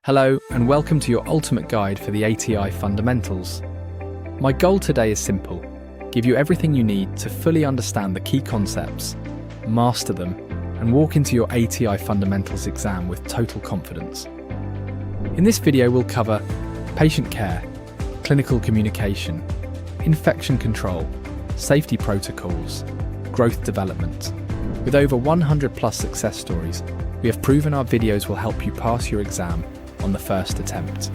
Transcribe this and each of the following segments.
Hello and welcome to your ultimate guide for the ATI Fundamentals. My goal today is simple: give you everything you need to fully understand the key concepts, master them, and walk into your ATI Fundamentals exam with total confidence. In this video we'll cover patient care, clinical communication, infection control, safety protocols, growth development. With over 100 plus success stories, we have proven our videos will help you pass your exam on the first attempt.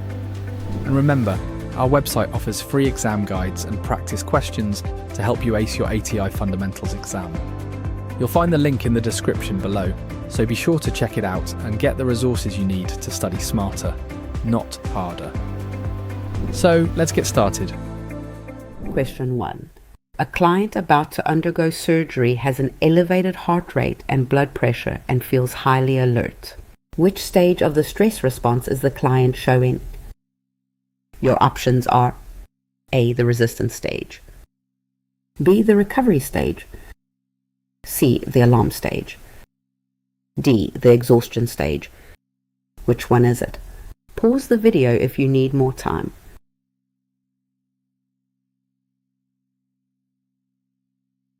And remember, our website offers free exam guides and practice questions to help you ace your ATI Fundamentals exam. You'll find the link in the description below, so be sure to check it out and get the resources you need to study smarter, not harder. So let's get started. Question 1. A client about to undergo surgery has an elevated heart rate and blood pressure and feels highly alert. Which stage of the stress response is the client showing? Your options are A, the resistance stage, B, the recovery stage, C, the alarm stage, D, the exhaustion stage. Which one is it? Pause the video if you need more time.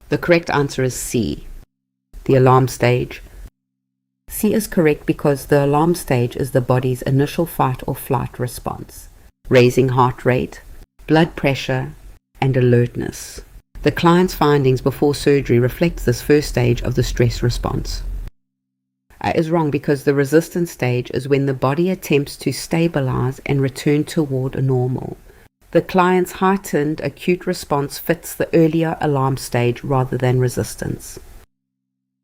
The correct answer is C, the alarm stage. C is correct because the alarm stage is the body's initial fight or flight response, raising heart rate, blood pressure, and alertness. The client's findings before surgery reflect this first stage of the stress response. A is wrong because the resistance stage is when the body attempts to stabilize and return toward normal. The client's heightened acute response fits the earlier alarm stage rather than resistance.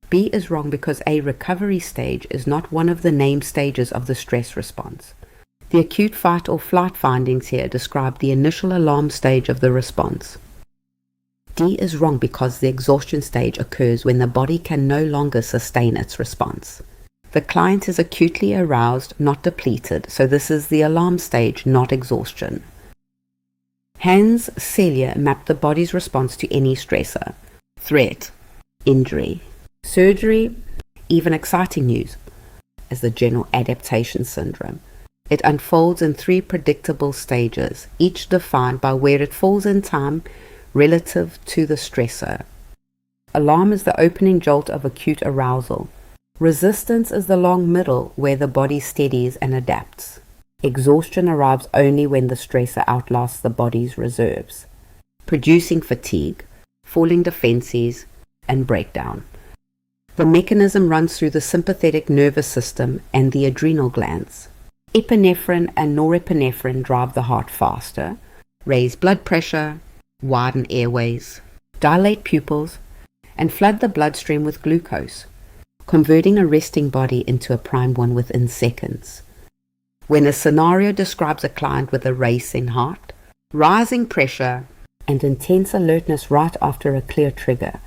B is wrong because a recovery stage is not one of the named stages of the stress response. The acute fight or flight findings here describe the initial alarm stage of the response. D is wrong because the exhaustion stage occurs when the body can no longer sustain its response. The client is acutely aroused, not depleted, so this is the alarm stage, not exhaustion. Hans Selye mapped the body's response to any stressor: threat, injury, surgery, even exciting news, as the general adaptation syndrome. It unfolds in 3 predictable stages, each defined by where it falls in time relative to the stressor. Alarm is the opening jolt of acute arousal. Resistance is the long middle where the body steadies and adapts. Exhaustion arrives only when the stressor outlasts the body's reserves, producing fatigue, falling defenses, and breakdown. The mechanism runs through the sympathetic nervous system and the adrenal glands. Epinephrine and norepinephrine drive the heart faster, raise blood pressure, widen airways, dilate pupils, and flood the bloodstream with glucose, converting a resting body into a primed one within seconds. When a scenario describes a client with a racing heart, rising pressure, and intense alertness right after a clear trigger,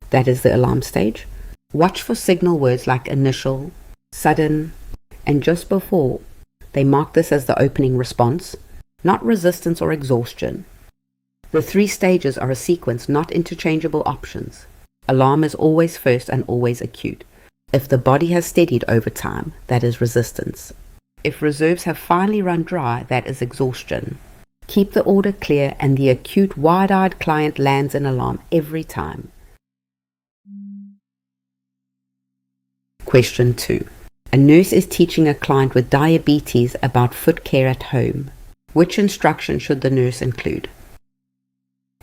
that is the alarm stage. Watch for signal words like initial, sudden, and just before. They mark this as the opening response, not resistance or exhaustion. The 3 stages are a sequence, not interchangeable options. Alarm is always first and always acute. If the body has steadied over time, that is resistance. If reserves have finally run dry, that is exhaustion. Keep the order clear and the acute, wide-eyed client lands in alarm every time. Question 2. A nurse is teaching a client with diabetes about foot care at home. Which instruction should the nurse include?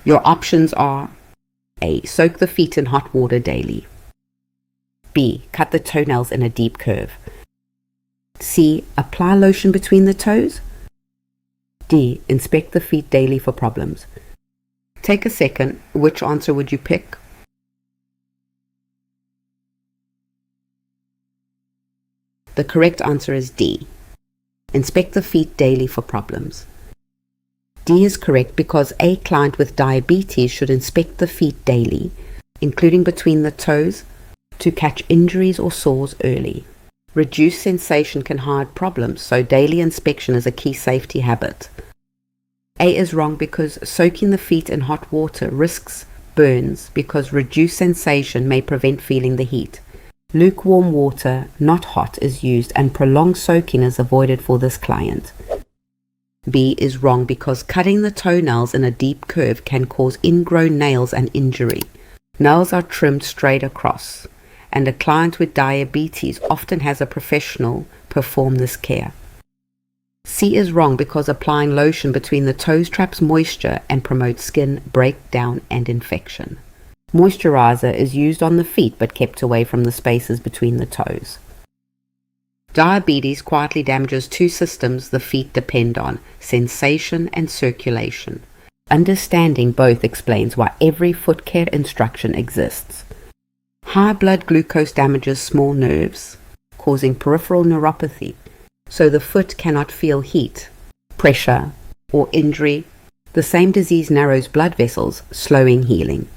Your options are A. Soak the feet in hot water daily. B. Cut the toenails in a deep curve. C. Apply lotion between the toes. D. Inspect the feet daily for problems. Take a second. Which answer would you pick? The correct answer is D. Inspect the feet daily for problems. D is correct because a client with diabetes should inspect the feet daily, including between the toes, to catch injuries or sores early. Reduced sensation can hide problems, so daily inspection is a key safety habit. A is wrong because soaking the feet in hot water risks burns because reduced sensation may prevent feeling the heat. Lukewarm water, not hot, is used and prolonged soaking is avoided for this client. B is wrong because cutting the toenails in a deep curve can cause ingrown nails and injury. Nails are trimmed straight across, and a client with diabetes often has a professional perform this care. C is wrong because applying lotion between the toes traps moisture and promotes skin breakdown and infection. Moisturizer is used on the feet but kept away from the spaces between the toes. Diabetes quietly damages two systems the feet depend on, sensation and circulation. Understanding both explains why every foot care instruction exists. High blood glucose damages small nerves, causing peripheral neuropathy, so the foot cannot feel heat, pressure, or injury. The same disease narrows blood vessels, slowing healing.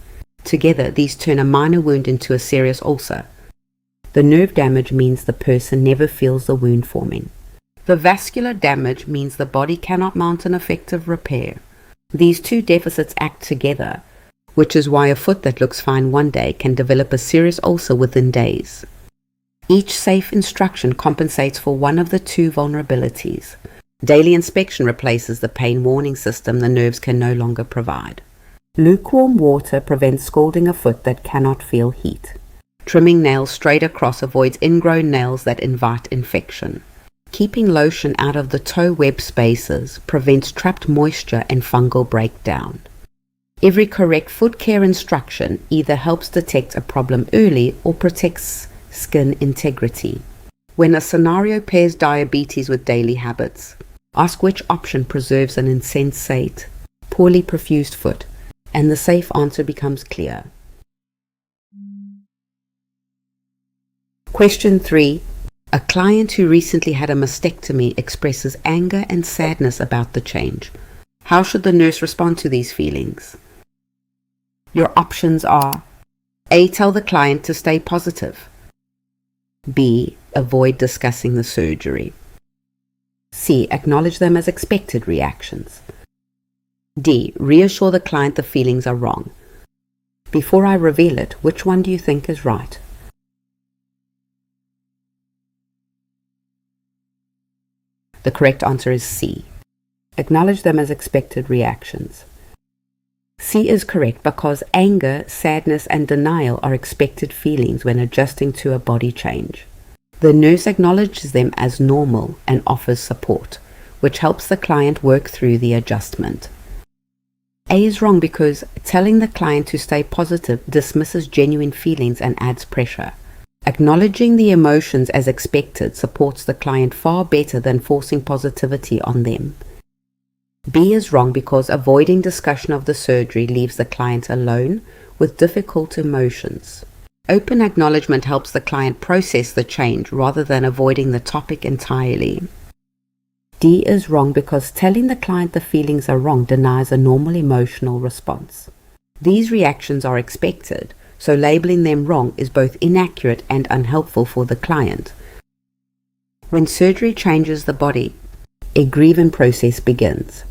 Together, these turn a minor wound into a serious ulcer. The nerve damage means the person never feels the wound forming. The vascular damage means the body cannot mount an effective repair. These two deficits act together, which is why a foot that looks fine one day can develop a serious ulcer within days. Each safe instruction compensates for one of the two vulnerabilities. Daily inspection replaces the pain warning system the nerves can no longer provide. Lukewarm water prevents scalding a foot that cannot feel heat. Trimming nails straight across avoids ingrown nails that invite infection. Keeping lotion out of the toe web spaces prevents trapped moisture and fungal breakdown. Every correct foot care instruction either helps detect a problem early or protects skin integrity. When a scenario pairs diabetes with daily habits, ask which option preserves an insensate, poorly perfused foot, and the safe answer becomes clear. Question 3. A client who recently had a mastectomy expresses anger and sadness about the change. How should the nurse respond to these feelings? Your options are: A. Tell the client to stay positive. B. Avoid discussing the surgery. C. Acknowledge them as expected reactions. D. Reassure the client the feelings are wrong. Before I reveal it, which one do you think is right? The correct answer is C. Acknowledge them as expected reactions. C is correct because anger, sadness, and denial are expected feelings when adjusting to a body change. The nurse acknowledges them as normal and offers support, which helps the client work through the adjustment. A is wrong because telling the client to stay positive dismisses genuine feelings and adds pressure. Acknowledging the emotions as expected supports the client far better than forcing positivity on them. B is wrong because avoiding discussion of the surgery leaves the client alone with difficult emotions. Open acknowledgement helps the client process the change rather than avoiding the topic entirely. D is wrong because telling the client the feelings are wrong denies a normal emotional response. These reactions are expected, so labeling them wrong is both inaccurate and unhelpful for the client. When surgery changes the body, a grieving process begins,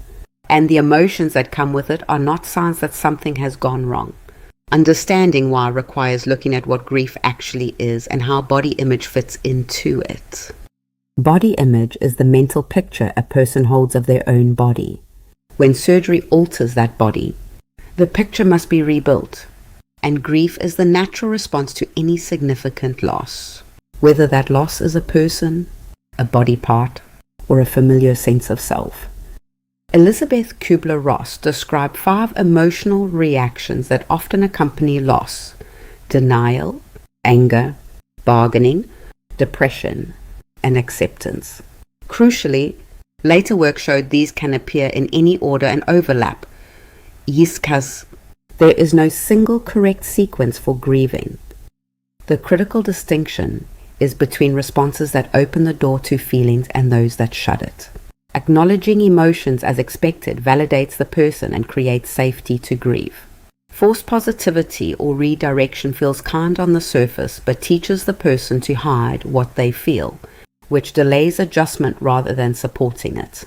and the emotions that come with it are not signs that something has gone wrong. Understanding why requires looking at what grief actually is and how body image fits into it. Body image is the mental picture a person holds of their own body. When surgery alters that body, the picture must be rebuilt, and grief is the natural response to any significant loss, whether that loss is a person, a body part, or a familiar sense of self. Elizabeth Kubler-Ross described 5 emotional reactions that often accompany loss: denial, anger, bargaining, depression, and acceptance. Crucially, later work showed these can appear in any order and overlap. Yiskas, there is no single correct sequence for grieving. The critical distinction is between responses that open the door to feelings and those that shut it. Acknowledging emotions as expected validates the person and creates safety to grieve. Forced positivity or redirection feels kind on the surface but teaches the person to hide what they feel, which delays adjustment rather than supporting it.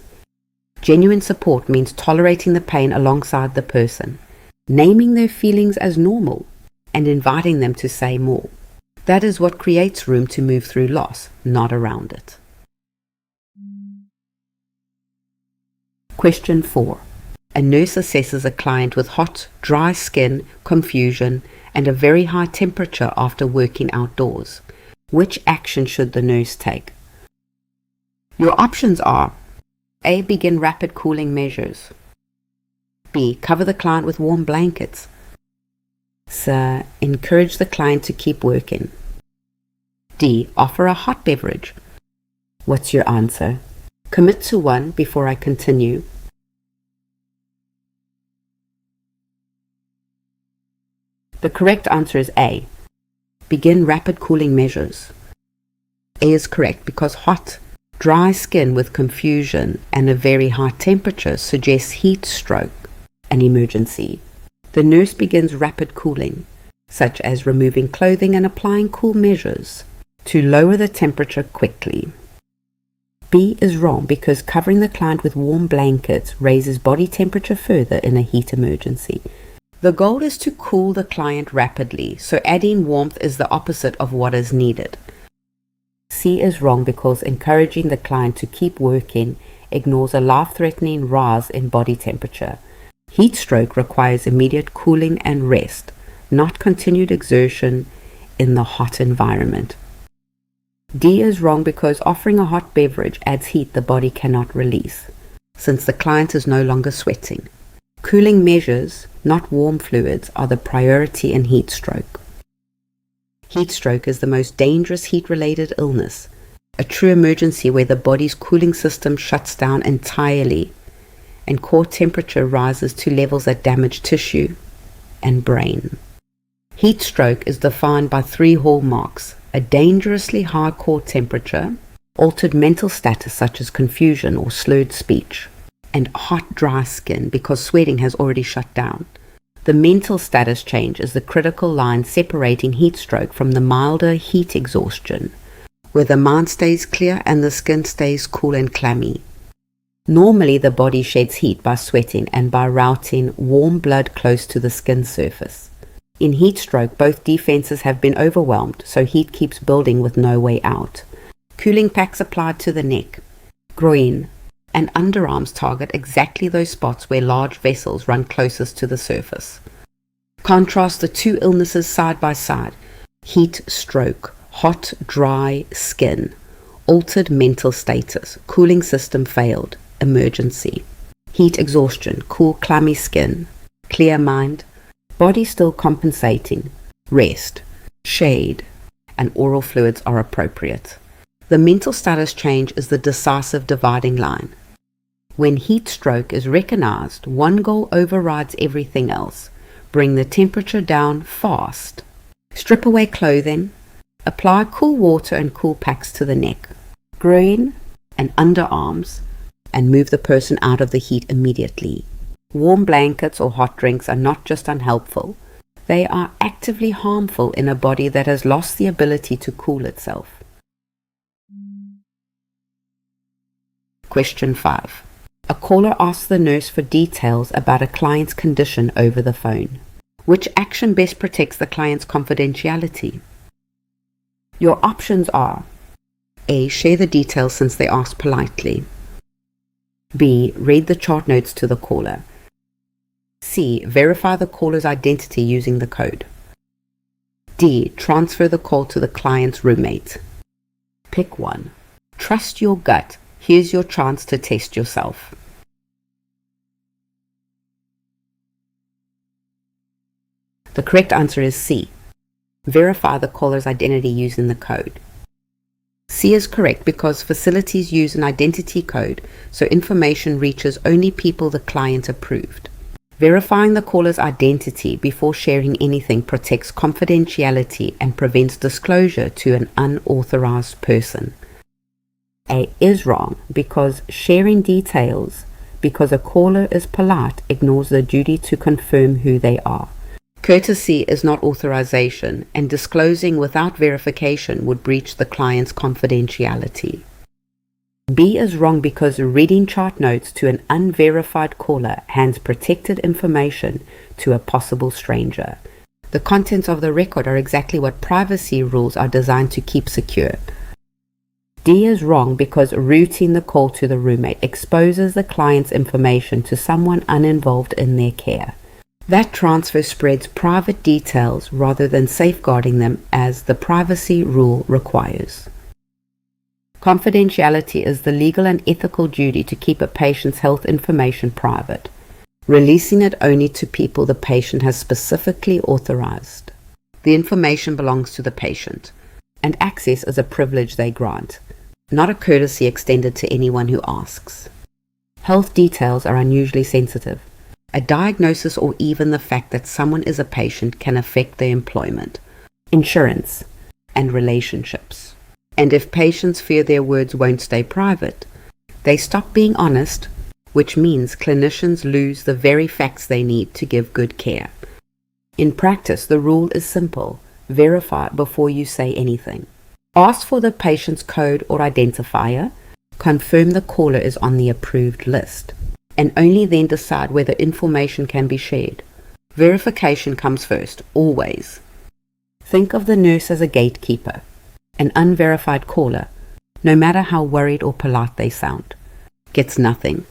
Genuine support means tolerating the pain alongside the person, naming their feelings as normal, and inviting them to say more. That is what creates room to move through loss, not around it. Question 4. A nurse assesses a client with hot, dry skin, confusion, and a very high temperature after working outdoors. Which action should the nurse take? Your options are: A. Begin rapid cooling measures. B. Cover the client with warm blankets. C. Encourage the client to keep working. D. Offer a hot beverage. What's your answer? Commit to one before I continue. The correct answer is A. Begin rapid cooling measures. A is correct because hot, dry skin with confusion and a very high temperature suggests heat stroke, an emergency. The nurse begins rapid cooling, such as removing clothing and applying cool measures to lower the temperature quickly. B is wrong because covering the client with warm blankets raises body temperature further in a heat emergency. The goal is to cool the client rapidly, so adding warmth is the opposite of what is needed. C is wrong because encouraging the client to keep working ignores a life-threatening rise in body temperature. Heat stroke requires immediate cooling and rest, not continued exertion in the hot environment. D is wrong because offering a hot beverage adds heat the body cannot release, since the client is no longer sweating. Cooling measures, not warm fluids, are the priority in heat stroke. Heat stroke is the most dangerous heat-related illness, a true emergency where the body's cooling system shuts down entirely and core temperature rises to levels that damage tissue and brain. Heat stroke is defined by 3 hallmarks: a dangerously high core temperature, altered mental status such as confusion or slurred speech, and hot, dry skin because sweating has already shut down. The mental status change is the critical line separating heat stroke from the milder heat exhaustion, where the mind stays clear and the skin stays cool and clammy. Normally, the body sheds heat by sweating and by routing warm blood close to the skin surface. In heat stroke, both defenses have been overwhelmed, so heat keeps building with no way out. Cooling packs applied to the neck, groin, and underarms target exactly those spots where large vessels run closest to the surface. Contrast the 2 illnesses side by side: heat stroke, hot, dry skin, altered mental status, cooling system failed, emergency. Heat exhaustion, cool, clammy skin, clear mind, body still compensating, rest, shade, and oral fluids are appropriate. The mental status change is the decisive dividing line. When heat stroke is recognized, one goal overrides everything else: bring the temperature down fast. Strip away clothing, apply cool water and cool packs to the neck, groin, and underarms, and move the person out of the heat immediately. Warm blankets or hot drinks are not just unhelpful, they are actively harmful in a body that has lost the ability to cool itself. Question 5. A caller asks the nurse for details about a client's condition over the phone. Which action best protects the client's confidentiality? Your options are: A. Share the details since they asked politely. B. Read the chart notes to the caller. C. Verify the caller's identity using the code. D. Transfer the call to the client's roommate. Pick one. Trust your gut. Here's your chance to test yourself. The correct answer is C. Verify the caller's identity using the code. C is correct because facilities use an identity code, so information reaches only people the client approved. Verifying the caller's identity before sharing anything protects confidentiality and prevents disclosure to an unauthorized person. A is wrong because sharing details because a caller is polite ignores the duty to confirm who they are. Courtesy is not authorization, and disclosing without verification would breach the client's confidentiality. B is wrong because reading chart notes to an unverified caller hands protected information to a possible stranger. The contents of the record are exactly what privacy rules are designed to keep secure. D is wrong because routing the call to the roommate exposes the client's information to someone uninvolved in their care. That transfer spreads private details rather than safeguarding them as the privacy rule requires. Confidentiality is the legal and ethical duty to keep a patient's health information private, releasing it only to people the patient has specifically authorized. The information belongs to the patient, and access is a privilege they grant, not a courtesy extended to anyone who asks. Health details are unusually sensitive. A diagnosis or even the fact that someone is a patient can affect their employment, insurance, and relationships. And if patients fear their words won't stay private, they stop being honest, which means clinicians lose the very facts they need to give good care. In practice, the rule is simple: verify before you say anything. Ask for the patient's code or identifier, confirm the caller is on the approved list, and only then decide whether information can be shared. Verification comes first, always. Think of the nurse as a gatekeeper. An unverified caller, no matter how worried or polite they sound, gets nothing,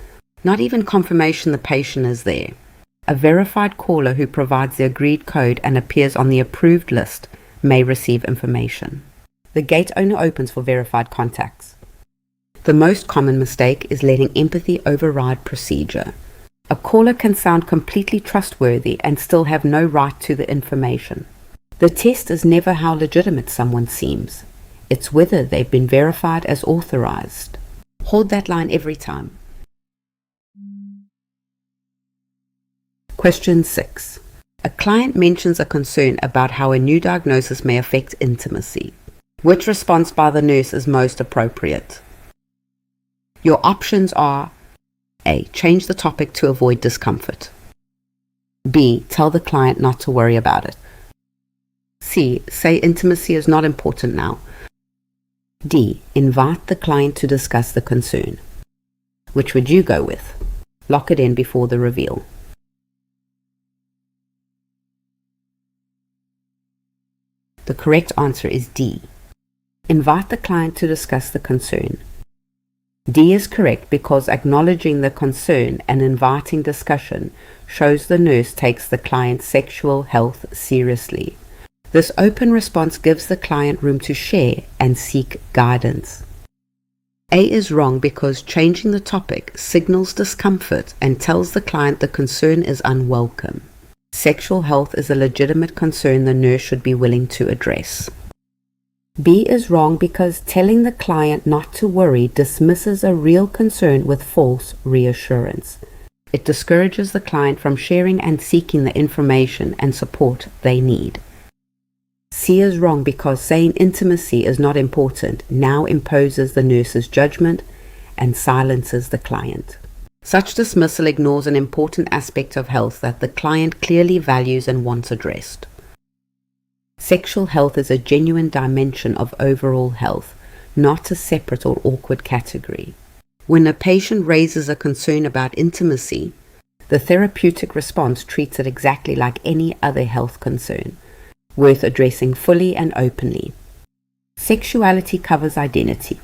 not even confirmation the patient is there. A verified caller who provides the agreed code and appears on the approved list may receive information. The gate only opens for verified contacts. The most common mistake is letting empathy override procedure. A caller can sound completely trustworthy and still have no right to the information. The test is never how legitimate someone seems. It's whether they've been verified as authorized. Hold that line every time. Question 6. A client mentions a concern about how a new diagnosis may affect intimacy. Which response by the nurse is most appropriate? Your options are: A. Change the topic to avoid discomfort. B. Tell the client not to worry about it. C. Say intimacy is not important now. D. Invite the client to discuss the concern. Which would you go with? Lock it in before the reveal. The correct answer is D. Invite the client to discuss the concern. D is correct because acknowledging the concern and inviting discussion shows the nurse takes the client's sexual health seriously. This open response gives the client room to share and seek guidance. A is wrong because changing the topic signals discomfort and tells the client the concern is unwelcome. Sexual health is a legitimate concern the nurse should be willing to address. B is wrong because telling the client not to worry dismisses a real concern with false reassurance. It discourages the client from sharing and seeking the information and support they need. C is wrong because saying intimacy is not important now imposes the nurse's judgment and silences the client. Such dismissal ignores an important aspect of health that the client clearly values and wants addressed. Sexual health is a genuine dimension of overall health, not a separate or awkward category. When a patient raises a concern about intimacy, the therapeutic response treats it exactly like any other health concern, worth addressing fully and openly. Sexuality covers identity,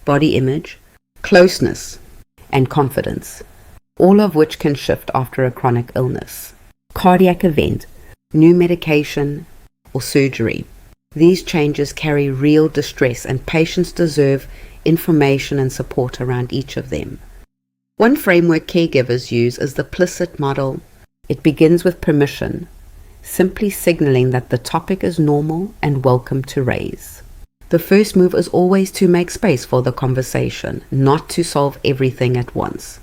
body image, closeness, and confidence, all of which can shift after a chronic illness, cardiac event, new medication, or surgery. These changes carry real distress, and patients deserve information and support around each of them. One framework caregivers use is the PLICIT model. It begins with permission, simply signaling that the topic is normal and welcome to raise. The first move is always to make space for the conversation, not to solve everything at once.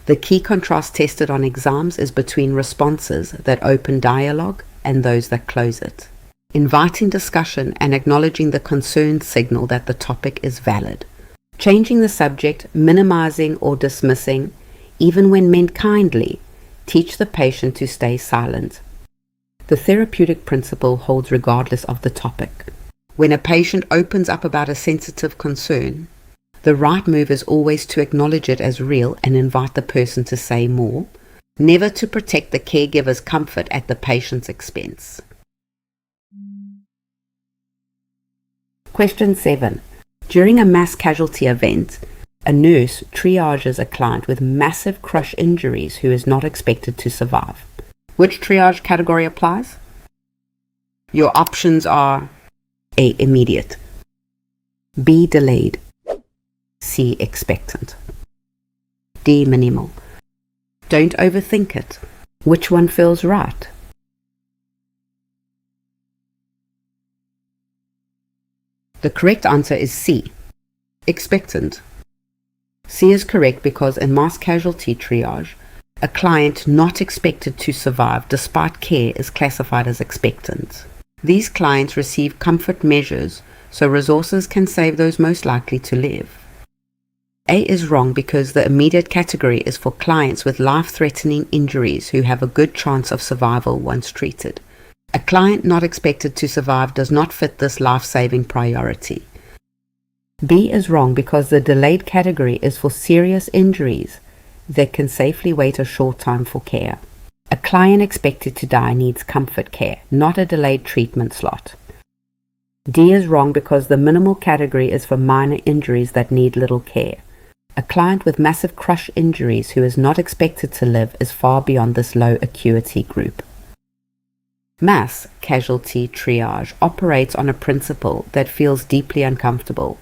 The key contrast tested on exams is between responses that open dialogue and those that close it. Inviting discussion and acknowledging the concern signal that the topic is valid. Changing the subject, minimizing or dismissing, even when meant kindly, teach the patient to stay silent. The therapeutic principle holds regardless of the topic. When a patient opens up about a sensitive concern, the right move is always to acknowledge it as real and invite the person to say more, never to protect the caregiver's comfort at the patient's expense. Question 7. During a mass casualty event, a nurse triages a client with massive crush injuries who is not expected to survive. Which triage category applies? Your options are A. Immediate, B. Delayed, C. Expectant, D. Minimal. Don't overthink it. Which one feels right? The correct answer is C. Expectant. C is correct because in mass casualty triage, a client not expected to survive despite care is classified as expectant. These clients receive comfort measures, so resources can save those most likely to live. A is wrong because the immediate category is for clients with life-threatening injuries who have a good chance of survival once treated. A client not expected to survive does not fit this life-saving priority. B is wrong because the delayed category is for serious injuries that can safely wait a short time for care. A client expected to die needs comfort care, not a delayed treatment slot. D is wrong because the minimal category is for minor injuries that need little care. A client with massive crush injuries who is not expected to live is far beyond this low acuity group. Mass casualty triage operates on a principle that feels deeply uncomfortable.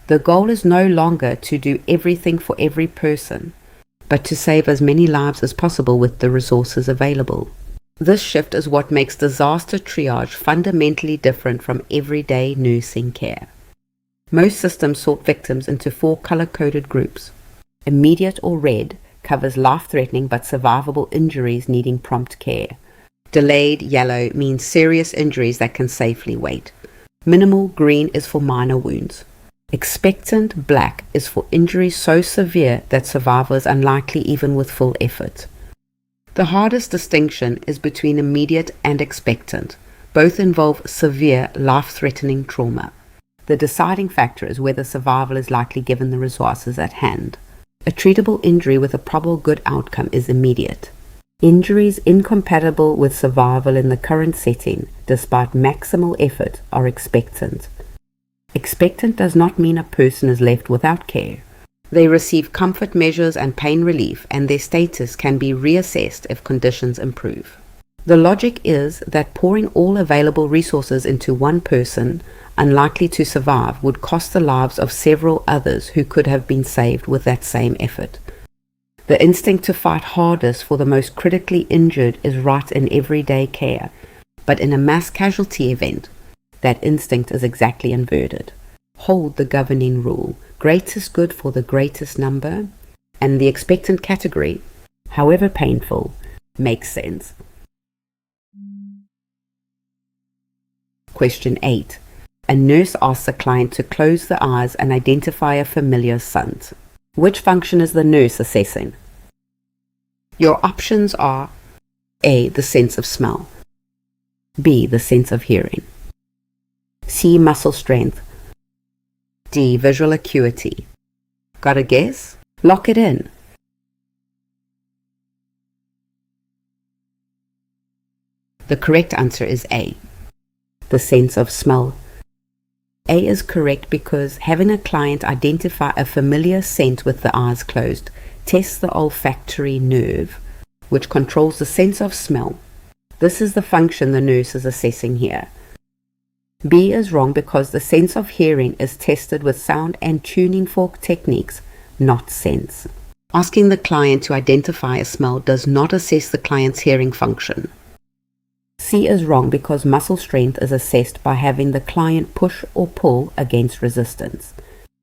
The goal is no longer to do everything for every person, but to save as many lives as possible with the resources available. This shift is what makes disaster triage fundamentally different from everyday nursing care. Most systems sort victims into 4 color-coded groups. Immediate or red covers life-threatening but survivable injuries needing prompt care. Delayed yellow means serious injuries that can safely wait. Minimal green is for minor wounds. Expectant black is for injuries so severe that survival is unlikely even with full effort. The hardest distinction is between immediate and expectant. Both involve severe, life-threatening trauma. The deciding factor is whether survival is likely given the resources at hand. A treatable injury with a probable good outcome is immediate. Injuries incompatible with survival in the current setting, despite maximal effort, are expectant. Expectant does not mean a person is left without care. They receive comfort measures and pain relief, and their status can be reassessed if conditions improve. The logic is that pouring all available resources into one person, unlikely to survive, would cost the lives of several others who could have been saved with that same effort. The instinct to fight hardest for the most critically injured is right in everyday care, but in a mass casualty event, that instinct is exactly inverted. Hold the governing rule, greatest good for the greatest number, and the expectant category, however painful, makes sense. Question 8. A nurse asks a client to close the eyes and identify a familiar scent. Which function is the nurse assessing? Your options are A. The sense of smell, B. The sense of hearing, C. Muscle strength, D. Visual acuity. Got a guess? Lock it in. The correct answer is A. The sense of smell. A is correct because having a client identify a familiar scent with the eyes closed tests the olfactory nerve, which controls the sense of smell. This is the function the nurse is assessing here. B is wrong because the sense of hearing is tested with sound and tuning fork techniques, not sense. Asking the client to identify a smell does not assess the client's hearing function. C is wrong because muscle strength is assessed by having the client push or pull against resistance.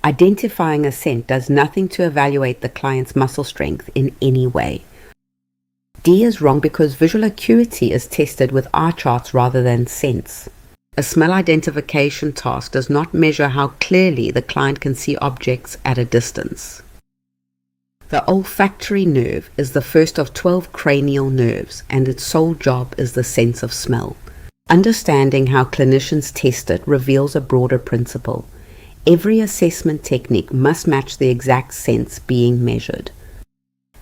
Identifying a scent does nothing to evaluate the client's muscle strength in any way. D is wrong because visual acuity is tested with eye charts rather than sense. A smell identification task does not measure how clearly the client can see objects at a distance. The olfactory nerve is the first of 12 cranial nerves, and its sole job is the sense of smell. Understanding how clinicians test it reveals a broader principle. Every assessment technique must match the exact sense being measured.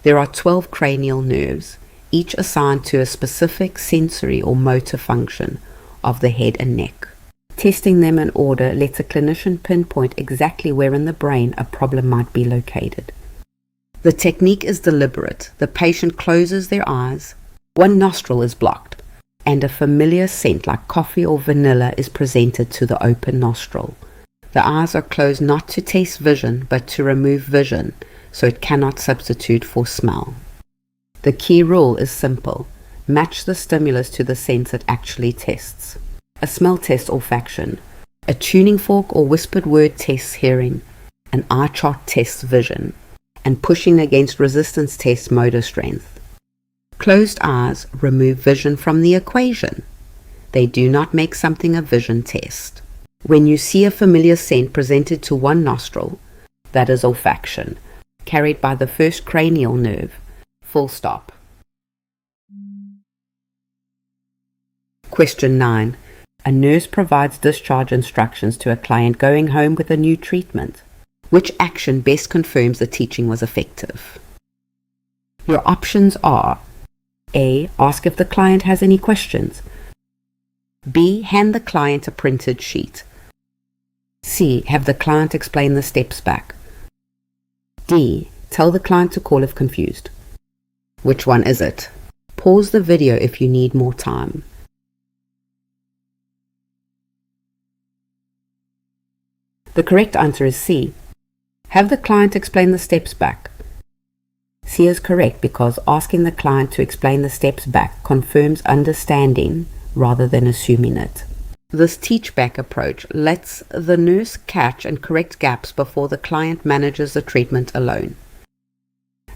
There are 12 cranial nerves, each assigned to a specific sensory or motor function of the head and neck. Testing them in order lets a clinician pinpoint exactly where in the brain a problem might be located. The technique is deliberate. The patient closes their eyes, one nostril is blocked, and a familiar scent like coffee or vanilla is presented to the open nostril. The eyes are closed not to test vision, but to remove vision, so it cannot substitute for smell. The key rule is simple. Match the stimulus to the sense it actually tests. A smell tests olfaction. A tuning fork or whispered word tests hearing. An eye chart tests vision. And pushing against resistance tests motor strength. Closed eyes remove vision from the equation. They do not make something a vision test. When you see a familiar scent presented to one nostril, that is olfaction, carried by the first cranial nerve. Full stop. Question 9. A nurse provides discharge instructions to a client going home with a new treatment. Which action best confirms the teaching was effective? Your options are: A. Ask if the client has any questions. B. Hand the client a printed sheet. C. Have the client explain the steps back. D. Tell the client to call if confused. Which one is it? Pause the video if you need more time. The correct answer is C. Have the client explain the steps back. C is correct because asking the client to explain the steps back confirms understanding rather than assuming it. This teach-back approach lets the nurse catch and correct gaps before the client manages the treatment alone.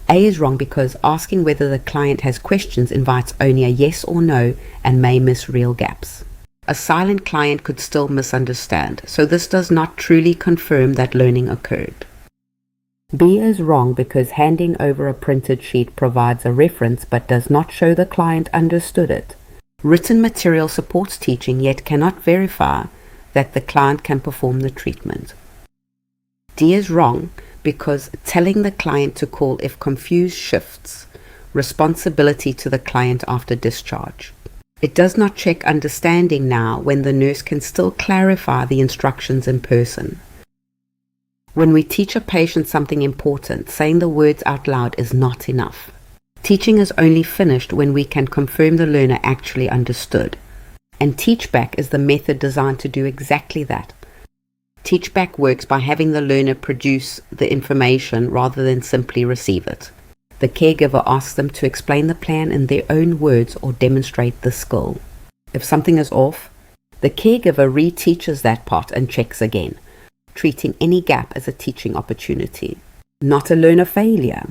A is wrong because asking whether the client has questions invites only a yes or no and may miss real gaps. A silent client could still misunderstand, so this does not truly confirm that learning occurred. B is wrong because handing over a printed sheet provides a reference but does not show the client understood it. Written material supports teaching yet cannot verify that the client can perform the treatment. D is wrong because telling the client to call if confused shifts responsibility to the client after discharge. It does not check understanding now when the nurse can still clarify the instructions in person. When we teach a patient something important, saying the words out loud is not enough. Teaching is only finished when we can confirm the learner actually understood. And teach-back is the method designed to do exactly that. Teach-back works by having the learner produce the information rather than simply receive it. The caregiver asks them to explain the plan in their own words or demonstrate the skill. If something is off, the caregiver reteaches that part and checks again, treating any gap as a teaching opportunity, not a learner failure.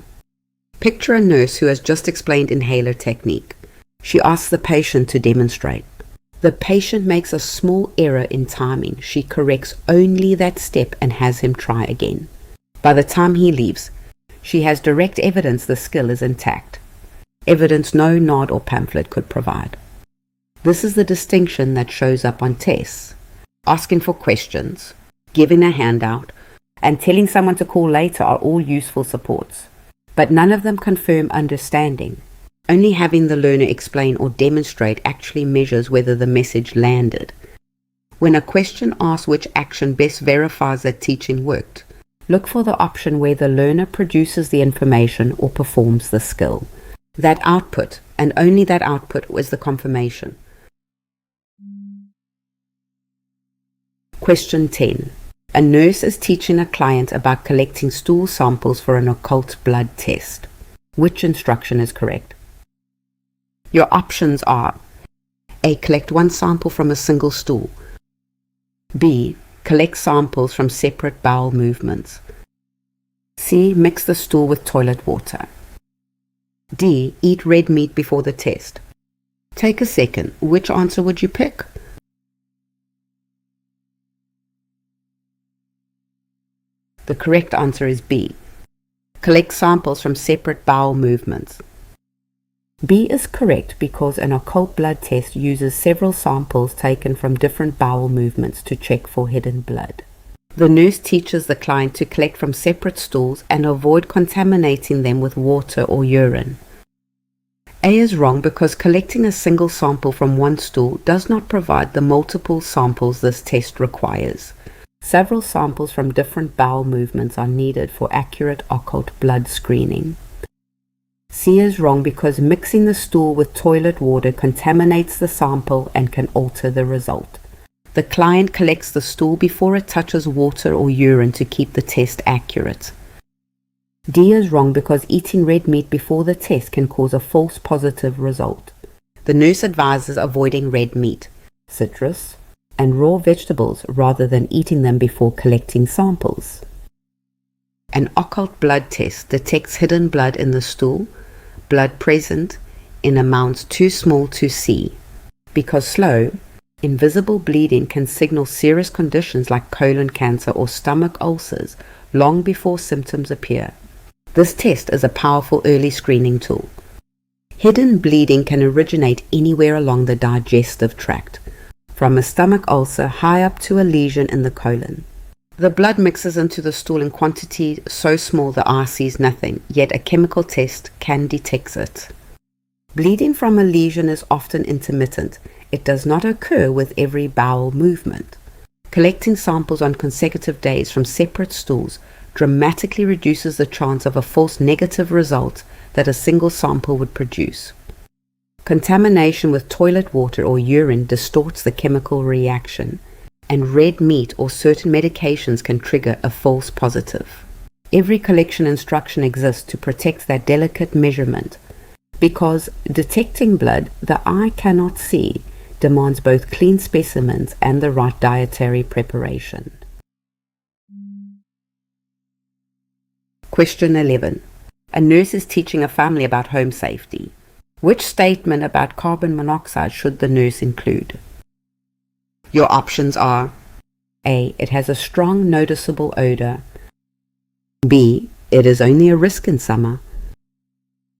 Picture a nurse who has just explained inhaler technique. She asks the patient to demonstrate. The patient makes a small error in timing. She corrects only that step and has him try again. By the time he leaves, she has direct evidence the skill is intact, evidence no nod or pamphlet could provide. This is the distinction that shows up on tests. Asking for questions, giving a handout, and telling someone to call later are all useful supports, but none of them confirm understanding. Only having the learner explain or demonstrate actually measures whether the message landed. When a question asks which action best verifies that teaching worked, look for the option where the learner produces the information or performs the skill. That output, and only that output, was the confirmation. Question 10. A nurse is teaching a client about collecting stool samples for an occult blood test. Which instruction is correct? Your options are: A. Collect one sample from a single stool. B. Collect samples from separate bowel movements. C. Mix the stool with toilet water. D. Eat red meat before the test. Take a second. Which answer would you pick? The correct answer is B. Collect samples from separate bowel movements. B is correct because an occult blood test uses several samples taken from different bowel movements to check for hidden blood. The nurse teaches the client to collect from separate stools and avoid contaminating them with water or urine. A is wrong because collecting a single sample from one stool does not provide the multiple samples this test requires. Several samples from different bowel movements are needed for accurate occult blood screening. C is wrong because mixing the stool with toilet water contaminates the sample and can alter the result. The client collects the stool before it touches water or urine to keep the test accurate. D is wrong because eating red meat before the test can cause a false positive result. The nurse advises avoiding red meat, citrus, and raw vegetables rather than eating them before collecting samples. An occult blood test detects hidden blood in the stool, blood present in amounts too small to see. Because slow, invisible bleeding can signal serious conditions like colon cancer or stomach ulcers long before symptoms appear. This test is a powerful early screening tool. Hidden bleeding can originate anywhere along the digestive tract, from a stomach ulcer high up to a lesion in the colon. The blood mixes into the stool in quantity so small the eye sees nothing, yet a chemical test can detect it. Bleeding from a lesion is often intermittent. It does not occur with every bowel movement. Collecting samples on consecutive days from separate stools dramatically reduces the chance of a false negative result that a single sample would produce. Contamination with toilet water or urine distorts the chemical reaction, and red meat or certain medications can trigger a false positive. Every collection instruction exists to protect that delicate measurement, because detecting blood the eye cannot see demands both clean specimens and the right dietary preparation. Question 11. A nurse is teaching a family about home safety. Which statement about carbon monoxide should the nurse include? Your options are: A. It has a strong noticeable odor. B. It is only a risk in summer.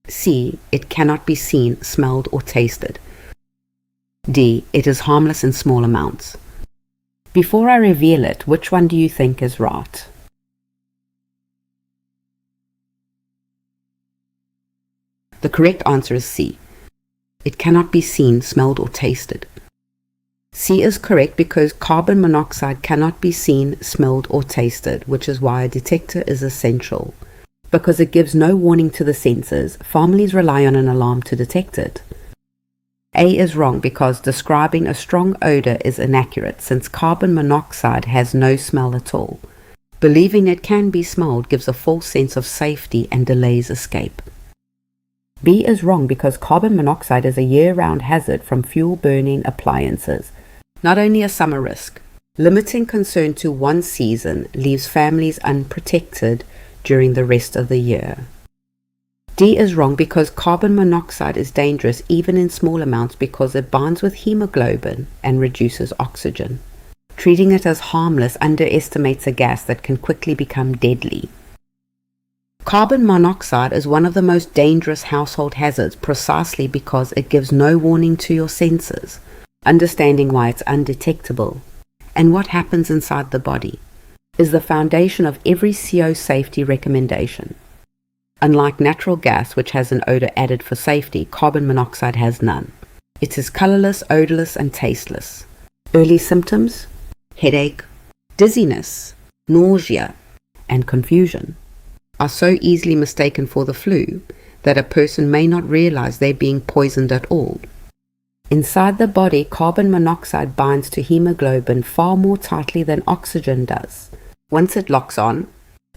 C. It cannot be seen, smelled, or tasted. D. It is harmless in small amounts. Before I reveal it, which one do you think is right? The correct answer is C. It cannot be seen, smelled, or tasted. C is correct because carbon monoxide cannot be seen, smelled, or tasted, which is why a detector is essential. Because it gives no warning to the senses, families rely on an alarm to detect it. A is wrong because describing a strong odor is inaccurate since carbon monoxide has no smell at all. Believing it can be smelled gives a false sense of safety and delays escape. B is wrong because carbon monoxide is a year-round hazard from fuel-burning appliances, not only a summer risk. Limiting concern to one season leaves families unprotected during the rest of the year. D is wrong because carbon monoxide is dangerous even in small amounts because it binds with hemoglobin and reduces oxygen. Treating it as harmless underestimates a gas that can quickly become deadly. Carbon monoxide is one of the most dangerous household hazards precisely because it gives no warning to your senses. Understanding why it's undetectable and what happens inside the body is the foundation of every CO safety recommendation. Unlike natural gas, which has an odor added for safety, carbon monoxide has none. It is colorless, odorless, and tasteless. Early symptoms: headache, dizziness, nausea, and confusion are so easily mistaken for the flu that a person may not realize they're being poisoned at all. Inside the body, carbon monoxide binds to hemoglobin far more tightly than oxygen does. Once it locks on,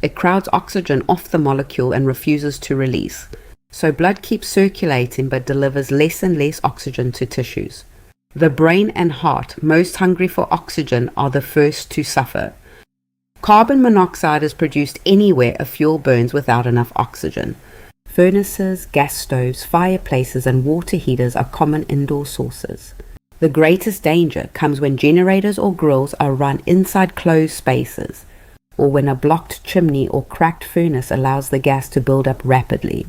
it crowds oxygen off the molecule and refuses to release. So blood keeps circulating but delivers less and less oxygen to tissues. The brain and heart, most hungry for oxygen, are the first to suffer. Carbon monoxide is produced anywhere a fuel burns without enough oxygen. Furnaces, gas stoves, fireplaces, and water heaters are common indoor sources. The greatest danger comes when generators or grills are run inside closed spaces, or when a blocked chimney or cracked furnace allows the gas to build up rapidly.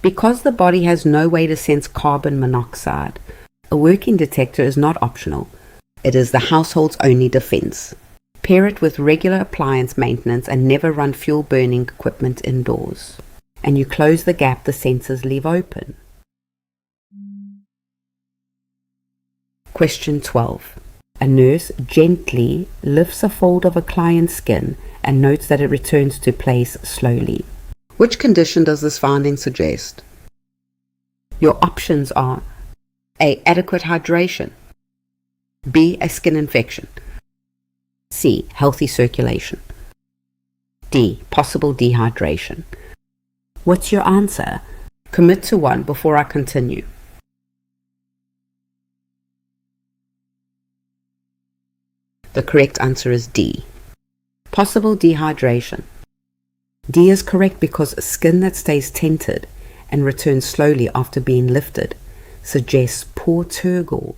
Because the body has no way to sense carbon monoxide, a working detector is not optional. It is the household's only defense. Pair it with regular appliance maintenance and never run fuel-burning equipment indoors. And you close the gap the sensors leave open. Question 12. A nurse gently lifts a fold of a client's skin and notes that it returns to place slowly. Which condition does this finding suggest? Your options are A. Adequate hydration, B. A skin infection, C. Healthy circulation, D. Possible dehydration. What's your answer? Commit to one before I continue. The correct answer is D. Possible dehydration. D is correct because skin that stays tented and returns slowly after being lifted suggests poor turgor,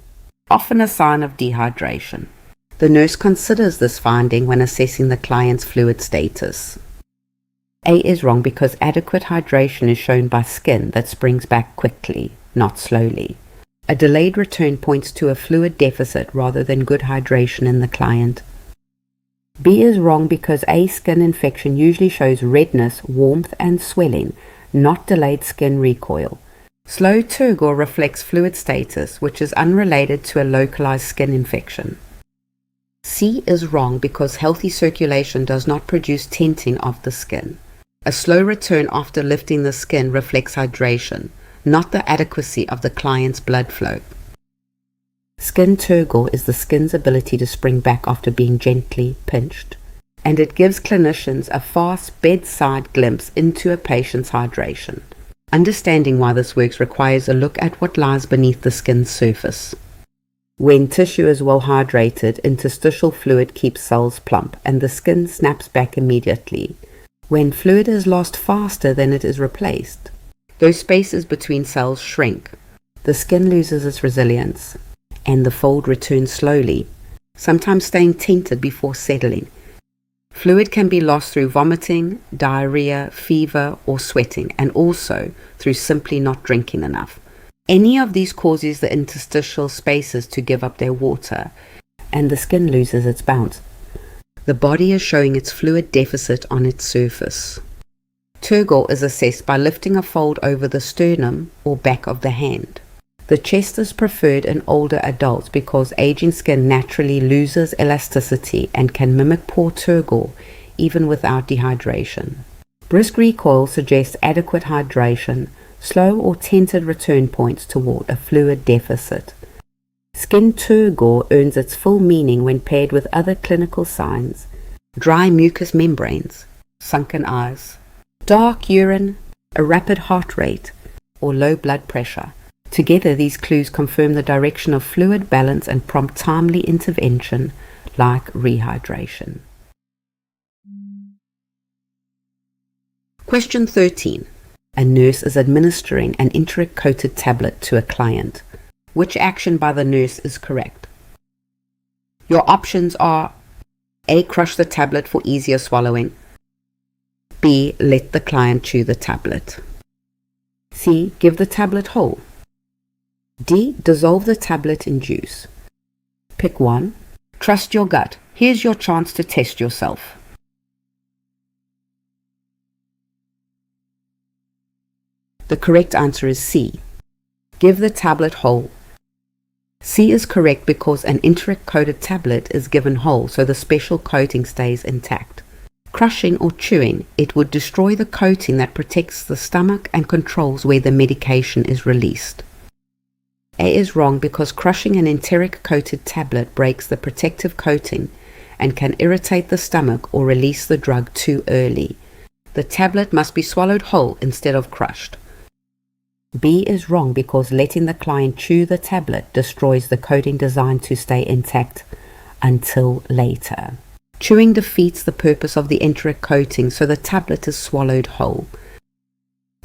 often a sign of dehydration. The nurse considers this finding when assessing the client's fluid status. A is wrong because adequate hydration is shown by skin that springs back quickly, not slowly. A delayed return points to a fluid deficit rather than good hydration in the client. B is wrong because A skin infection usually shows redness, warmth and swelling, not delayed skin recoil. Slow turgor reflects fluid status, which is unrelated to a localized skin infection. C is wrong because healthy circulation does not produce tenting of the skin. A slow return after lifting the skin reflects hydration, not the adequacy of the client's blood flow. Skin turgor is the skin's ability to spring back after being gently pinched, and it gives clinicians a fast bedside glimpse into a patient's hydration. Understanding why this works requires a look at what lies beneath the skin's surface. When tissue is well hydrated, interstitial fluid keeps cells plump and the skin snaps back immediately. When fluid is lost faster than it is replaced, those spaces between cells shrink. The skin loses its resilience, and the fold returns slowly, sometimes staying tented before settling. Fluid can be lost through vomiting, diarrhea, fever, or sweating, and also through simply not drinking enough. Any of these causes the interstitial spaces to give up their water, and the skin loses its bounce. The body is showing its fluid deficit on its surface. Turgor is assessed by lifting a fold over the sternum or back of the hand. The chest is preferred in older adults because aging skin naturally loses elasticity and can mimic poor turgor even without dehydration. Brisk recoil suggests adequate hydration, slow or tented return points toward a fluid deficit. Skin turgor earns its full meaning when paired with other clinical signs: dry mucous membranes, sunken eyes, dark urine, a rapid heart rate, or low blood pressure. Together, these clues confirm the direction of fluid balance and prompt timely intervention like rehydration. Question 13. A nurse is administering an enteric-coated tablet to a client. Which action by the nurse is correct? Your options are A. Crush the tablet for easier swallowing, B. Let the client chew the tablet, C. Give the tablet whole, D. Dissolve the tablet in juice. Pick one. Trust your gut. Here's your chance to test yourself. The correct answer is C. Give the tablet whole. C is correct because an enteric-coated tablet is given whole, so the special coating stays intact. Crushing or chewing, it would destroy the coating that protects the stomach and controls where the medication is released. A is wrong because crushing an enteric-coated tablet breaks the protective coating and can irritate the stomach or release the drug too early. The tablet must be swallowed whole instead of crushed. B is wrong because letting the client chew the tablet destroys the coating designed to stay intact until later. Chewing defeats the purpose of the enteric coating, so the tablet is swallowed whole.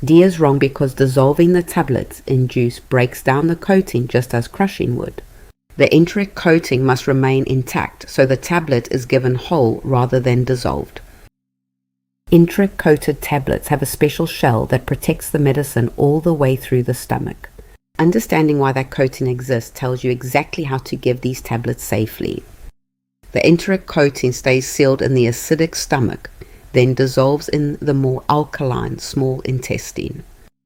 D is wrong because dissolving the tablets in juice breaks down the coating just as crushing would. The enteric coating must remain intact, so the tablet is given whole rather than dissolved. Enteric-coated tablets have a special shell that protects the medicine all the way through the stomach. Understanding why that coating exists tells you exactly how to give these tablets safely. The enteric coating stays sealed in the acidic stomach, then dissolves in the more alkaline small intestine.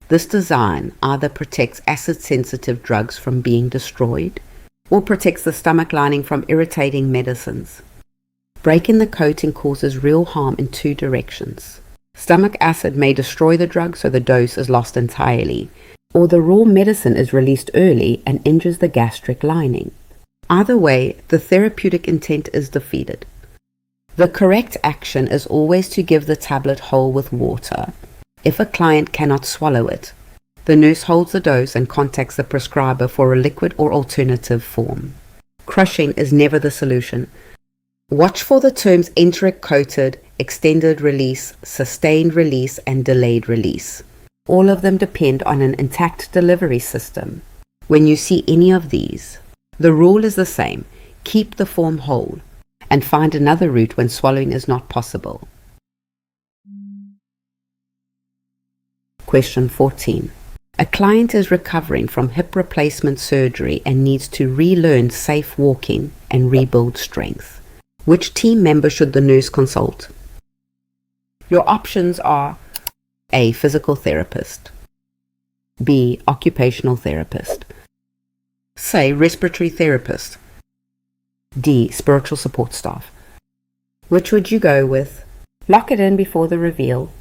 This design either protects acid-sensitive drugs from being destroyed or protects the stomach lining from irritating medicines. Breaking the coating causes real harm in two directions. Stomach acid may destroy the drug so the dose is lost entirely, or the raw medicine is released early and injures the gastric lining. Either way, the therapeutic intent is defeated. The correct action is always to give the tablet whole with water. If a client cannot swallow it, the nurse holds the dose and contacts the prescriber for a liquid or alternative form. Crushing is never the solution. Watch for the terms enteric-coated, extended release, sustained release, and delayed release. All of them depend on an intact delivery system. When you see any of these, the rule is the same: keep the form whole and find another route when swallowing is not possible. Question 14. A client is recovering from hip replacement surgery and needs to relearn safe walking and rebuild strength. Which team member should the nurse consult? Your options are A. Physical therapist, B. Occupational therapist, C. Respiratory therapist, D. Spiritual support staff. Which would you go with? Lock it in before the reveal.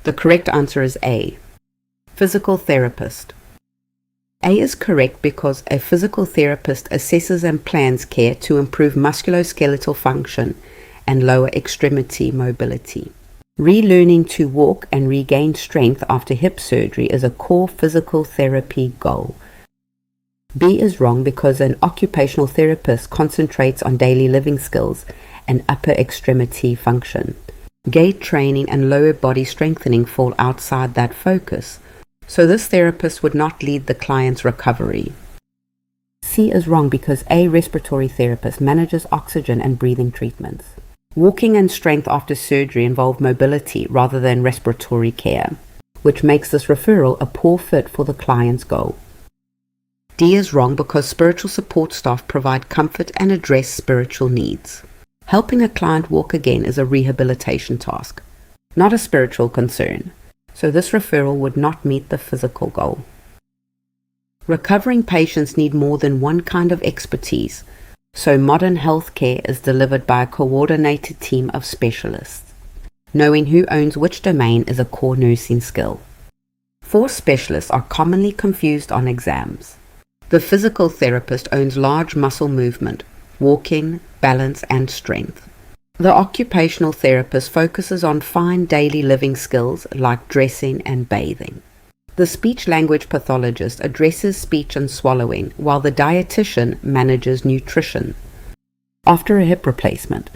The correct answer is A. Physical therapist. A is correct because a physical therapist assesses and plans care to improve musculoskeletal function and lower extremity mobility. Relearning to walk and regain strength after hip surgery is a core physical therapy goal. B is wrong because an occupational therapist concentrates on daily living skills and upper extremity function. Gait training and lower body strengthening fall outside that focus, so this therapist would not lead the client's recovery. C is wrong because a respiratory therapist manages oxygen and breathing treatments. Walking and strength after surgery involve mobility rather than respiratory care, which makes this referral a poor fit for the client's goal. D is wrong because spiritual support staff provide comfort and address spiritual needs. Helping a client walk again is a rehabilitation task, not a spiritual concern, so this referral would not meet the physical goal. Recovering patients need more than one kind of expertise, so modern healthcare is delivered by a coordinated team of specialists. Knowing who owns which domain is a core nursing skill. 4 specialists are commonly confused on exams. The physical therapist owns large muscle movement, walking, balance, and strength. The occupational therapist focuses on fine daily living skills like dressing and bathing. The speech-language pathologist addresses speech and swallowing, while the dietitian manages nutrition. After a hip replacement,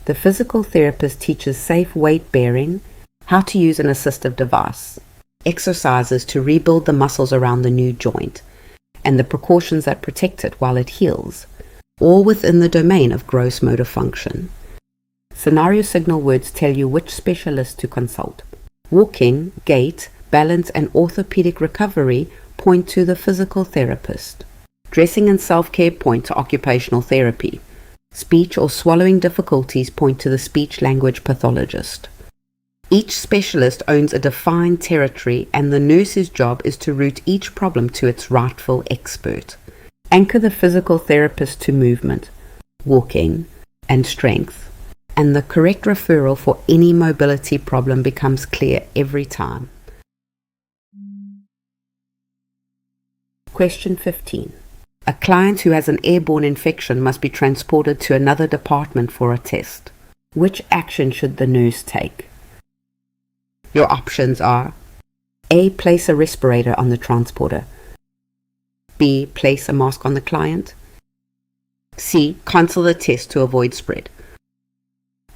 the physical therapist teaches safe weight bearing, how to use an assistive device, exercises to rebuild the muscles around the new joint, and the precautions that protect it while it heals, all within the domain of gross motor function. Scenario signal words tell you which specialist to consult. Walking, gait, balance, and orthopedic recovery point to the physical therapist. Dressing and self-care point to occupational therapy. Speech or swallowing difficulties point to the speech-language pathologist. Each specialist owns a defined territory, and the nurse's job is to route each problem to its rightful expert. Anchor the physical therapist to movement, walking, and strength, and the correct referral for any mobility problem becomes clear every time. Question 15. A client who has an airborne infection must be transported to another department for a test. Which action should the nurse take? Your options are A. Place a respirator on the transporter, B. Place a mask on the client, C. Cancel the test to avoid spread,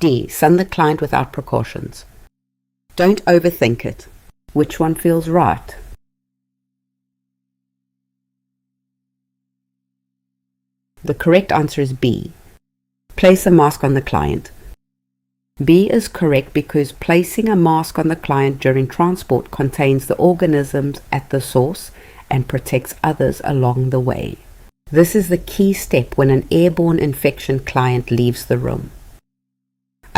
D. Send the client without precautions. Don't overthink it. Which one feels right? The correct answer is B. Place a mask on the client. B is correct because placing a mask on the client during transport contains the organisms at the source and protects others along the way. This is the key step when an airborne infection client leaves the room.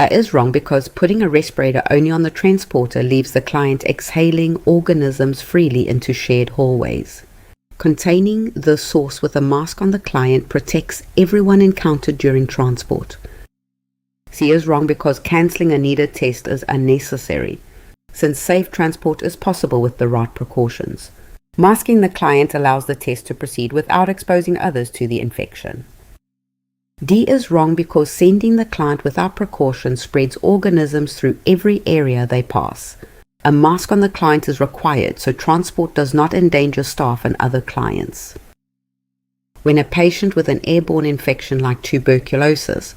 A is wrong because putting a respirator only on the transporter leaves the client exhaling organisms freely into shared hallways. Containing the source with a mask on the client protects everyone encountered during transport. C is wrong because cancelling a needed test is unnecessary, since safe transport is possible with the right precautions. Masking the client allows the test to proceed without exposing others to the infection. D is wrong because sending the client without precaution spreads organisms through every area they pass. A mask on the client is required so transport does not endanger staff and other clients. When a patient with an airborne infection like tuberculosis,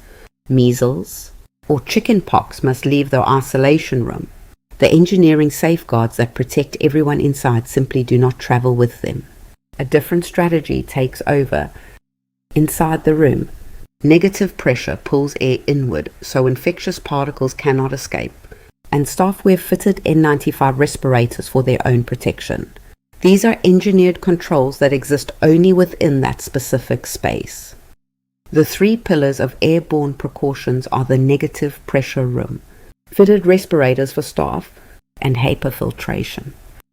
measles, or chickenpox must leave their isolation room, the engineering safeguards that protect everyone inside simply do not travel with them. A different strategy takes over. Inside the room, negative pressure pulls air inward so infectious particles cannot escape, and staff wear fitted N95 respirators for their own protection. These are engineered controls that exist only within that specific space. The three pillars of airborne precautions are the negative pressure room, fitted respirators for staff, and HEPA filtration.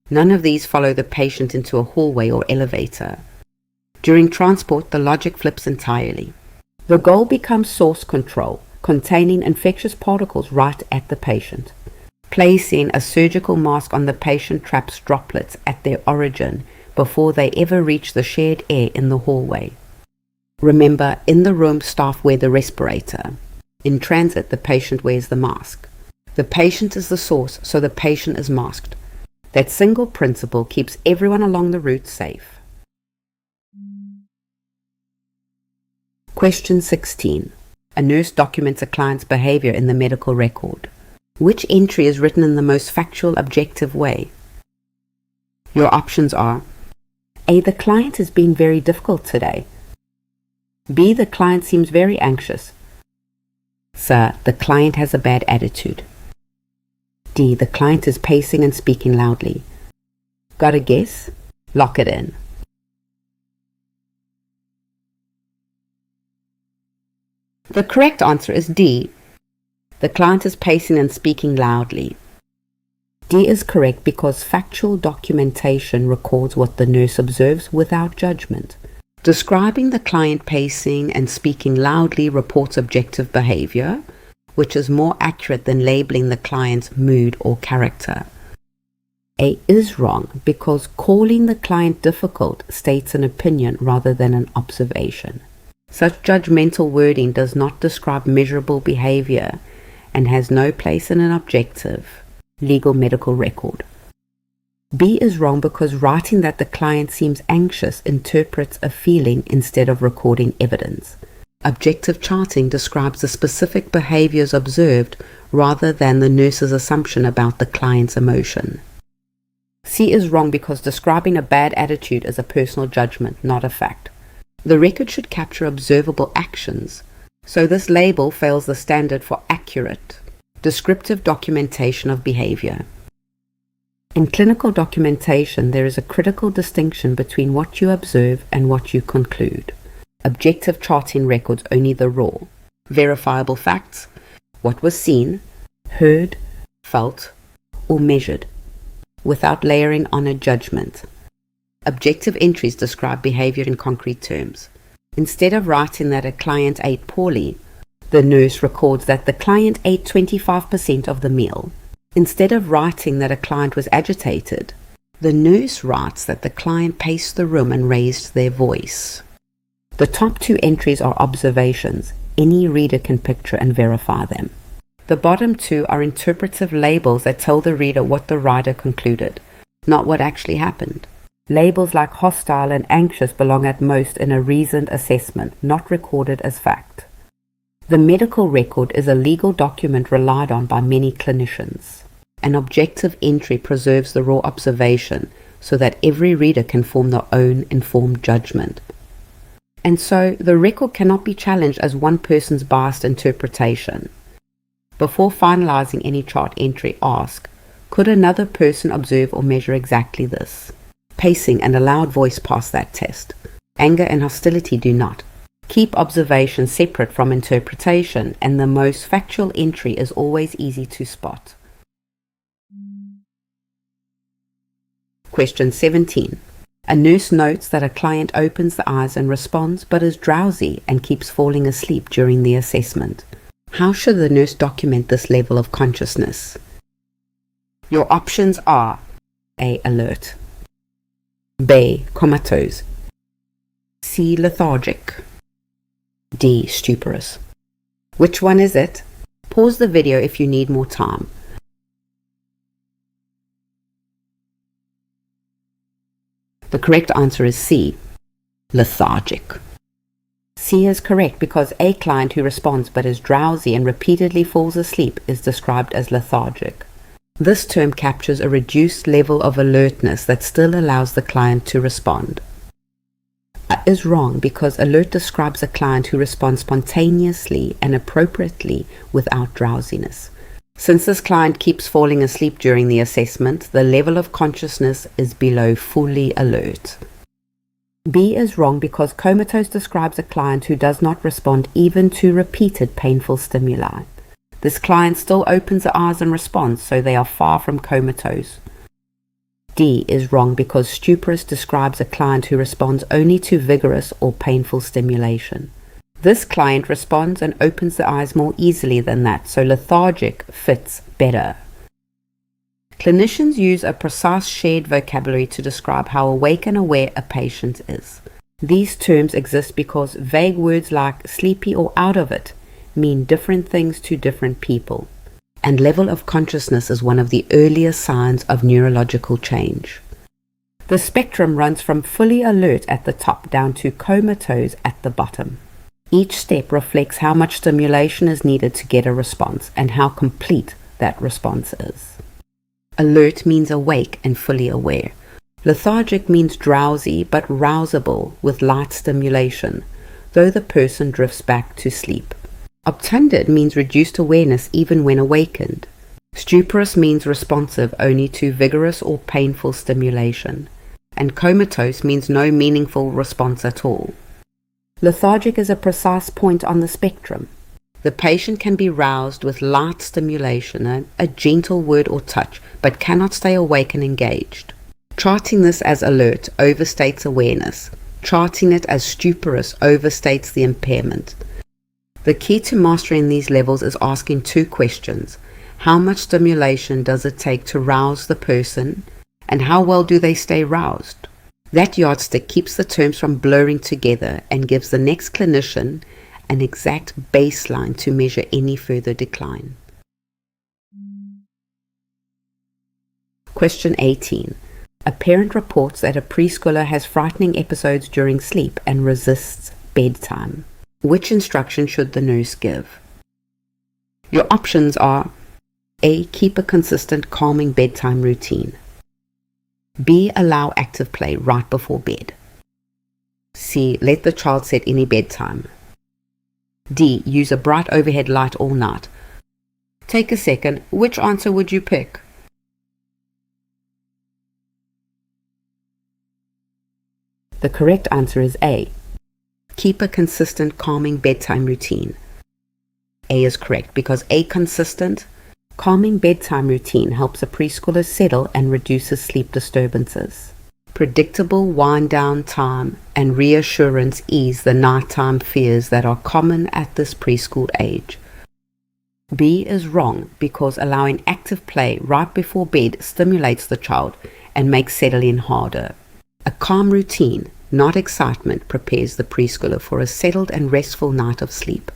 None of these follow the patient into a hallway or elevator. During transport, the logic flips entirely. The goal becomes source control, containing infectious particles right at the patient. Placing a surgical mask on the patient traps droplets at their origin before they ever reach the shared air in the hallway. Remember, in the room, staff wear the respirator. In transit, the patient wears the mask. The patient is the source, so the patient is masked. That single principle keeps everyone along the route safe. Question 16. A nurse documents a client's behavior in the medical record. Which entry is written in the most factual, objective way? Your options are: A. The client is being very difficult today. B. The client seems very anxious. C. The client has a bad attitude. D. The client is pacing and speaking loudly. Got a guess? Lock it in. The correct answer is D. The client is pacing and speaking loudly. D is correct because factual documentation records what the nurse observes without judgment. Describing the client pacing and speaking loudly reports objective behavior, which is more accurate than labeling the client's mood or character. A is wrong because calling the client difficult states an opinion rather than an observation. Such judgmental wording does not describe measurable behavior and has no place in an objective, legal medical record. B is wrong because writing that the client seems anxious interprets a feeling instead of recording evidence. Objective charting describes the specific behaviors observed rather than the nurse's assumption about the client's emotion. C is wrong because describing a bad attitude is a personal judgment, not a fact. The record should capture observable actions, so this label fails the standard for accurate, descriptive documentation of behavior. In clinical documentation, there is a critical distinction between what you observe and what you conclude. Objective charting records only the raw, verifiable facts, what was seen, heard, felt, or measured, without layering on a judgment. Objective entries describe behavior in concrete terms. Instead of writing that a client ate poorly, the nurse records that the client ate 25% of the meal. Instead of writing that a client was agitated, the nurse writes that the client paced the room and raised their voice. The top two entries are observations. Any reader can picture and verify them. The bottom two are interpretive labels that tell the reader what the writer concluded, not what actually happened. Labels like hostile and anxious belong at most in a reasoned assessment, not recorded as fact. The medical record is a legal document relied on by many clinicians. An objective entry preserves the raw observation so that every reader can form their own informed judgment. And so the record cannot be challenged as one person's biased interpretation. Before finalizing any chart entry, ask, could another person observe or measure exactly this? Pacing and a loud voice pass that test. Anger and hostility do not. Keep observation separate from interpretation, and the most factual entry is always easy to spot. Question 17. A nurse notes that a client opens the eyes and responds but is drowsy and keeps falling asleep during the assessment. How should the nurse document this level of consciousness? Your options are A. Alert, B. Comatose, C. Lethargic, D. Stuporous. Which one is it? Pause the video if you need more time. The correct answer is C. Lethargic. C is correct because a client who responds but is drowsy and repeatedly falls asleep is described as lethargic. This term captures a reduced level of alertness that still allows the client to respond. Is wrong because alert describes a client who responds spontaneously and appropriately without drowsiness. Since this client keeps falling asleep during the assessment, the level of consciousness is below fully alert. B is wrong because comatose describes a client who does not respond even to repeated painful stimuli. This client still opens the eyes and responds, so they are far from comatose. D is wrong because stuporous describes a client who responds only to vigorous or painful stimulation. This client responds and opens the eyes more easily than that, so lethargic fits better. Clinicians use a precise shared vocabulary to describe how awake and aware a patient is. These terms exist because vague words like sleepy or out of it mean different things to different people, and level of consciousness is one of the earliest signs of neurological change. The spectrum runs from fully alert at the top down to comatose at the bottom. Each step reflects how much stimulation is needed to get a response and how complete that response is. Alert means awake and fully aware. Lethargic means drowsy but rousable with light stimulation, though the person drifts back to sleep. Obtunded means reduced awareness even when awakened. Stuporous means responsive only to vigorous or painful stimulation. And comatose means no meaningful response at all. Lethargic is a precise point on the spectrum. The patient can be roused with light stimulation, a gentle word or touch, but cannot stay awake and engaged. Charting this as alert overstates awareness. Charting it as stuporous overstates the impairment. The key to mastering these levels is asking two questions. How much stimulation does it take to rouse the person, and how well do they stay roused? That yardstick keeps the terms from blurring together and gives the next clinician an exact baseline to measure any further decline. Question 18. A parent reports that a preschooler has frightening episodes during sleep and resists bedtime. Which instruction should the nurse give? Your options are A. Keep a consistent calming bedtime routine. B. Allow active play right before bed. C. Let the child set any bedtime. D. Use a bright overhead light all night. Take a second. Which answer would you pick? The correct answer is A. Keep a consistent calming bedtime routine. A is correct because a consistent calming bedtime routine helps a preschooler settle and reduces sleep disturbances. Predictable wind-down time and reassurance ease the nighttime fears that are common at this preschool age. B is wrong because allowing active play right before bed stimulates the child and makes settling harder. A calm routine, not excitement, prepares the preschooler for a settled and restful night of sleep.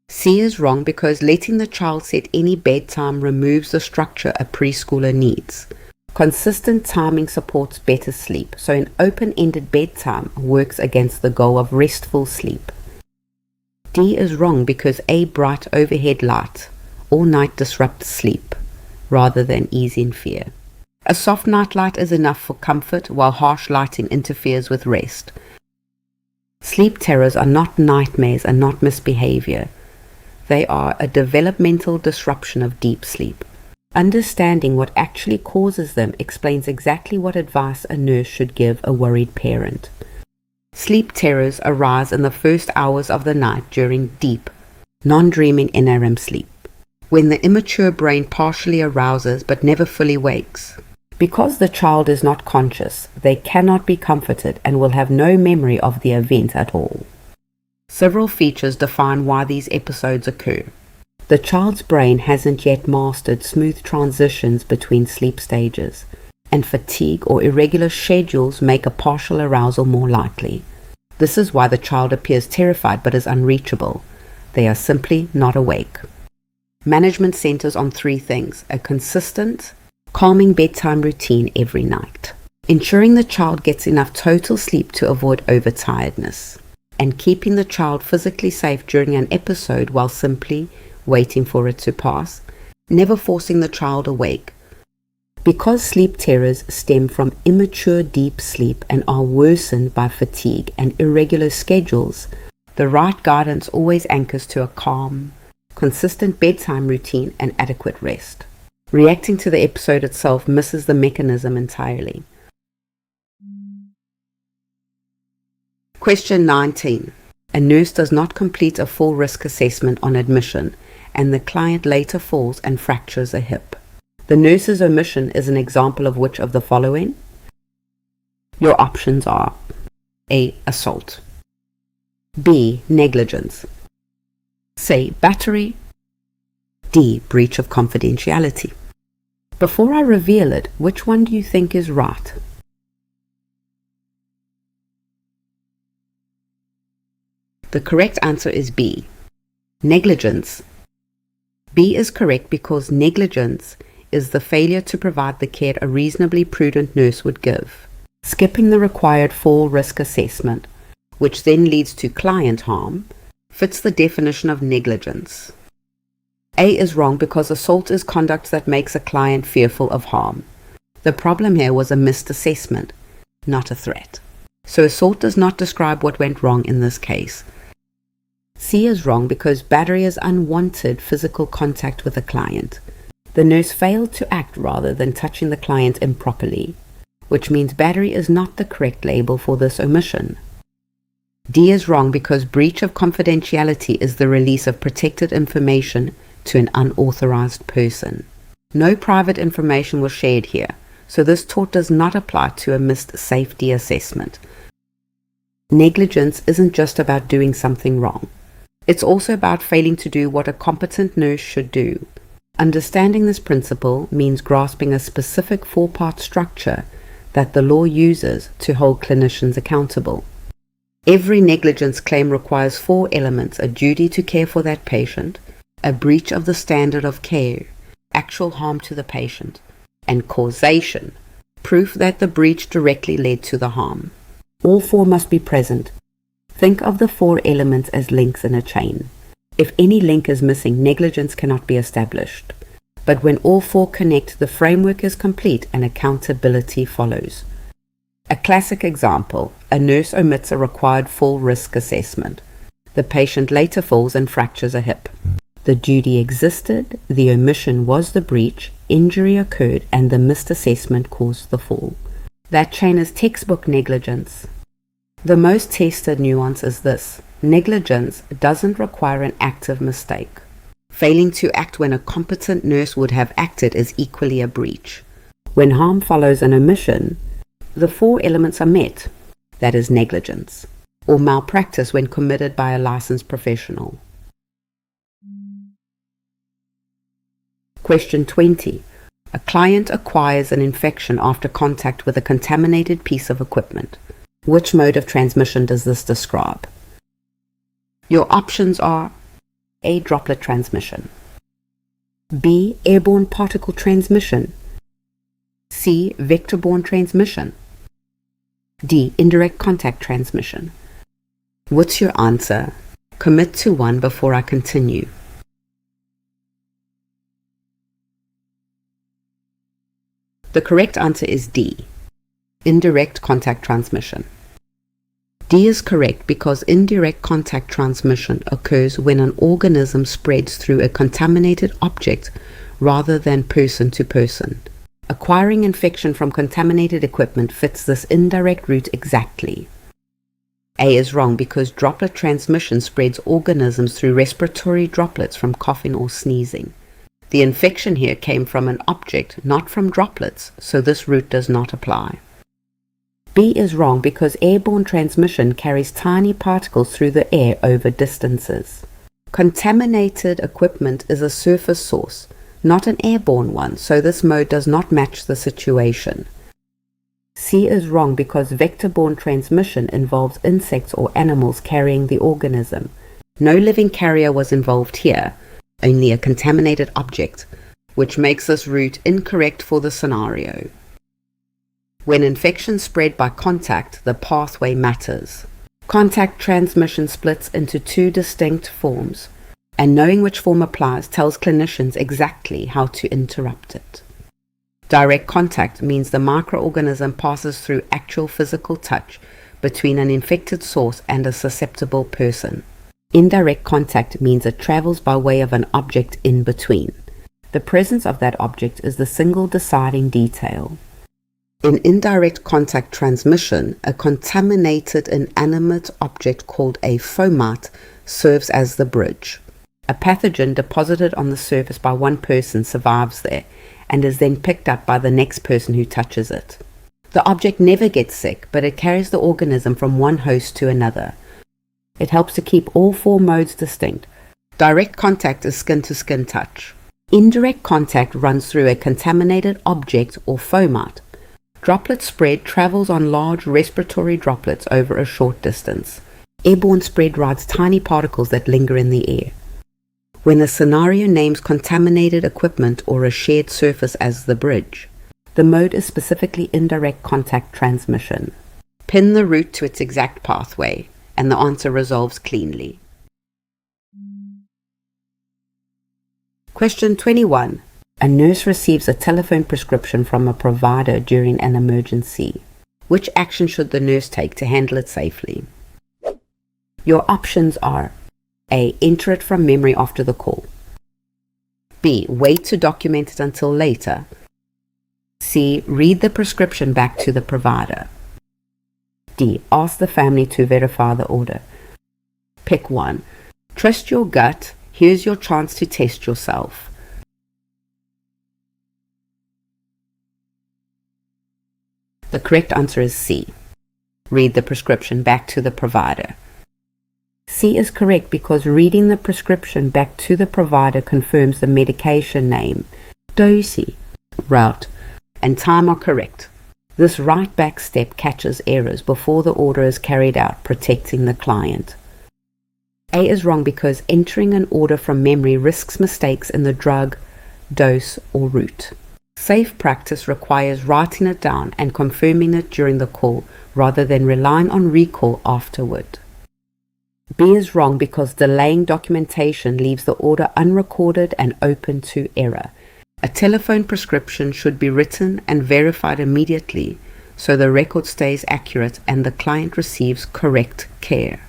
C is wrong because letting the child set any bedtime removes the structure a preschooler needs. Consistent timing supports better sleep, so an open-ended bedtime works against the goal of restful sleep. D is wrong because a bright overhead light all night disrupts sleep rather than ease in fear. A soft night light is enough for comfort while harsh lighting interferes with rest. Sleep terrors are not nightmares and not misbehavior. They are a developmental disruption of deep sleep. Understanding what actually causes them explains exactly what advice a nurse should give a worried parent. Sleep terrors arise in the first hours of the night during deep, non-dreaming NREM sleep, when the immature brain partially arouses but never fully wakes. Because the child is not conscious, they cannot be comforted and will have no memory of the event at all. Several features define why these episodes occur. The child's brain hasn't yet mastered smooth transitions between sleep stages, and fatigue or irregular schedules make a partial arousal more likely. This is why the child appears terrified but is unreachable. They are simply not awake. Management centers on three things: a consistent, calming bedtime routine every night, ensuring the child gets enough total sleep to avoid overtiredness, and keeping the child physically safe during an episode while simply waiting for it to pass, never forcing the child awake. Because sleep terrors stem from immature deep sleep and are worsened by fatigue and irregular schedules, the right guidance always anchors to a calm, consistent bedtime routine and adequate rest. Reacting to the episode itself misses the mechanism entirely. Question 19. A nurse does not complete a full risk assessment on admission, and the client later falls and fractures a hip. The nurse's omission is an example of which of the following? Your options are: A. Assault, B. Negligence, C. Battery, D. Breach of confidentiality. Before I reveal it, which one do you think is right? The correct answer is B. Negligence. B is correct because negligence is the failure to provide the care a reasonably prudent nurse would give, skipping the required full risk assessment, which then leads to client harm, fits the definition of negligence. A is wrong because assault is conduct that makes a client fearful of harm. The problem here was a missed assessment, not a threat. So assault does not describe what went wrong in this case. C is wrong because battery is unwanted physical contact with a client. The nurse failed to act rather than touching the client improperly, which means battery is not the correct label for this omission. D is wrong because breach of confidentiality is the release of protected information to an unauthorized person. No private information was shared here, so this tort does not apply to a missed safety assessment. Negligence isn't just about doing something wrong. It's also about failing to do what a competent nurse should do. Understanding this principle means grasping a specific four-part structure that the law uses to hold clinicians accountable. Every negligence claim requires four elements: a duty to care for that patient, a breach of the standard of care, actual harm to the patient, and causation, proof that the breach directly led to the harm. All four must be present. Think of the four elements as links in a chain. If any link is missing, negligence cannot be established. But when all four connect, the framework is complete and accountability follows. A classic example: a nurse omits a required full risk assessment. The patient later falls and fractures a hip. The duty existed, the omission was the breach, injury occurred, and the missed assessment caused the fall. That chain is textbook negligence. The most tested nuance is this: negligence doesn't require an active mistake. Failing to act when a competent nurse would have acted is equally a breach. When harm follows an omission, the four elements are met. That is negligence, or malpractice when committed by a licensed professional. Question 20. A client acquires an infection after contact with a contaminated piece of equipment. Which mode of transmission does this describe? Your options are: A. Droplet transmission, B. Airborne particle transmission, C. Vector-borne transmission, D. Indirect contact transmission. What's your answer? Commit to one before I continue. The correct answer is D. Indirect contact transmission. D is correct because indirect contact transmission occurs when an organism spreads through a contaminated object rather than person to person. Acquiring infection from contaminated equipment fits this indirect route exactly. A is wrong because droplet transmission spreads organisms through respiratory droplets from coughing or sneezing. The infection here came from an object, not from droplets, so this route does not apply. B is wrong because airborne transmission carries tiny particles through the air over distances. Contaminated equipment is a surface source, not an airborne one, so this mode does not match the situation. C is wrong because vector-borne transmission involves insects or animals carrying the organism. No living carrier was involved here, only a contaminated object, which makes this route incorrect for the scenario. When infection spread by contact, the pathway matters. Contact transmission splits into two distinct forms, and knowing which form applies tells clinicians exactly how to interrupt it. Direct contact means the microorganism passes through actual physical touch between an infected source and a susceptible person. Indirect contact means it travels by way of an object in between. The presence of that object is the single deciding detail. In indirect contact transmission, a contaminated inanimate object called a fomite serves as the bridge. A pathogen deposited on the surface by one person survives there and is then picked up by the next person who touches it. The object never gets sick, but it carries the organism from one host to another. It helps to keep all four modes distinct. Direct contact is skin-to-skin touch. Indirect contact runs through a contaminated object or fomite. Droplet spread travels on large respiratory droplets over a short distance. Airborne spread rides tiny particles that linger in the air. When a scenario names contaminated equipment or a shared surface as the bridge, the mode is specifically indirect contact transmission. Pin the route to its exact pathway, and the answer resolves cleanly. Question 21. A nurse receives a telephone prescription from a provider during an emergency. Which action should the nurse take to handle it safely? Your options are: A. Enter it from memory after the call. B. Wait to document it until later. C. Read the prescription back to the provider. D. Ask the family to verify the order. Pick one. Trust your gut. Here's your chance to test yourself. The correct answer is C. Read the prescription back to the provider. C is correct because reading the prescription back to the provider confirms the medication name, dose, route, and time are correct. This write back step catches errors before the order is carried out, protecting the client. A is wrong because entering an order from memory risks mistakes in the drug, dose, or route. Safe practice requires writing it down and confirming it during the call rather than relying on recall afterward. B is wrong because delaying documentation leaves the order unrecorded and open to error. A telephone prescription should be written and verified immediately so the record stays accurate and the client receives correct care.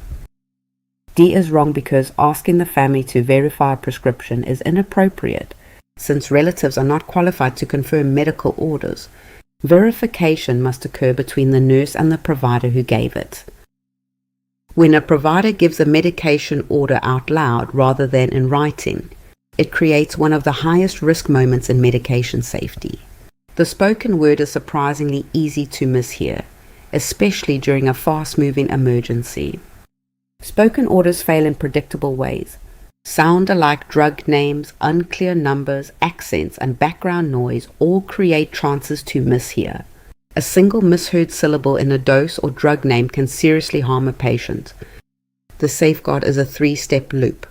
D is wrong because asking the family to verify a prescription is inappropriate since relatives are not qualified to confirm medical orders. Verification must occur between the nurse and the provider who gave it. When a provider gives a medication order out loud rather than in writing, it creates one of the highest risk moments in medication safety. The spoken word is surprisingly easy to mishear, especially during a fast-moving emergency. Spoken orders fail in predictable ways. Sound alike drug names, unclear numbers, accents, and background noise all create chances to mishear. A single misheard syllable in a dose or drug name can seriously harm a patient. The safeguard is a 3-step loop.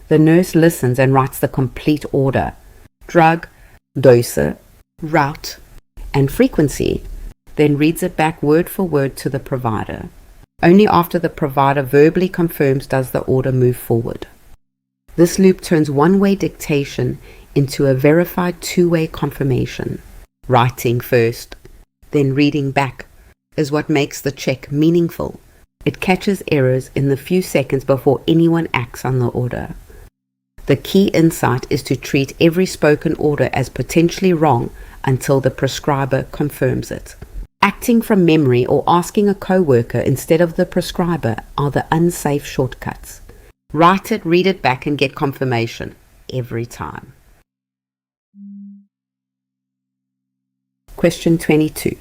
The nurse listens and writes the complete order: drug, dose, route, and frequency, then reads it back word for word to the provider. Only after the provider verbally confirms does the order move forward. This loop turns one-way dictation into a verified two-way confirmation. Writing first, then reading back is what makes the check meaningful. It catches errors in the few seconds before anyone acts on the order. The key insight is to treat every spoken order as potentially wrong until the prescriber confirms it. Acting from memory or asking a co-worker instead of the prescriber are the unsafe shortcuts. Write it, read it back, and get confirmation every time. Question 22.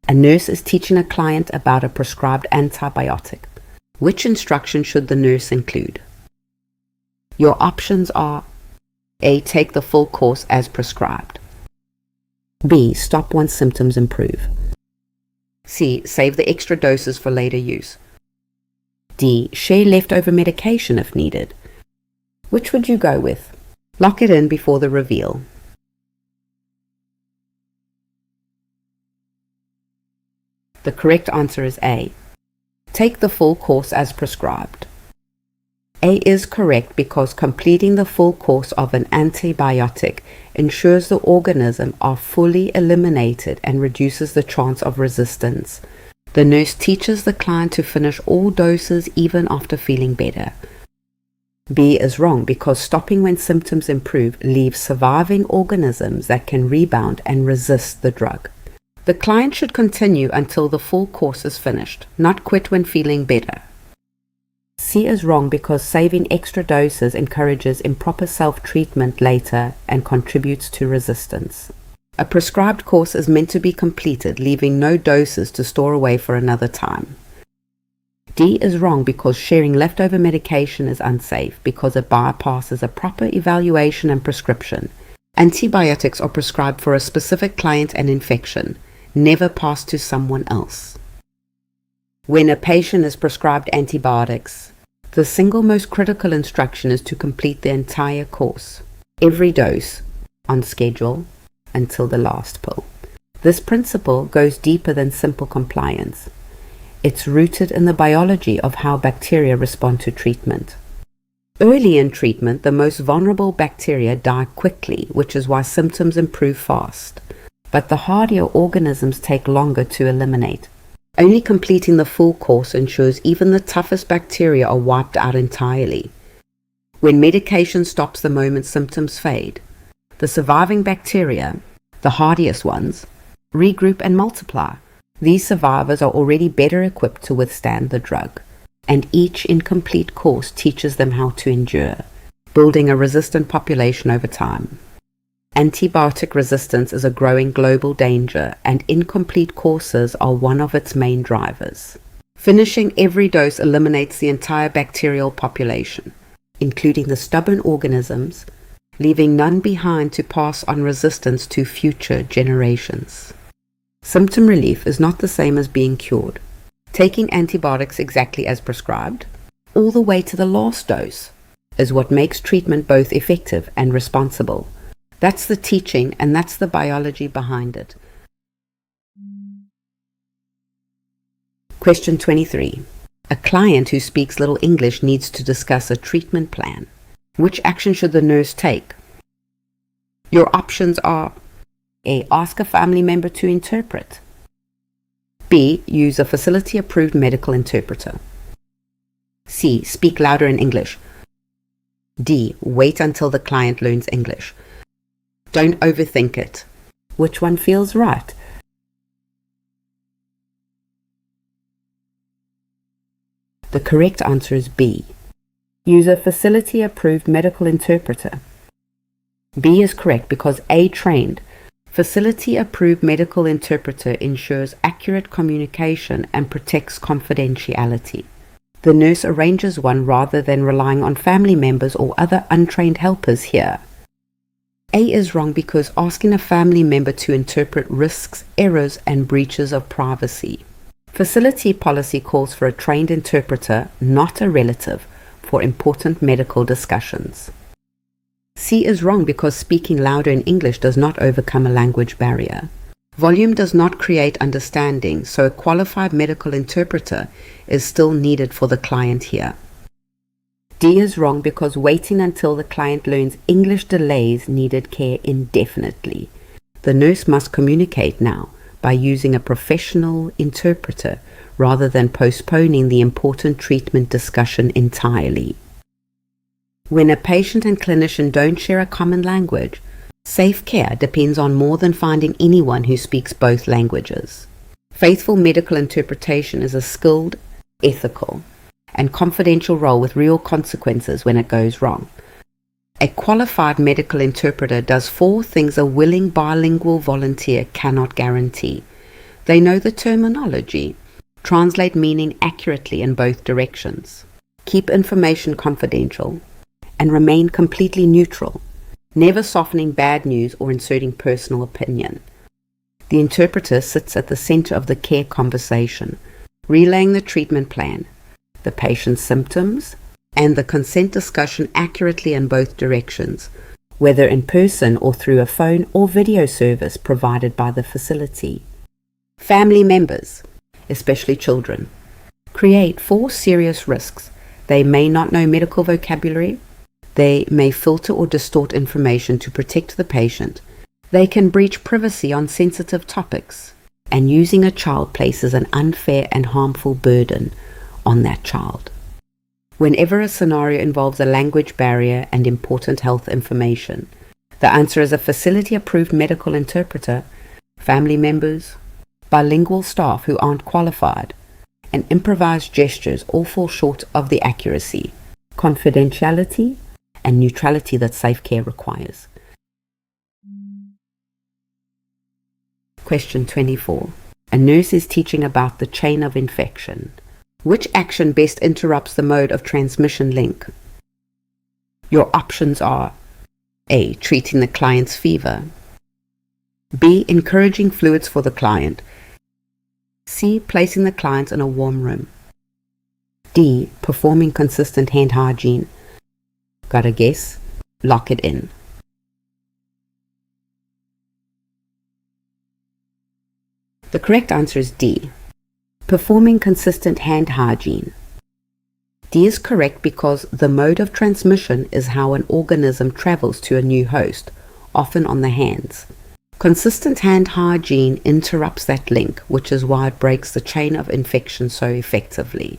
A nurse is teaching a client about a prescribed antibiotic. Which instruction should the nurse include? Your options are A. Take the full course as prescribed. B. Stop once symptoms improve. C. Save the extra doses for later use. D. Share leftover medication if needed. Which would you go with? Lock it in before the reveal. The correct answer is A. Take the full course as prescribed. A is correct because completing the full course of an antibiotic ensures the organism are fully eliminated and reduces the chance of resistance. The nurse teaches the client to finish all doses even after feeling better. B is wrong because stopping when symptoms improve leaves surviving organisms that can rebound and resist the drug. The client should continue until the full course is finished, not quit when feeling better. C is wrong because saving extra doses encourages improper self-treatment later and contributes to resistance. A prescribed course is meant to be completed, leaving no doses to store away for another time. D is wrong because sharing leftover medication is unsafe because it bypasses a proper evaluation and prescription. Antibiotics are prescribed for a specific client and infection, never passed to someone else. When a patient is prescribed antibiotics, the single most critical instruction is to complete the entire course, every dose, on schedule, until the last pill. This principle goes deeper than simple compliance. It's rooted in the biology of how bacteria respond to treatment. Early in treatment, the most vulnerable bacteria die quickly, which is why symptoms improve fast. But the hardier organisms take longer to eliminate. Only completing the full course ensures even the toughest bacteria are wiped out entirely. When medication stops the moment symptoms fade, the surviving bacteria, the hardiest ones, regroup and multiply. These survivors are already better equipped to withstand the drug, and each incomplete course teaches them how to endure, building a resistant population over time. Antibiotic resistance is a growing global danger, and incomplete courses are one of its main drivers. Finishing every dose eliminates the entire bacterial population, including the stubborn organisms, leaving none behind to pass on resistance to future generations. Symptom relief is not the same as being cured. Taking antibiotics exactly as prescribed, all the way to the last dose, is what makes treatment both effective and responsible. That's the teaching, and that's the biology behind it. Question 23. A client who speaks little English needs to discuss a treatment plan. Which action should the nurse take? Your options are A. Ask a family member to interpret. B. Use a facility-approved medical interpreter. C. Speak louder in English. D. Wait until the client learns English. Don't overthink it. Which one feels right? The correct answer is B. Use a facility-approved medical interpreter. B is correct because A trained, facility-approved medical interpreter ensures accurate communication and protects confidentiality. The nurse arranges one rather than relying on family members or other untrained helpers here. A is wrong because asking a family member to interpret risks, errors, and breaches of privacy. Facility policy calls for a trained interpreter, not a relative, for important medical discussions. C is wrong because speaking louder in English does not overcome a language barrier. Volume does not create understanding, so a qualified medical interpreter is still needed for the client here. D is wrong because waiting until the client learns English delays needed care indefinitely. The nurse must communicate now by using a professional interpreter rather than postponing the important treatment discussion entirely. When a patient and clinician don't share a common language, safe care depends on more than finding anyone who speaks both languages. Faithful medical interpretation is a skilled, ethical, and confidential role with real consequences when it goes wrong. A qualified medical interpreter does 4 things a willing bilingual volunteer cannot guarantee. They know the terminology, translate meaning accurately in both directions, keep information confidential, and remain completely neutral, never softening bad news or inserting personal opinion. The interpreter sits at the center of the care conversation, relaying the treatment plan, the patient's symptoms, and the consent discussion accurately in both directions, whether in person or through a phone or video service provided by the facility. Family members, especially children, create 4 serious risks. They may not know medical vocabulary. They may filter or distort information to protect the patient. They can breach privacy on sensitive topics. And using a child places an unfair and harmful burden on that child. Whenever a scenario involves a language barrier and important health information, the answer is a facility-approved medical interpreter, family members, bilingual staff who aren't qualified, and improvised gestures all fall short of the accuracy, confidentiality, and neutrality that safe care requires. Question 24. A nurse is teaching about the chain of infection. Which action best interrupts the mode of transmission link? Your options are A. Treating the client's fever, B. Encouraging fluids for the client, C. Placing the client in a warm room, D. Performing consistent hand hygiene. Got a guess? Lock it in. The correct answer is D. Performing consistent hand hygiene. D is correct because the mode of transmission is how an organism travels to a new host, often on the hands. Consistent hand hygiene interrupts that link, which is why it breaks the chain of infection so effectively.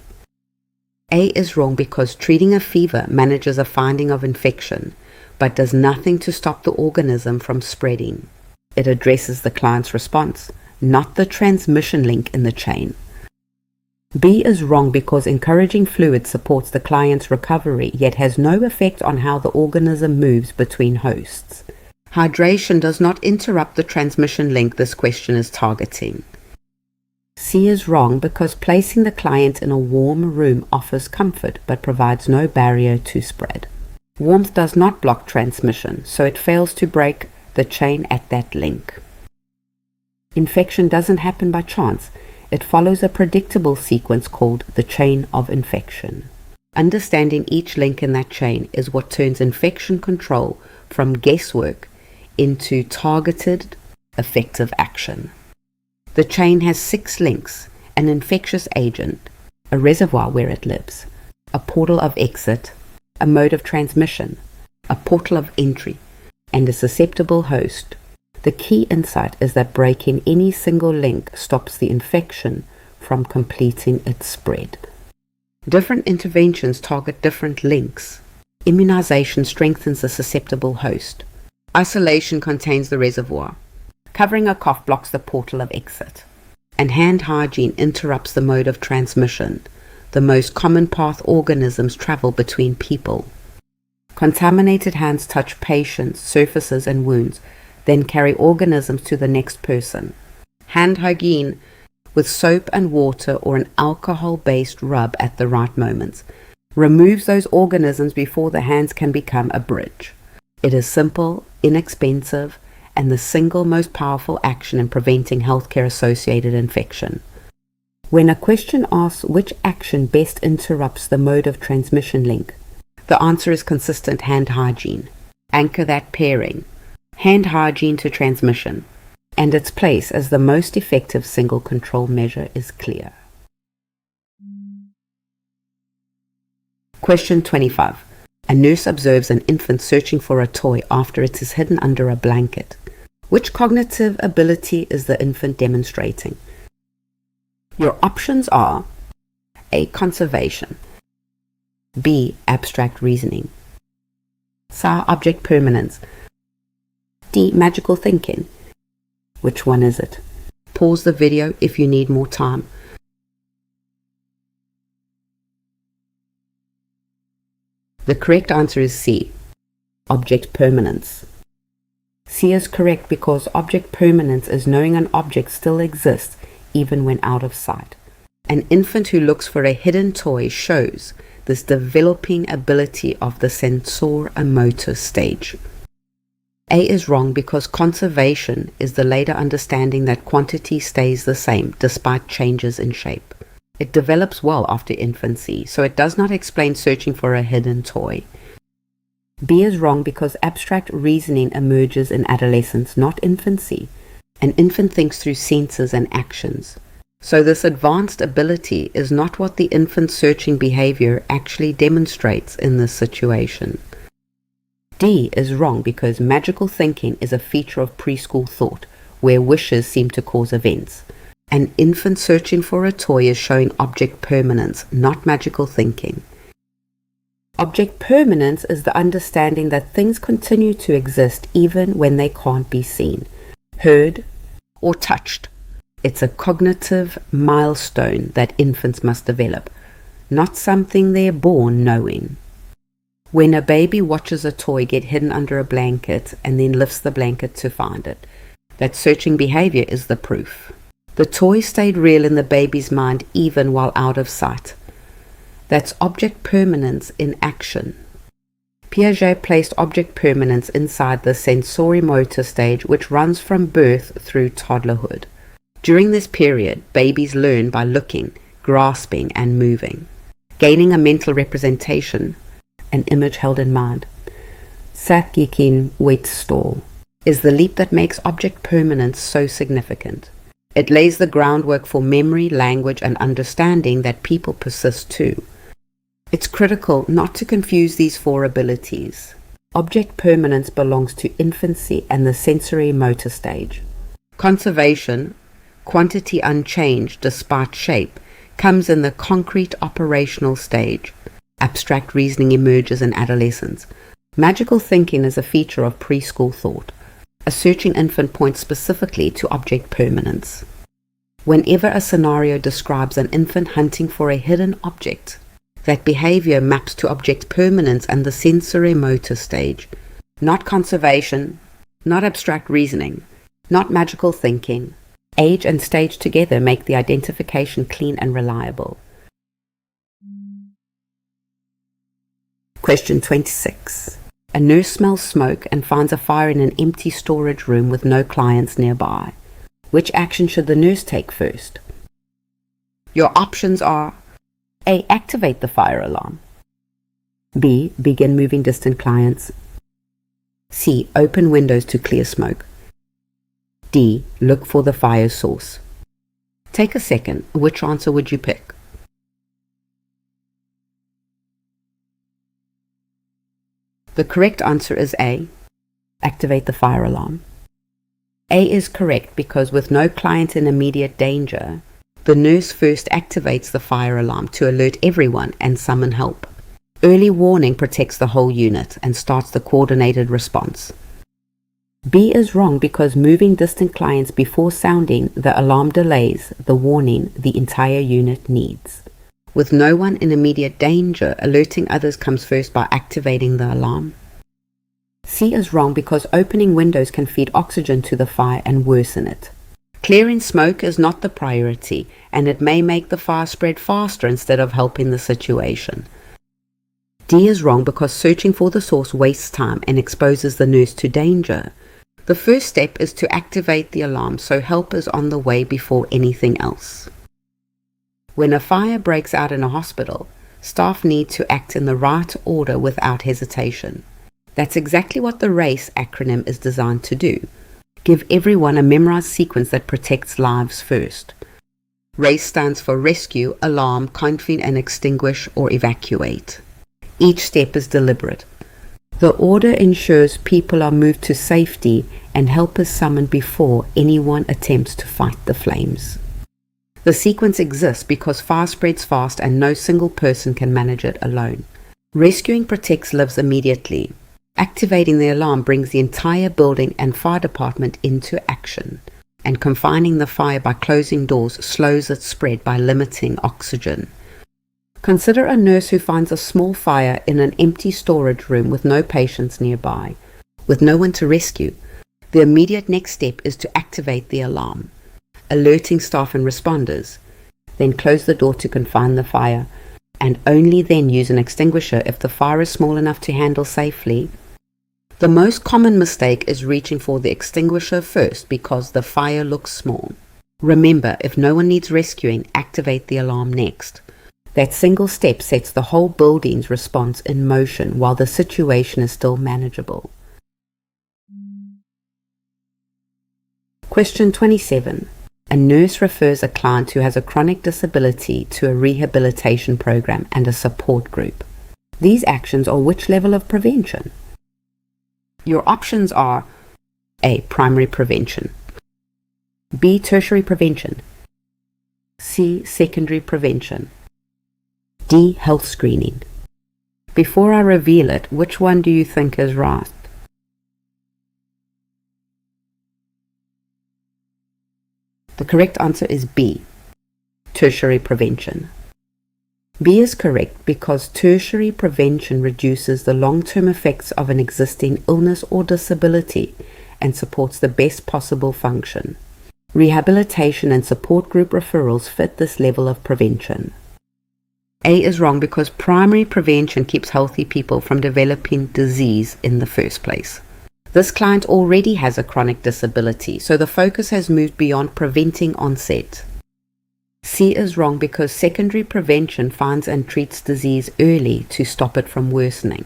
A is wrong because treating a fever manages a finding of infection, but does nothing to stop the organism from spreading. It addresses the client's response, not the transmission link in the chain. B is wrong because encouraging fluid supports the client's recovery, yet has no effect on how the organism moves between hosts. Hydration does not interrupt the transmission link this question is targeting. C is wrong because placing the client in a warm room offers comfort but provides no barrier to spread. Warmth does not block transmission, so it fails to break the chain at that link. Infection doesn't happen by chance. It follows a predictable sequence called the chain of infection. Understanding each link in that chain is what turns infection control from guesswork into targeted, effective action. The chain has 6 links: an infectious agent, a reservoir where it lives, a portal of exit, a mode of transmission, a portal of entry, and a susceptible host. The key insight is that breaking any single link stops the infection from completing its spread. Different interventions target different links. Immunization strengthens the susceptible host. Isolation contains the reservoir. Covering a cough blocks the portal of exit. And hand hygiene interrupts the mode of transmission, the most common path organisms travel between people. Contaminated hands touch patients, surfaces, and wounds, then carry organisms to the next person. Hand hygiene with soap and water or an alcohol-based rub at the right moments removes those organisms before the hands can become a bridge. It is simple, inexpensive, and the single most powerful action in preventing healthcare-associated infection. When a question asks which action best interrupts the mode of transmission link, the answer is consistent hand hygiene. Anchor that pairing, hand hygiene to transmission, and its place as the most effective single control measure is clear. Question 25. A nurse observes an infant searching for a toy after it is hidden under a blanket. Which cognitive ability is the infant demonstrating? Your options are A. Conservation, B. Abstract reasoning, C. Object permanence, D. Magical thinking. Which one is it? Pause the video if you need more time. The correct answer is C, object permanence. C is correct because object permanence is knowing an object still exists even when out of sight. An infant who looks for a hidden toy shows this developing ability of the sensor-motor stage. A is wrong because conservation is the later understanding that quantity stays the same despite changes in shape. It develops well after infancy, so it does not explain searching for a hidden toy. B is wrong because abstract reasoning emerges in adolescence, not infancy. An infant thinks through senses and actions. So this advanced ability is not what the infant's searching behavior actually demonstrates in this situation. D is wrong because magical thinking is a feature of preschool thought, where wishes seem to cause events. An infant searching for a toy is showing object permanence, not magical thinking. Object permanence is the understanding that things continue to exist even when they can't be seen, heard, or touched. It's a cognitive milestone that infants must develop, not something they're born knowing. When a baby watches a toy get hidden under a blanket and then lifts the blanket to find it, that searching behavior is the proof. The toy stayed real in the baby's mind even while out of sight. That's object permanence in action. Piaget placed object permanence inside the sensorimotor stage, which runs from birth through toddlerhood. During this period, babies learn by looking, grasping, and moving, gaining a mental representation, an image held in mind. Satgikin Wetstall is the leap that makes object permanence so significant. It lays the groundwork for memory, language, and understanding that people persist to. It's critical not to confuse these four abilities. Object permanence belongs to infancy and the sensory motor stage. Conservation, quantity unchanged despite shape, comes in the concrete operational stage. Abstract reasoning emerges in adolescence. Magical thinking is a feature of preschool thought. A searching infant points specifically to object permanence. Whenever a scenario describes an infant hunting for a hidden object, that behavior maps to object permanence and the sensory motor stage, not conservation, not abstract reasoning, not magical thinking. Age and stage together make the identification clean and reliable. Question 26. A nurse smells smoke and finds a fire in an empty storage room with no clients nearby. Which action should the nurse take first? Your options are A. Activate the fire alarm. B. Begin moving distant clients. C. Open windows to clear smoke. D. Look for the fire source. Take a second. Which answer would you pick? The correct answer is A. Activate the fire alarm. A is correct because with no client in immediate danger, the nurse first activates the fire alarm to alert everyone and summon help. Early warning protects the whole unit and starts the coordinated response. B is wrong because moving distant clients before sounding the alarm delays the warning the entire unit needs. With no one in immediate danger, alerting others comes first by activating the alarm. C is wrong because opening windows can feed oxygen to the fire and worsen it. Clearing smoke is not the priority, and it may make the fire spread faster instead of helping the situation. D is wrong because searching for the source wastes time and exposes the nurse to danger. The first step is to activate the alarm so help is on the way before anything else. When a fire breaks out in a hospital, staff need to act in the right order without hesitation. That's exactly what the RACE acronym is designed to do. Give everyone a memorized sequence that protects lives first. RACE stands for Rescue, Alarm, Confine and Extinguish or Evacuate. Each step is deliberate. The order ensures people are moved to safety and help is summoned before anyone attempts to fight the flames. The sequence exists because fire spreads fast and no single person can manage it alone. Rescuing protects lives immediately. Activating the alarm brings the entire building and fire department into action. and confining the fire by closing doors slows its spread by limiting oxygen. Consider a nurse who finds a small fire in an empty storage room with no patients nearby, with no one to rescue. The immediate next step is to activate the alarm, alerting staff and responders, then close the door to confine the fire, and only then use an extinguisher if the fire is small enough to handle safely. The most common mistake is reaching for the extinguisher first because the fire looks small. Remember, if no one needs rescuing, activate the alarm next. That single step sets the whole building's response in motion while the situation is still manageable. Question 27. A nurse refers a client who has a chronic disability to a rehabilitation program and a support group. These actions are which level of prevention? Your options are A. Primary prevention, B. Tertiary prevention, C. Secondary prevention, D. Health screening. Before I reveal it, which one do you think is right? The correct answer is B. Tertiary prevention. B is correct because tertiary prevention reduces the long-term effects of an existing illness or disability and supports the best possible function. Rehabilitation and support group referrals fit this level of prevention. A is wrong because primary prevention keeps healthy people from developing disease in the first place. This client already has a chronic disability, so the focus has moved beyond preventing onset. C is wrong because secondary prevention finds and treats disease early to stop it from worsening.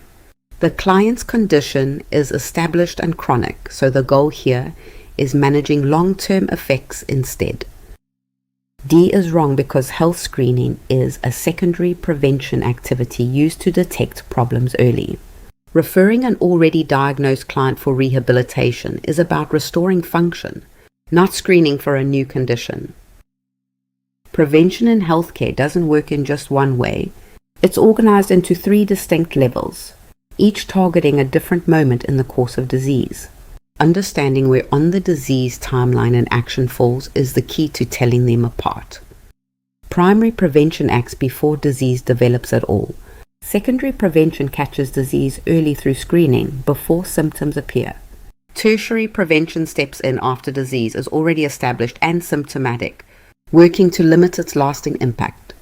The client's condition is established and chronic, so the goal here is managing long-term effects instead. D is wrong because health screening is a secondary prevention activity used to detect problems early. Referring an already diagnosed client for rehabilitation is about restoring function, not screening for a new condition. Prevention in healthcare doesn't work in just one way. It's organized into 3 distinct levels, each targeting a different moment in the course of disease. Understanding where on the disease timeline an action falls is the key to telling them apart. Primary prevention acts before disease develops at all. Secondary prevention catches disease early through screening before symptoms appear. Tertiary prevention steps in after disease is already established and symptomatic, working to limit its lasting impact.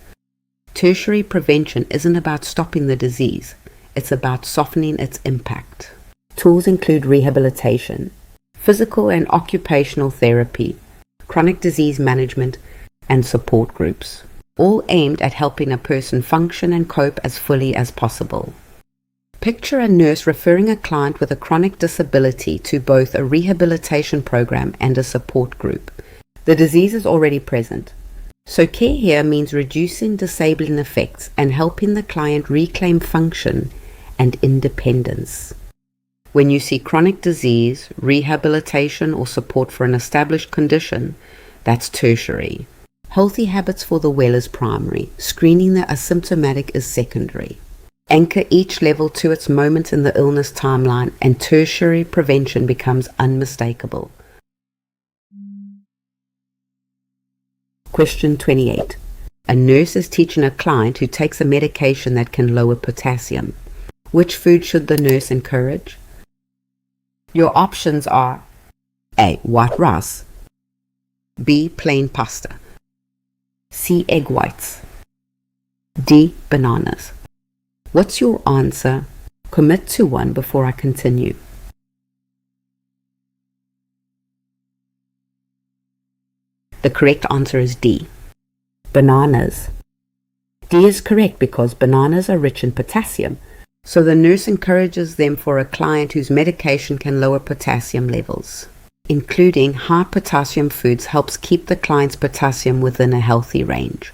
Tertiary prevention isn't about stopping the disease, it's about softening its impact. Tools include rehabilitation, physical and occupational therapy, chronic disease management, and support groups, all aimed at helping a person function and cope as fully as possible. Picture a nurse referring a client with a chronic disability to both a rehabilitation program and a support group. The disease is already present, so care here means reducing disabling effects and helping the client reclaim function and independence. When you see chronic disease, rehabilitation, or support for an established condition, that's tertiary. Healthy habits for the well is primary. Screening the asymptomatic is secondary. Anchor each level to its moment in the illness timeline, and tertiary prevention becomes unmistakable. Question 28. A nurse is teaching a client who takes a medication that can lower potassium. Which food should the nurse encourage? Your options are A. White rice, B. Plain pasta, C. Egg whites, D. Bananas. What's your answer? Commit to one before I continue. The correct answer is D. Bananas. D is correct because bananas are rich in potassium, so the nurse encourages them for a client whose medication can lower potassium levels. Including high potassium foods helps keep the client's potassium within a healthy range.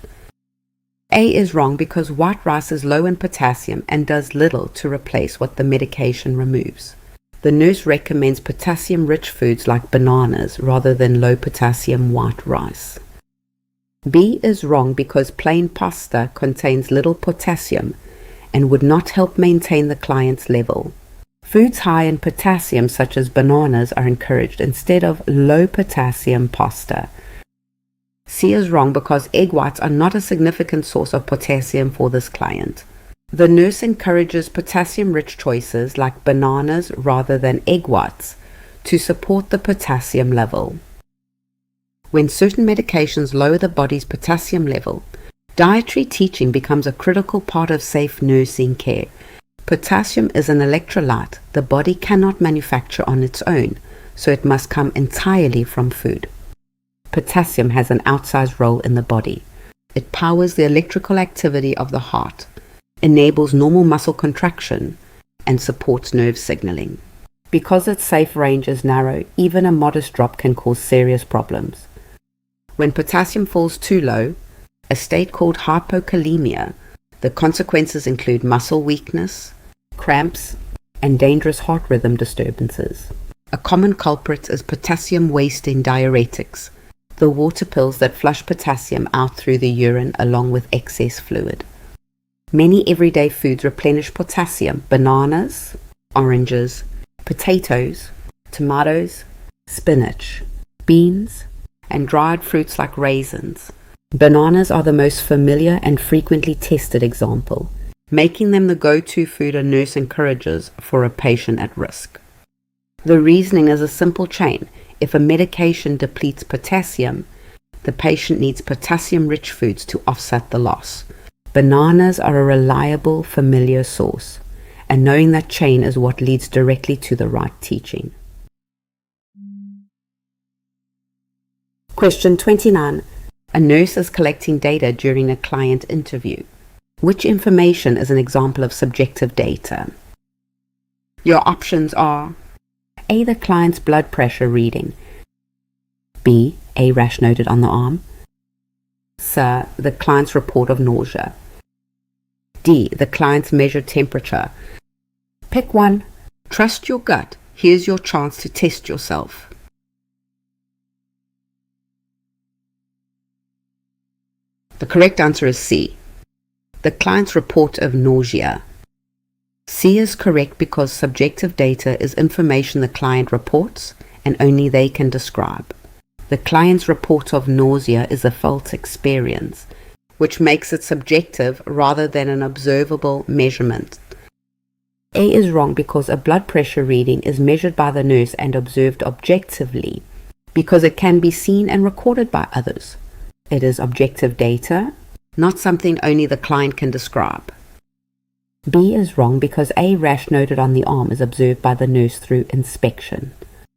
A is wrong because white rice is low in potassium and does little to replace what the medication removes. The nurse recommends potassium-rich foods like bananas rather than low-potassium white rice. B is wrong because plain pasta contains little potassium and would not help maintain the client's level. Foods high in potassium, such as bananas, are encouraged instead of low potassium pasta. C is wrong because egg whites are not a significant source of potassium for this client. The nurse encourages potassium-rich choices like bananas rather than egg whites to support the potassium level. When certain medications lower the body's potassium level, dietary teaching becomes a critical part of safe nursing care. Potassium is an electrolyte the body cannot manufacture on its own, so it must come entirely from food. Potassium has an outsized role in the body. It powers the electrical activity of the heart, enables normal muscle contraction, and supports nerve signaling. Because its safe range is narrow, even a modest drop can cause serious problems. When potassium falls too low, a state called hypokalemia, the consequences include muscle weakness, cramps, and dangerous heart rhythm disturbances. A common culprit is potassium-wasting diuretics, the water pills that flush potassium out through the urine along with excess fluid. Many everyday foods replenish potassium: bananas, oranges, potatoes, tomatoes, spinach, beans, and dried fruits like raisins. Bananas are the most familiar and frequently tested example, making them the go-to food a nurse encourages for a patient at risk. The reasoning is a simple chain. If a medication depletes potassium, the patient needs potassium-rich foods to offset the loss. Bananas are a reliable, familiar source, and knowing that chain is what leads directly to the right teaching. Question 29. A nurse is collecting data during a client interview. Which information is an example of subjective data? Your options are A. The client's blood pressure reading. B. A rash noted on the arm. C. The client's report of nausea. D. The client's measured temperature. Pick one. Trust your gut. Here's your chance to test yourself. The correct answer is C. The client's report of nausea. C is correct because subjective data is information the client reports and only they can describe. The client's report of nausea is a felt experience, which makes it subjective rather than an observable measurement. A is wrong because a blood pressure reading is measured by the nurse and observed objectively, because it can be seen and recorded by others. It is objective data, not something only the client can describe. B is wrong because a rash noted on the arm is observed by the nurse through inspection.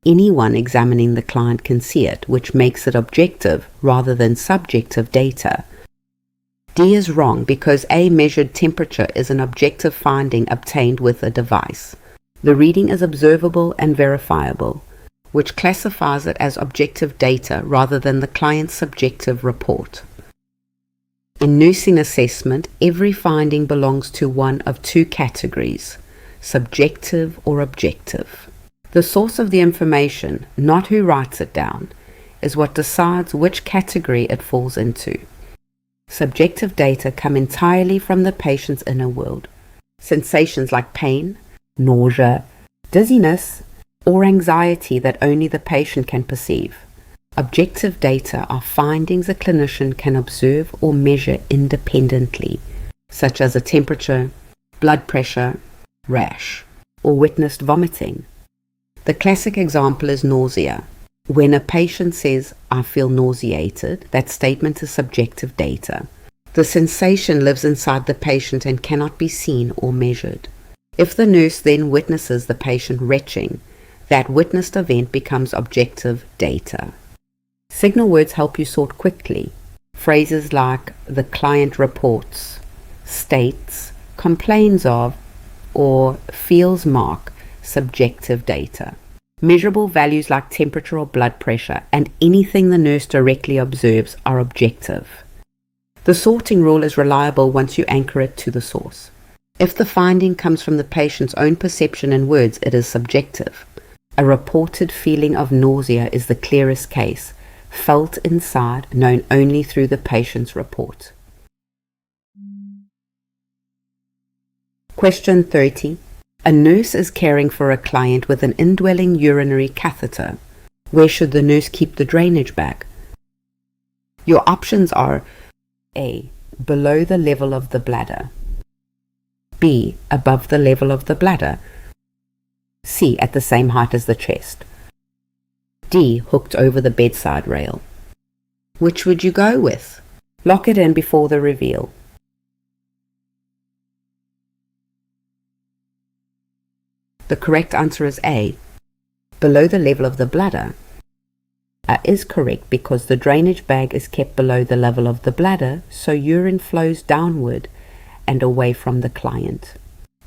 Anyone examining the client can see it, which makes it objective rather than subjective data. D is wrong because a measured temperature is an objective finding obtained with a device. The reading is observable and verifiable, which classifies it as objective data rather than the client's subjective report. In nursing assessment, every finding belongs to one of two categories, subjective or objective. The source of the information, not who writes it down, is what decides which category it falls into. Subjective data come entirely from the patient's inner world. Sensations like pain, nausea, dizziness, or anxiety that only the patient can perceive. Objective data are findings a clinician can observe or measure independently, such as a temperature, blood pressure, rash, or witnessed vomiting. The classic example is nausea. When a patient says, "I feel nauseated," that statement is subjective data. The sensation lives inside the patient and cannot be seen or measured. If the nurse then witnesses the patient retching, that witnessed event becomes objective data. Signal words help you sort quickly. Phrases like "the client reports," "states," "complains of," or "feels" mark subjective data. Measurable values like temperature or blood pressure and anything the nurse directly observes are objective. The sorting rule is reliable once you anchor it to the source. If the finding comes from the patient's own perception and words, it is subjective. A reported feeling of nausea is the clearest case, felt inside, known only through the patient's report. Question 30. A nurse is caring for a client with an indwelling urinary catheter. Where should the nurse keep the drainage bag? Your options are A. Below the level of the bladder. B. Above the level of the bladder. C. At the same height as the chest. D. Hooked over the bedside rail. Which would you go with? Lock it in before the reveal. The correct answer is A. Below the level of the bladder. Is correct because the drainage bag is kept below the level of the bladder, so urine flows downward and away from the client.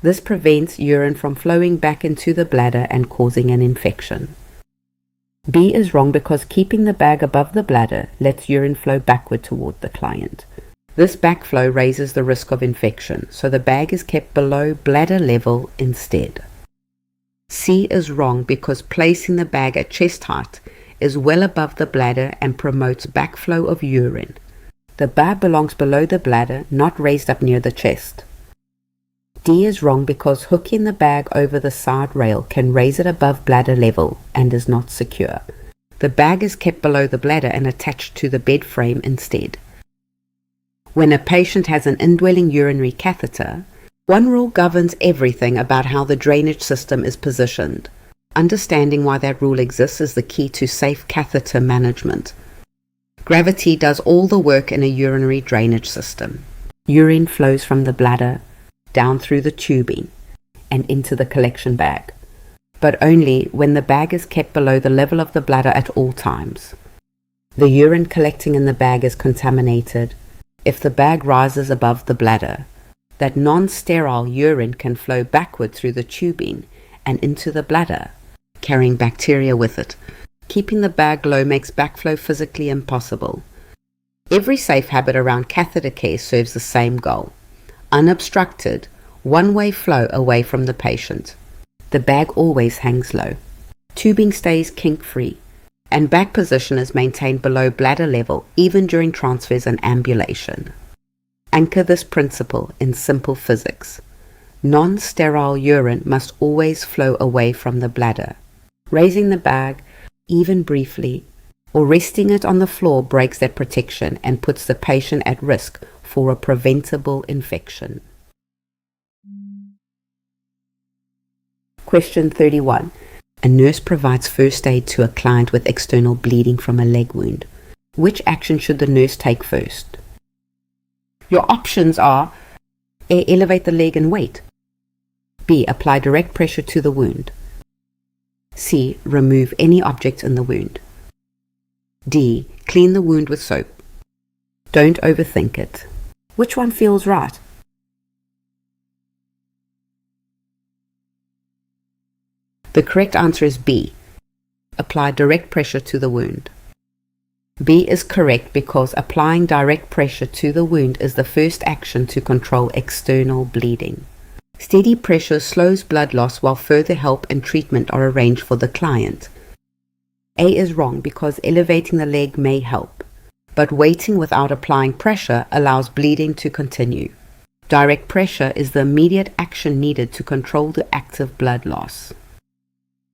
This prevents urine from flowing back into the bladder and causing an infection. B is wrong because keeping the bag above the bladder lets urine flow backward toward the client. This backflow raises the risk of infection, so the bag is kept below bladder level instead. C is wrong because placing the bag at chest height is well above the bladder and promotes backflow of urine. The bag belongs below the bladder, not raised up near the chest. D is wrong because hooking the bag over the side rail can raise it above bladder level and is not secure. The bag is kept below the bladder and attached to the bed frame instead. When a patient has an indwelling urinary catheter, one rule governs everything about how the drainage system is positioned. Understanding why that rule exists is the key to safe catheter management. Gravity does all the work in a urinary drainage system. Urine flows from the bladder down through the tubing and into the collection bag, but only when the bag is kept below the level of the bladder at all times. The urine collecting in the bag is contaminated. If the bag rises above the bladder, that non-sterile urine can flow backward through the tubing and into the bladder, carrying bacteria with it. Keeping the bag low makes backflow physically impossible. Every safe habit around catheter care serves the same goal: unobstructed, one-way flow away from the patient. The bag always hangs low. Tubing stays kink-free, and bag position is maintained below bladder level even during transfers and ambulation. Anchor this principle in simple physics. Non-sterile urine must always flow away from the bladder. Raising the bag, even briefly, or resting it on the floor breaks that protection and puts the patient at risk for a preventable infection. Question 31. A nurse provides first aid to a client with external bleeding from a leg wound. Which action should the nurse take first? Your options are A. Elevate the leg and wait. B. Apply direct pressure to the wound. C. Remove any objects in the wound. D. Clean the wound with soap. Don't overthink it. Which one feels right? The correct answer is B. Apply direct pressure to the wound. B is correct because applying direct pressure to the wound is the first action to control external bleeding. Steady pressure slows blood loss while further help and treatment are arranged for the client. A is wrong because elevating the leg may help, but waiting without applying pressure allows bleeding to continue. Direct pressure is the immediate action needed to control the active blood loss.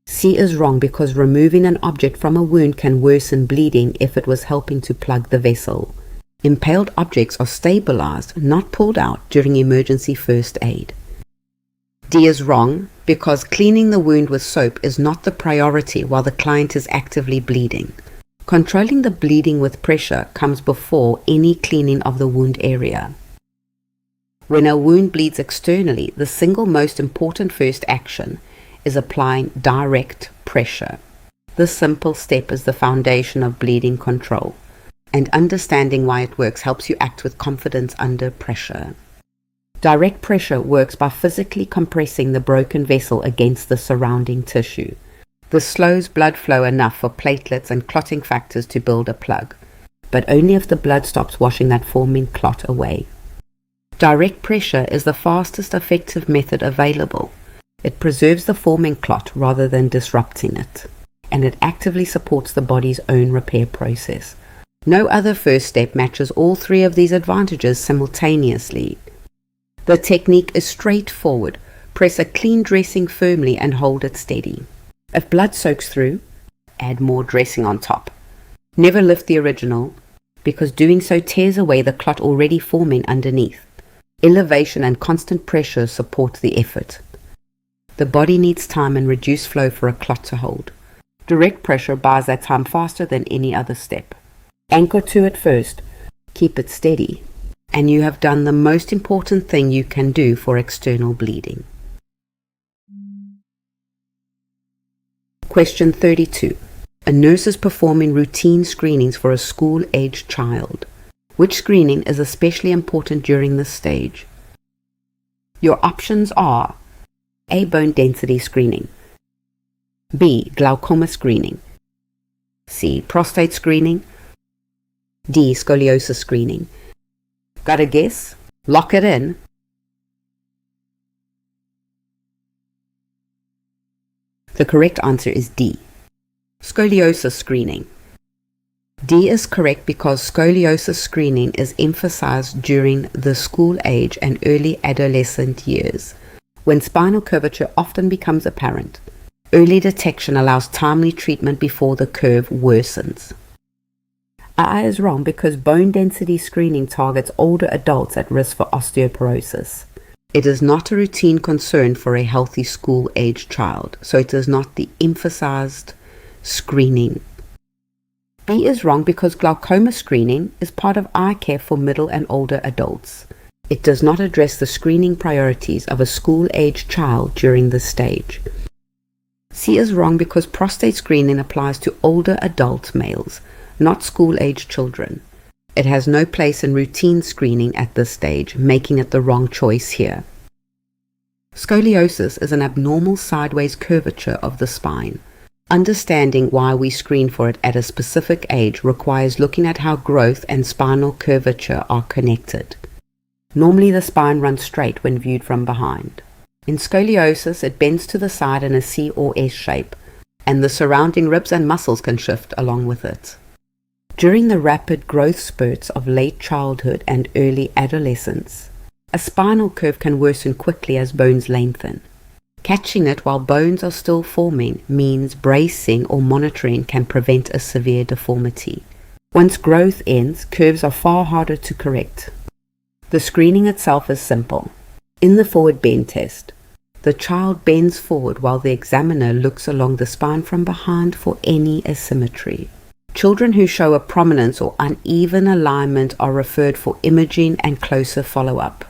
C is wrong because removing an object from a wound can worsen bleeding if it was helping to plug the vessel. Impaled objects are stabilized, not pulled out during emergency first aid. D is wrong because cleaning the wound with soap is not the priority while the client is actively bleeding. Controlling the bleeding with pressure comes before any cleaning of the wound area. When a wound bleeds externally, the single most important first action is applying direct pressure. This simple step is the foundation of bleeding control, and understanding why it works helps you act with confidence under pressure. Direct pressure works by physically compressing the broken vessel against the surrounding tissue. This slows blood flow enough for platelets and clotting factors to build a plug, but only if the blood stops washing that forming clot away. Direct pressure is the fastest effective method available. It preserves the forming clot rather than disrupting it, and it actively supports the body's own repair process. No other first step matches all three of these advantages simultaneously. The technique is straightforward. Press a clean dressing firmly and hold it steady. If blood soaks through, add more dressing on top. Never lift the original, because doing so tears away the clot already forming underneath. Elevation and constant pressure support the effort. The body needs time and reduced flow for a clot to hold. Direct pressure buys that time faster than any other step. Anchor to it first, keep it steady, and you have done the most important thing you can do for external bleeding. Question 32. A nurse is performing routine screenings for a school-aged child. Which screening is especially important during this stage? Your options are A. Bone density screening, B. Glaucoma screening, C. Prostate screening, D. Scoliosis screening. Got a guess? Lock it in. The correct answer is D. Scoliosis screening. D is correct because scoliosis screening is emphasized during the school age and early adolescent years, when spinal curvature often becomes apparent. Early detection allows timely treatment before the curve worsens. I is wrong because bone density screening targets older adults at risk for osteoporosis. It is not a routine concern for a healthy school-aged child, so it is not the emphasized screening. B is wrong because glaucoma screening is part of eye care for middle and older adults. It does not address the screening priorities of a school-aged child during this stage. C is wrong because prostate screening applies to older adult males, not school-aged children. It has no place in routine screening at this stage, making it the wrong choice here. Scoliosis is an abnormal sideways curvature of the spine. Understanding why we screen for it at a specific age requires looking at how growth and spinal curvature are connected. Normally the spine runs straight when viewed from behind. In scoliosis, it bends to the side in a C or S shape, and the surrounding ribs and muscles can shift along with it. During the rapid growth spurts of late childhood and early adolescence, a spinal curve can worsen quickly as bones lengthen. Catching it while bones are still forming means bracing or monitoring can prevent a severe deformity. Once growth ends, curves are far harder to correct. The screening itself is simple. In the forward bend test, the child bends forward while the examiner looks along the spine from behind for any asymmetry. Children who show a prominence or uneven alignment are referred for imaging and closer follow-up.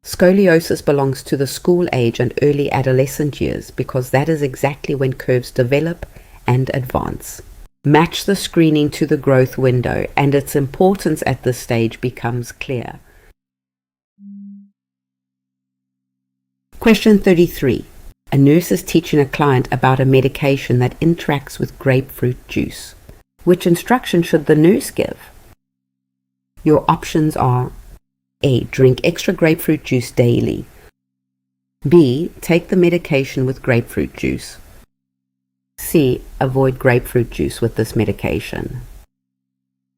Scoliosis belongs to the school age and early adolescent years because that is exactly when curves develop and advance. Match the screening to the growth window and its importance at this stage becomes clear. Question 33. A nurse is teaching a client about a medication that interacts with grapefruit juice. Which instruction should the nurse give? Your options are A. Drink extra grapefruit juice daily. B. Take the medication with grapefruit juice. C. Avoid grapefruit juice with this medication.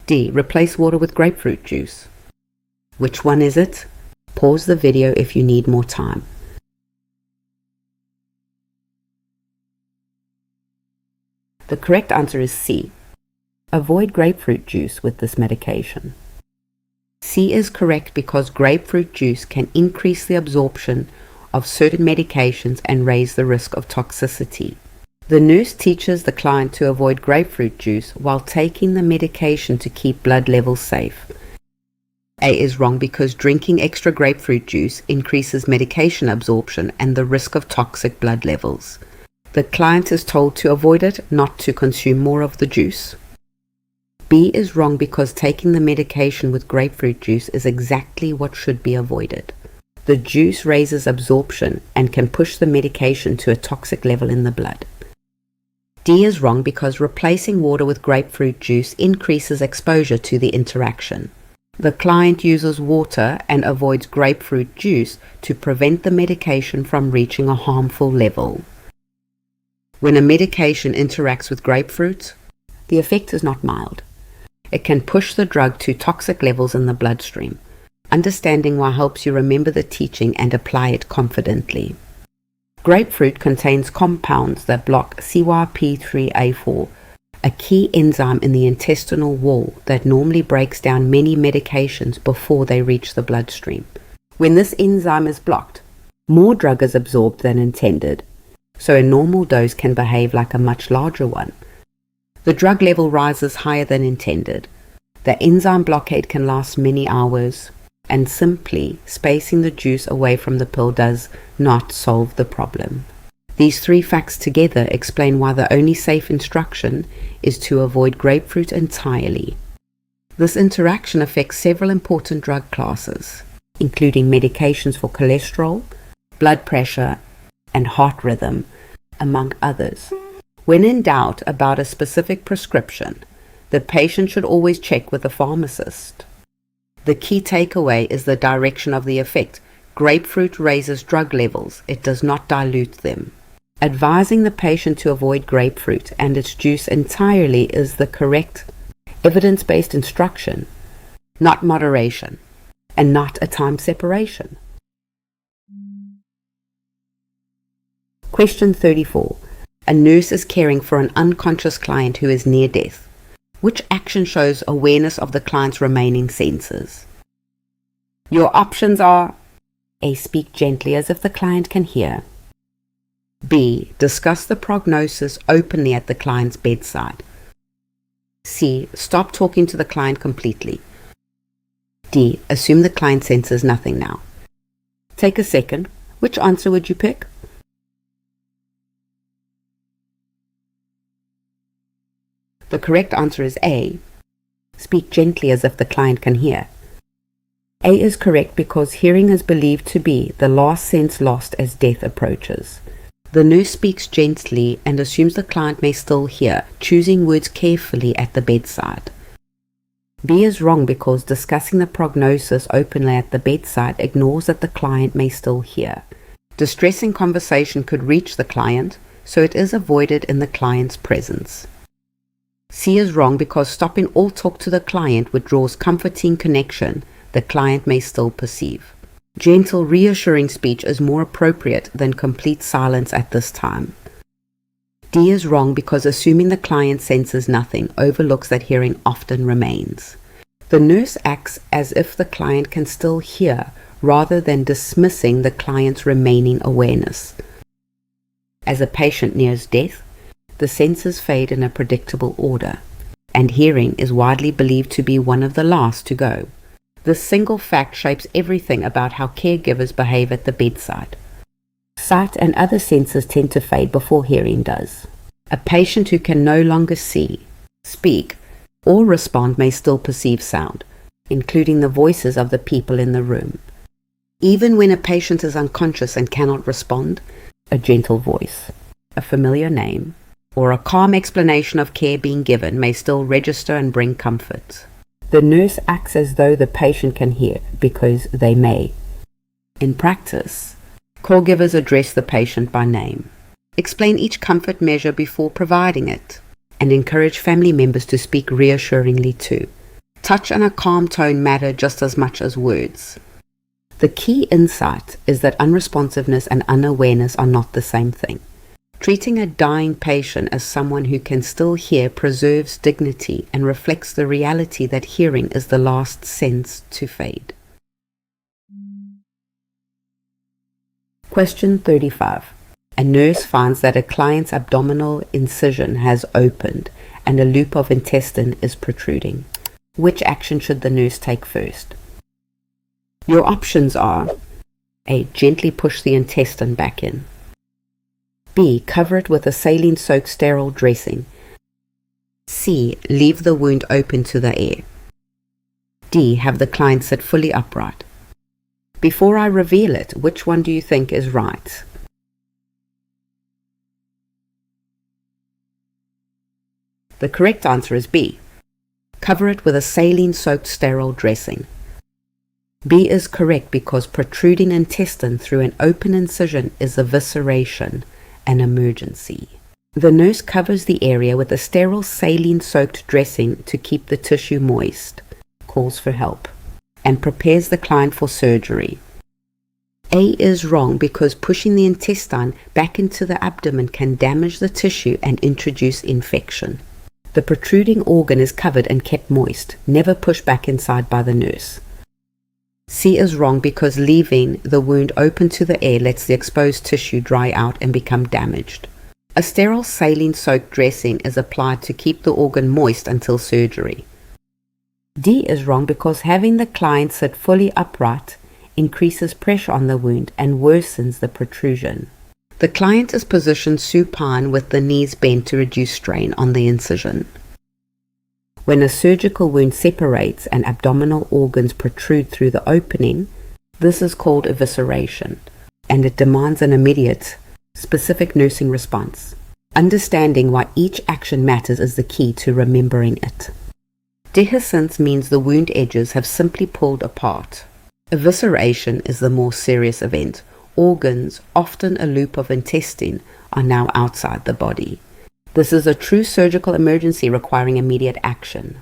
D. Replace water with grapefruit juice. Which one is it? Pause the video if you need more time. The correct answer is C. Avoid grapefruit juice with this medication. C is correct because grapefruit juice can increase the absorption of certain medications and raise the risk of toxicity. The nurse teaches the client to avoid grapefruit juice while taking the medication to keep blood levels safe. A is wrong because drinking extra grapefruit juice increases medication absorption and the risk of toxic blood levels. The client is told to avoid it, not to consume more of the juice. B is wrong because taking the medication with grapefruit juice is exactly what should be avoided. The juice raises absorption and can push the medication to a toxic level in the blood. D is wrong because replacing water with grapefruit juice increases exposure to the interaction. The client uses water and avoids grapefruit juice to prevent the medication from reaching a harmful level. When a medication interacts with grapefruit, the effect is not mild. It can push the drug to toxic levels in the bloodstream. Understanding why helps you remember the teaching and apply it confidently. Grapefruit contains compounds that block CYP3A4, a key enzyme in the intestinal wall that normally breaks down many medications before they reach the bloodstream. When this enzyme is blocked, more drug is absorbed than intended, so a normal dose can behave like a much larger one. The drug level rises higher than intended. The enzyme blockade can last many hours, and simply spacing the juice away from the pill does not solve the problem. These three facts together explain why the only safe instruction is to avoid grapefruit entirely. This interaction affects several important drug classes, including medications for cholesterol, blood pressure, and heart rhythm, among others. When in doubt about a specific prescription, the patient should always check with the pharmacist. The key takeaway is the direction of the effect. Grapefruit raises drug levels, it does not dilute them. Advising the patient to avoid grapefruit and its juice entirely is the correct evidence-based instruction, not moderation, and not a time separation. Question 34. A nurse is caring for an unconscious client who is near death. Which action shows awareness of the client's remaining senses? Your options are A. Speak gently as if the client can hear. B. Discuss the prognosis openly at the client's bedside. C. Stop talking to the client completely. D. Assume the client senses nothing now. Take a second. Which answer would you pick? The correct answer is A. Speak gently as if the client can hear. A is correct because hearing is believed to be the last sense lost as death approaches. The nurse speaks gently and assumes the client may still hear, choosing words carefully at the bedside. B is wrong because discussing the prognosis openly at the bedside ignores that the client may still hear. Distressing conversation could reach the client, so it is avoided in the client's presence. C is wrong because stopping all talk to the client withdraws comforting connection the client may still perceive. Gentle, reassuring speech is more appropriate than complete silence at this time. D is wrong because assuming the client senses nothing overlooks that hearing often remains. The nurse acts as if the client can still hear rather than dismissing the client's remaining awareness. As a patient nears death, the senses fade in a predictable order, and hearing is widely believed to be one of the last to go. This single fact shapes everything about how caregivers behave at the bedside. Sight and other senses tend to fade before hearing does. A patient who can no longer see, speak, or respond may still perceive sound, including the voices of the people in the room. Even when a patient is unconscious and cannot respond, a gentle voice, a familiar name, or a calm explanation of care being given may still register and bring comfort. The nurse acts as though the patient can hear because they may. In practice, caregivers address the patient by name, explain each comfort measure before providing it, and encourage family members to speak reassuringly too. Touch and a calm tone matter just as much as words. The key insight is that unresponsiveness and unawareness are not the same thing. Treating a dying patient as someone who can still hear preserves dignity and reflects the reality that hearing is the last sense to fade. Question 35. A nurse finds that a client's abdominal incision has opened and a loop of intestine is protruding. Which action should the nurse take first? Your options are A. Gently push the intestine back in. B. Cover it with a saline-soaked sterile dressing. C. Leave the wound open to the air. D. Have the client sit fully upright. Before I reveal it, which one do you think is right? The correct answer is B. Cover it with a saline-soaked sterile dressing. B is correct because protruding intestine through an open incision is evisceration, an emergency. The nurse covers the area with a sterile saline-soaked dressing to keep the tissue moist, calls for help, and prepares the client for surgery. A is wrong because pushing the intestine back into the abdomen can damage the tissue and introduce infection. The protruding organ is covered and kept moist, never pushed back inside by the nurse. C is wrong because leaving the wound open to the air lets the exposed tissue dry out and become damaged. A sterile saline-soaked dressing is applied to keep the organ moist until surgery. D is wrong because having the client sit fully upright increases pressure on the wound and worsens the protrusion. The client is positioned supine with the knees bent to reduce strain on the incision. When a surgical wound separates and abdominal organs protrude through the opening, this is called evisceration, and it demands an immediate, specific nursing response. Understanding why each action matters is the key to remembering it. Dehiscence means the wound edges have simply pulled apart. Evisceration is the more serious event. Organs, often a loop of intestine, are now outside the body. This is a true surgical emergency requiring immediate action.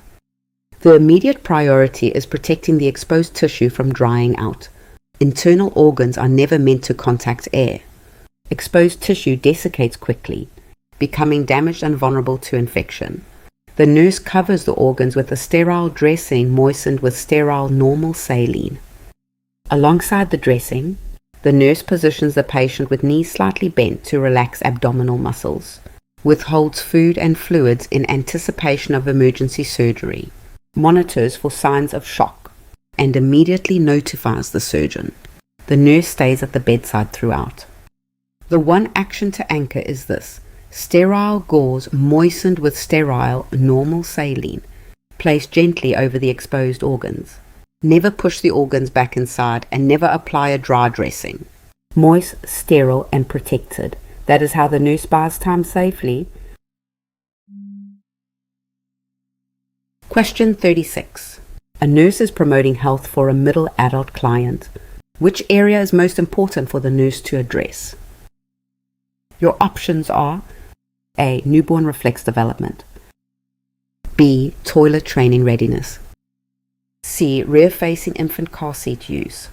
The immediate priority is protecting the exposed tissue from drying out. Internal organs are never meant to contact air. Exposed tissue desiccates quickly, becoming damaged and vulnerable to infection. The nurse covers the organs with a sterile dressing moistened with sterile normal saline. Alongside the dressing, the nurse positions the patient with knees slightly bent to relax abdominal muscles, withholds food and fluids in anticipation of emergency surgery, monitors for signs of shock, and immediately notifies the surgeon. The nurse stays at the bedside throughout. The one action to anchor is this: sterile gauze moistened with sterile normal saline, placed gently over the exposed organs. Never push the organs back inside and never apply a dry dressing. Moist, sterile, and protected. That is how the nurse buys time safely. Question 36. A nurse is promoting health for a middle adult client. Which area is most important for the nurse to address? Your options are A. Newborn reflex development, B. Toilet training readiness, C. Rear-facing infant car seat use,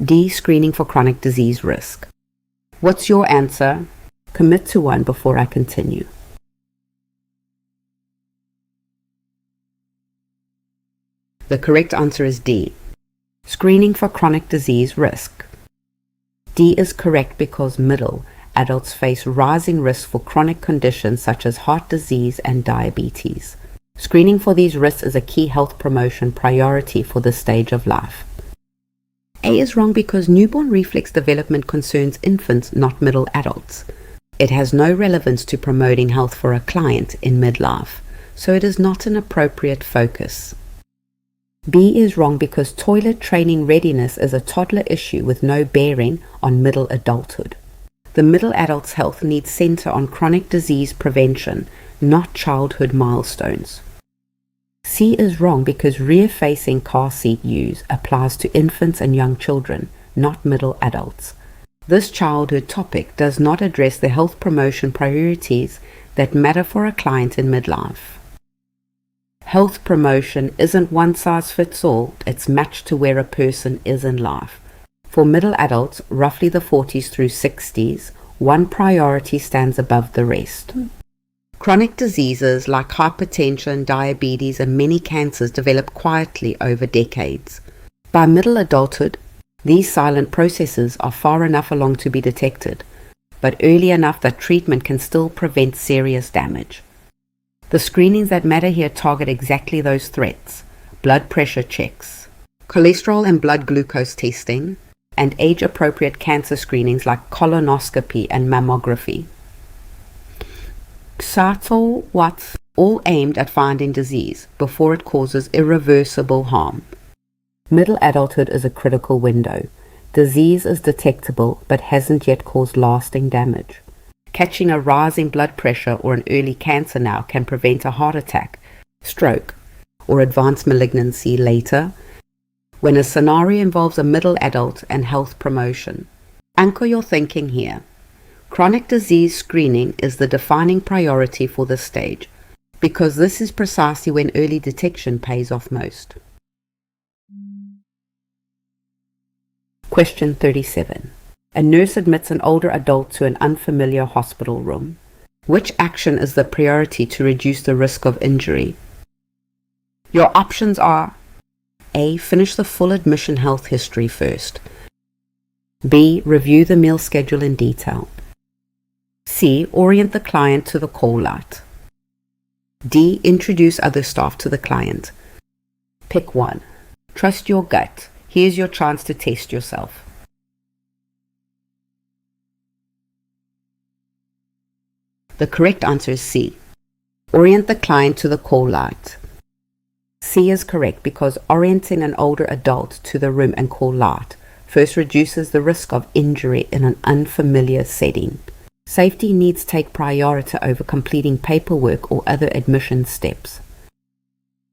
D. Screening for chronic disease risk. What's your answer? Commit to one before I continue. The correct answer is D. Screening for chronic disease risk. D is correct because middle adults face rising risk for chronic conditions such as heart disease and diabetes. Screening for these risks is a key health promotion priority for this stage of life. A is wrong because newborn reflex development concerns infants, not middle adults. It has no relevance to promoting health for a client in midlife, so it is not an appropriate focus. B is wrong because toilet training readiness is a toddler issue with no bearing on middle adulthood. The middle adult's health needs center on chronic disease prevention, not childhood milestones. C is wrong because rear-facing car seat use applies to infants and young children, not middle adults. This childhood topic does not address the health promotion priorities that matter for a client in midlife. Health promotion isn't one size fits all, it's matched to where a person is in life. For middle adults, roughly the 40s through 60s, one priority stands above the rest. Chronic diseases like hypertension, diabetes, and many cancers develop quietly over decades. By middle adulthood, these silent processes are far enough along to be detected, but early enough that treatment can still prevent serious damage. The screenings that matter here target exactly those threats: blood pressure checks, cholesterol and blood glucose testing, and age-appropriate cancer screenings like colonoscopy and mammography. All aimed at finding disease before it causes irreversible harm. Middle adulthood is a critical window. Disease is detectable but hasn't yet caused lasting damage. Catching a rising blood pressure or an early cancer now can prevent a heart attack, stroke, or advanced malignancy later, when a scenario involves a middle adult and health promotion. Anchor your thinking here. Chronic disease screening is the defining priority for this stage, because this is precisely when early detection pays off most. Question 37. A nurse admits an older adult to an unfamiliar hospital room. Which action is the priority to reduce the risk of injury? Your options are: A. Finish the full admission health history first. B. Review the meal schedule in detail. C. Orient the client to the call light. D. Introduce other staff to the client. Pick one. Trust your gut. Here's your chance to test yourself. The correct answer is C. Orient the client to the call light. C is correct because orienting an older adult to the room and call light first reduces the risk of injury in an unfamiliar setting. Safety needs take priority over completing paperwork or other admission steps.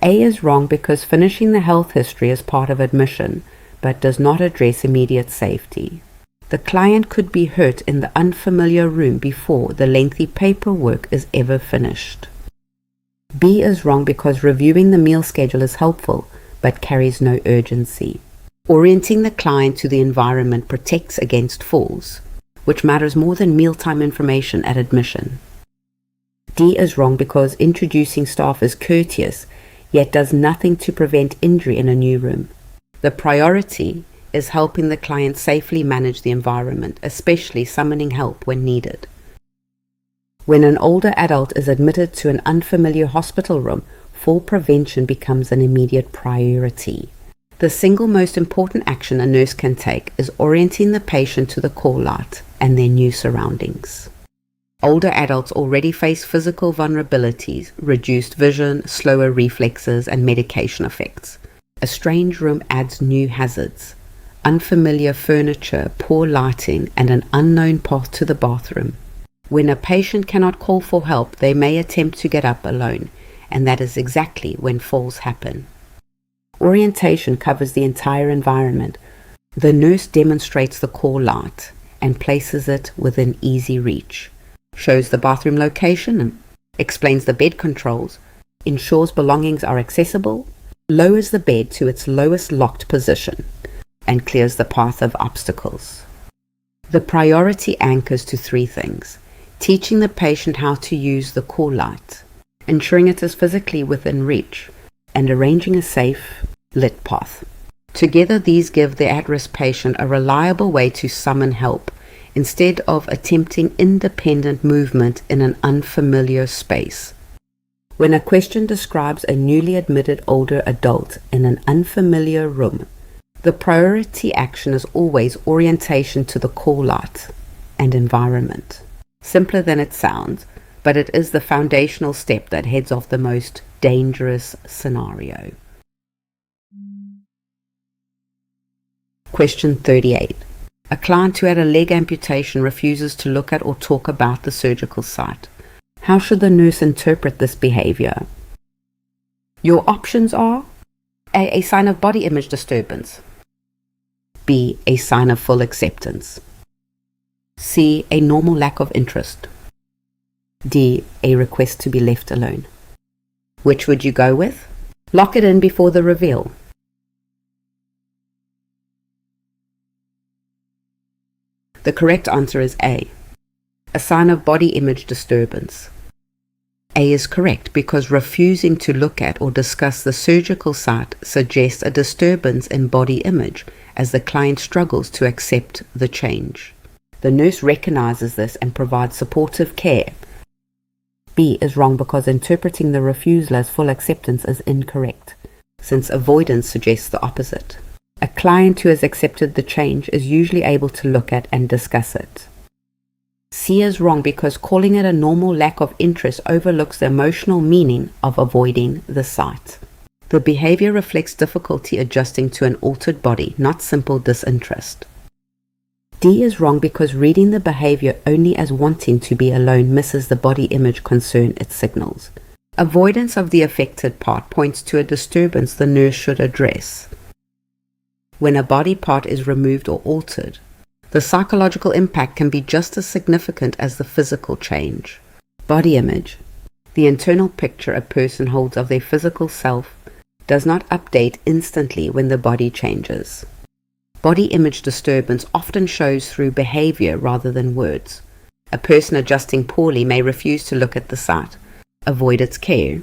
A is wrong because finishing the health history is part of admission, but does not address immediate safety. The client could be hurt in the unfamiliar room before the lengthy paperwork is ever finished. B is wrong because reviewing the meal schedule is helpful, but carries no urgency. Orienting the client to the environment protects against falls, which matters more than mealtime information at admission. D is wrong because introducing staff is courteous, yet does nothing to prevent injury in a new room. The priority is helping the client safely manage the environment, especially summoning help when needed. When an older adult is admitted to an unfamiliar hospital room, fall prevention becomes an immediate priority. The single most important action a nurse can take is orienting the patient to the call light and their new surroundings. Older adults already face physical vulnerabilities, reduced vision, slower reflexes, and medication effects. A strange room adds new hazards. Unfamiliar furniture, poor lighting, and an unknown path to the bathroom. When a patient cannot call for help, they may attempt to get up alone, and that is exactly when falls happen. Orientation covers the entire environment. The nurse demonstrates the call light and places it within easy reach, shows the bathroom location and explains the bed controls, ensures belongings are accessible, lowers the bed to its lowest locked position, and clears the path of obstacles. The priority anchors to three things: teaching the patient how to use the call light, ensuring it is physically within reach, and arranging a safe, lit path. Together, these give the at-risk patient a reliable way to summon help, instead of attempting independent movement in an unfamiliar space. When a question describes a newly admitted older adult in an unfamiliar room, the priority action is always orientation to the call light and environment. Simpler than it sounds, but it is the foundational step that heads off the most dangerous scenario. Question 38. A client who had a leg amputation refuses to look at or talk about the surgical site. How should the nurse interpret this behavior? Your options are: A sign of body image disturbance. B, a sign of full acceptance. C, a normal lack of interest. D, a request to be left alone. Which would you go with? Lock it in before the reveal. The correct answer is A, a sign of body image disturbance. A is correct because refusing to look at or discuss the surgical site suggests a disturbance in body image as the client struggles to accept the change. The nurse recognizes this and provides supportive care. B is wrong because interpreting the refusal as full acceptance is incorrect, since avoidance suggests the opposite. A client who has accepted the change is usually able to look at and discuss it. C is wrong because calling it a normal lack of interest overlooks the emotional meaning of avoiding the site. The behavior reflects difficulty adjusting to an altered body, not simple disinterest. D is wrong because reading the behavior only as wanting to be alone misses the body image concern it signals. Avoidance of the affected part points to a disturbance the nurse should address. When a body part is removed or altered, the psychological impact can be just as significant as the physical change. Body image, the internal picture a person holds of their physical self, does not update instantly when the body changes. Body image disturbance often shows through behavior rather than words. A person adjusting poorly may refuse to look at the site, avoid its care,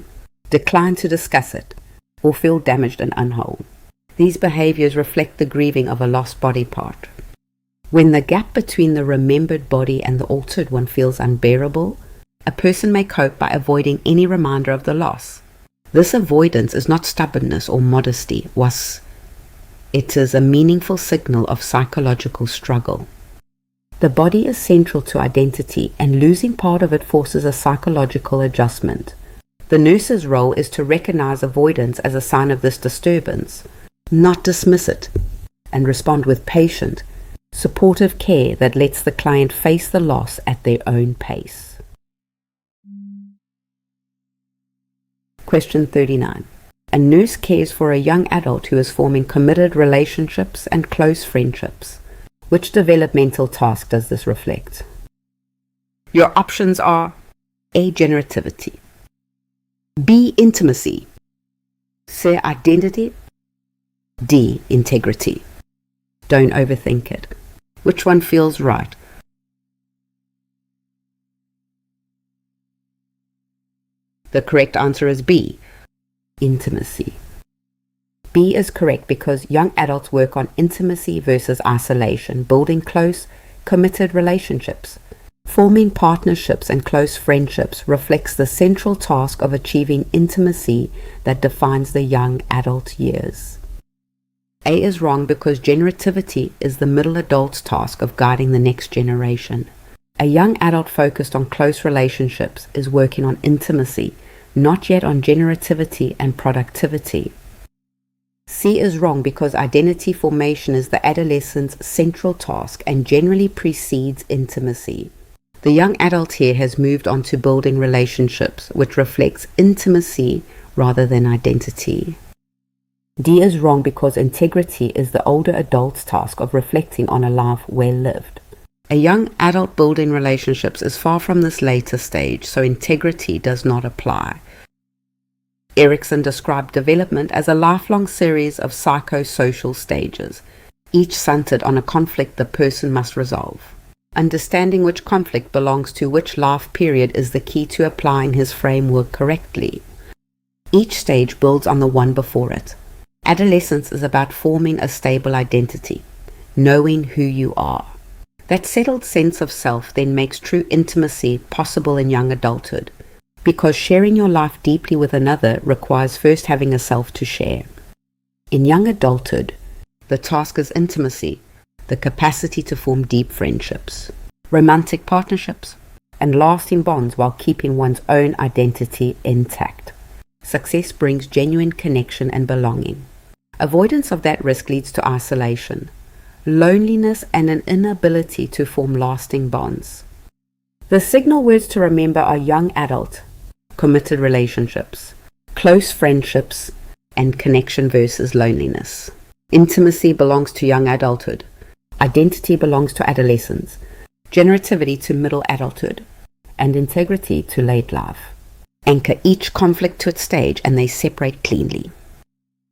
decline to discuss it, or feel damaged and unwhole. These behaviors reflect the grieving of a lost body part. When the gap between the remembered body and the altered one feels unbearable, a person may cope by avoiding any reminder of the loss. This avoidance is not stubbornness or modesty, it is a meaningful signal of psychological struggle. The body is central to identity, and losing part of it forces a psychological adjustment. The nurse's role is to recognize avoidance as a sign of this disturbance, not dismiss it, and respond with patient, supportive care that lets the client face the loss at their own pace. Question 39. A nurse cares for a young adult who is forming committed relationships and close friendships. Which developmental task does this reflect? Your options are A. Generativity, B. Intimacy, C. Identity, D. Integrity. Don't overthink it. Which one feels right? The correct answer is B. Intimacy. B is correct because young adults work on intimacy versus isolation, building close, committed relationships. Forming partnerships and close friendships reflects the central task of achieving intimacy that defines the young adult years. A is wrong because generativity is the middle adult's task of guiding the next generation. A young adult focused on close relationships is working on intimacy, not yet on generativity and productivity. C is wrong because identity formation is the adolescent's central task and generally precedes intimacy. The young adult here has moved on to building relationships, which reflects intimacy rather than identity. D is wrong because integrity is the older adult's task of reflecting on a life well lived. A young adult building relationships is far from this later stage, so integrity does not apply. Erickson described development as a lifelong series of psychosocial stages, each centered on a conflict the person must resolve. Understanding which conflict belongs to which life period is the key to applying his framework correctly. Each stage builds on the one before it. Adolescence is about forming a stable identity, knowing who you are. That settled sense of self then makes true intimacy possible in young adulthood, because sharing your life deeply with another requires first having a self to share. In young adulthood, the task is intimacy, the capacity to form deep friendships, romantic partnerships, and lasting bonds while keeping one's own identity intact. Success brings genuine connection and belonging. Avoidance of that risk leads to isolation, loneliness, and an inability to form lasting bonds. The signal words to remember are young adult, committed relationships, close friendships, and connection versus loneliness. Intimacy belongs to young adulthood. Identity belongs to adolescence. Generativity to middle adulthood. And integrity to late life. Anchor each conflict to its stage and they separate cleanly.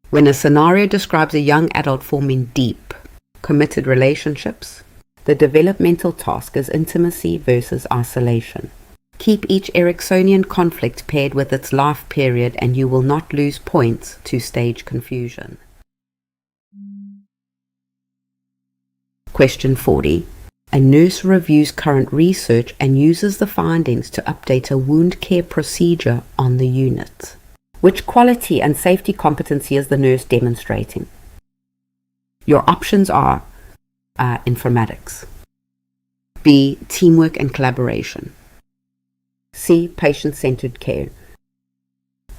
When a scenario describes a young adult forming deep, committed relationships, the developmental task is intimacy versus isolation. Keep each Ericksonian conflict paired with its life period and you will not lose points to stage confusion. Question 40. A nurse reviews current research and uses the findings to update a wound care procedure on the unit. Which quality and safety competency is the nurse demonstrating? Your options are informatics, B. Teamwork and collaboration, C. Patient-centered care,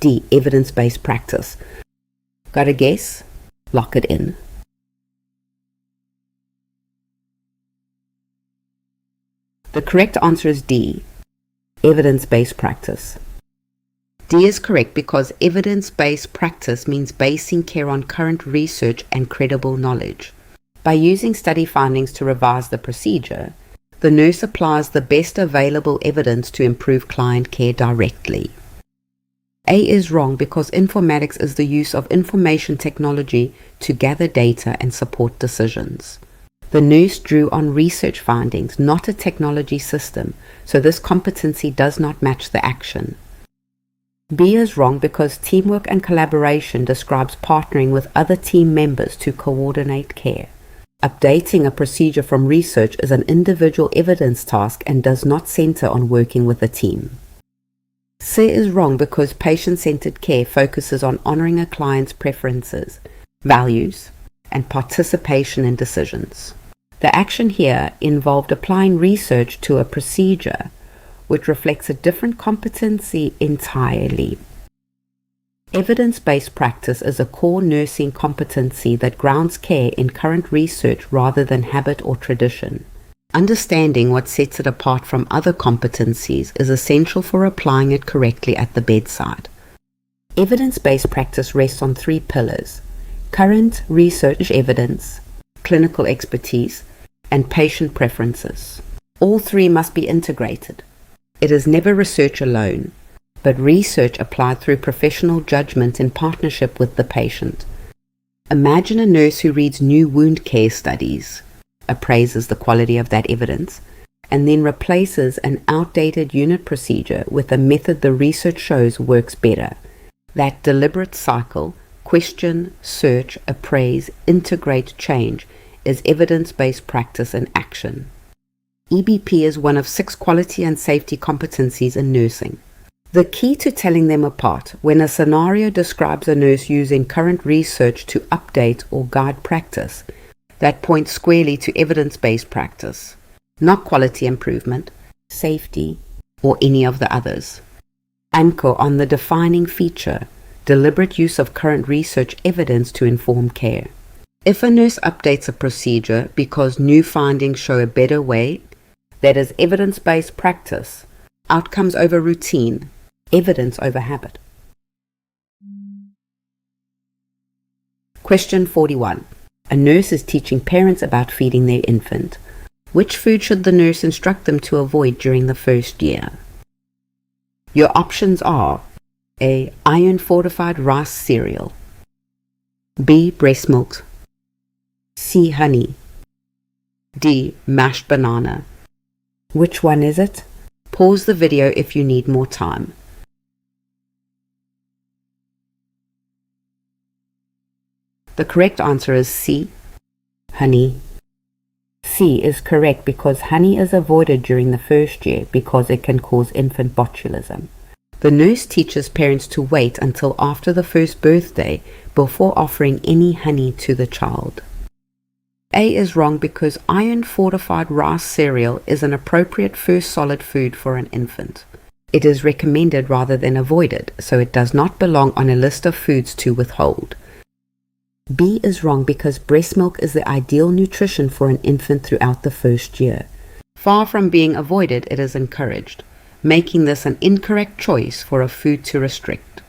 D. Evidence-based practice. Got a guess? Lock it in. The correct answer is D. Evidence-based practice. D is correct because evidence-based practice means basing care on current research and credible knowledge. By using study findings to revise the procedure, the nurse applies the best available evidence to improve client care directly. A is wrong because informatics is the use of information technology to gather data and support decisions. The nurse drew on research findings, not a technology system, so this competency does not match the action. B is wrong because teamwork and collaboration describes partnering with other team members to coordinate care. Updating a procedure from research is an individual evidence task and does not center on working with a team. C is wrong because patient-centered care focuses on honoring a client's preferences, values, and participation in decisions. The action here involved applying research to a procedure, which reflects a different competency entirely. Evidence-based practice is a core nursing competency that grounds care in current research rather than habit or tradition. Understanding what sets it apart from other competencies is essential for applying it correctly at the bedside. Evidence-based practice rests on 3 pillars: current research evidence, clinical expertise, and patient preferences. All 3 must be integrated. It is never research alone, but research applied through professional judgment in partnership with the patient. Imagine a nurse who reads new wound care studies, appraises the quality of that evidence, and then replaces an outdated unit procedure with a method the research shows works better. That deliberate cycle, question, search, appraise, integrate, change, is evidence-based practice in action. EBP is one of 6 quality and safety competencies in nursing. The key to telling them apart: when a scenario describes a nurse using current research to update or guide practice, that points squarely to evidence-based practice, not quality improvement, safety, or any of the others. Anchor on the defining feature: deliberate use of current research evidence to inform care. If a nurse updates a procedure because new findings show a better way, that is evidence-based practice, outcomes over routine, evidence over habit. Question 41. A nurse is teaching parents about feeding their infant. Which food should the nurse instruct them to avoid during the first year? Your options are: A. Iron-fortified rice cereal, B. Breast milk, C. Honey, D. Mashed banana. Which one is it? Pause the video if you need more time. The correct answer is C. Honey. C is correct because honey is avoided during the first year because it can cause infant botulism. The nurse teaches parents to wait until after the first birthday before offering any honey to the child. A is wrong because iron-fortified rice cereal is an appropriate first solid food for an infant. It is recommended rather than avoided, so it does not belong on a list of foods to withhold. B is wrong because breast milk is the ideal nutrition for an infant throughout the first year. Far from being avoided, it is encouraged, making this an incorrect choice for a food to restrict.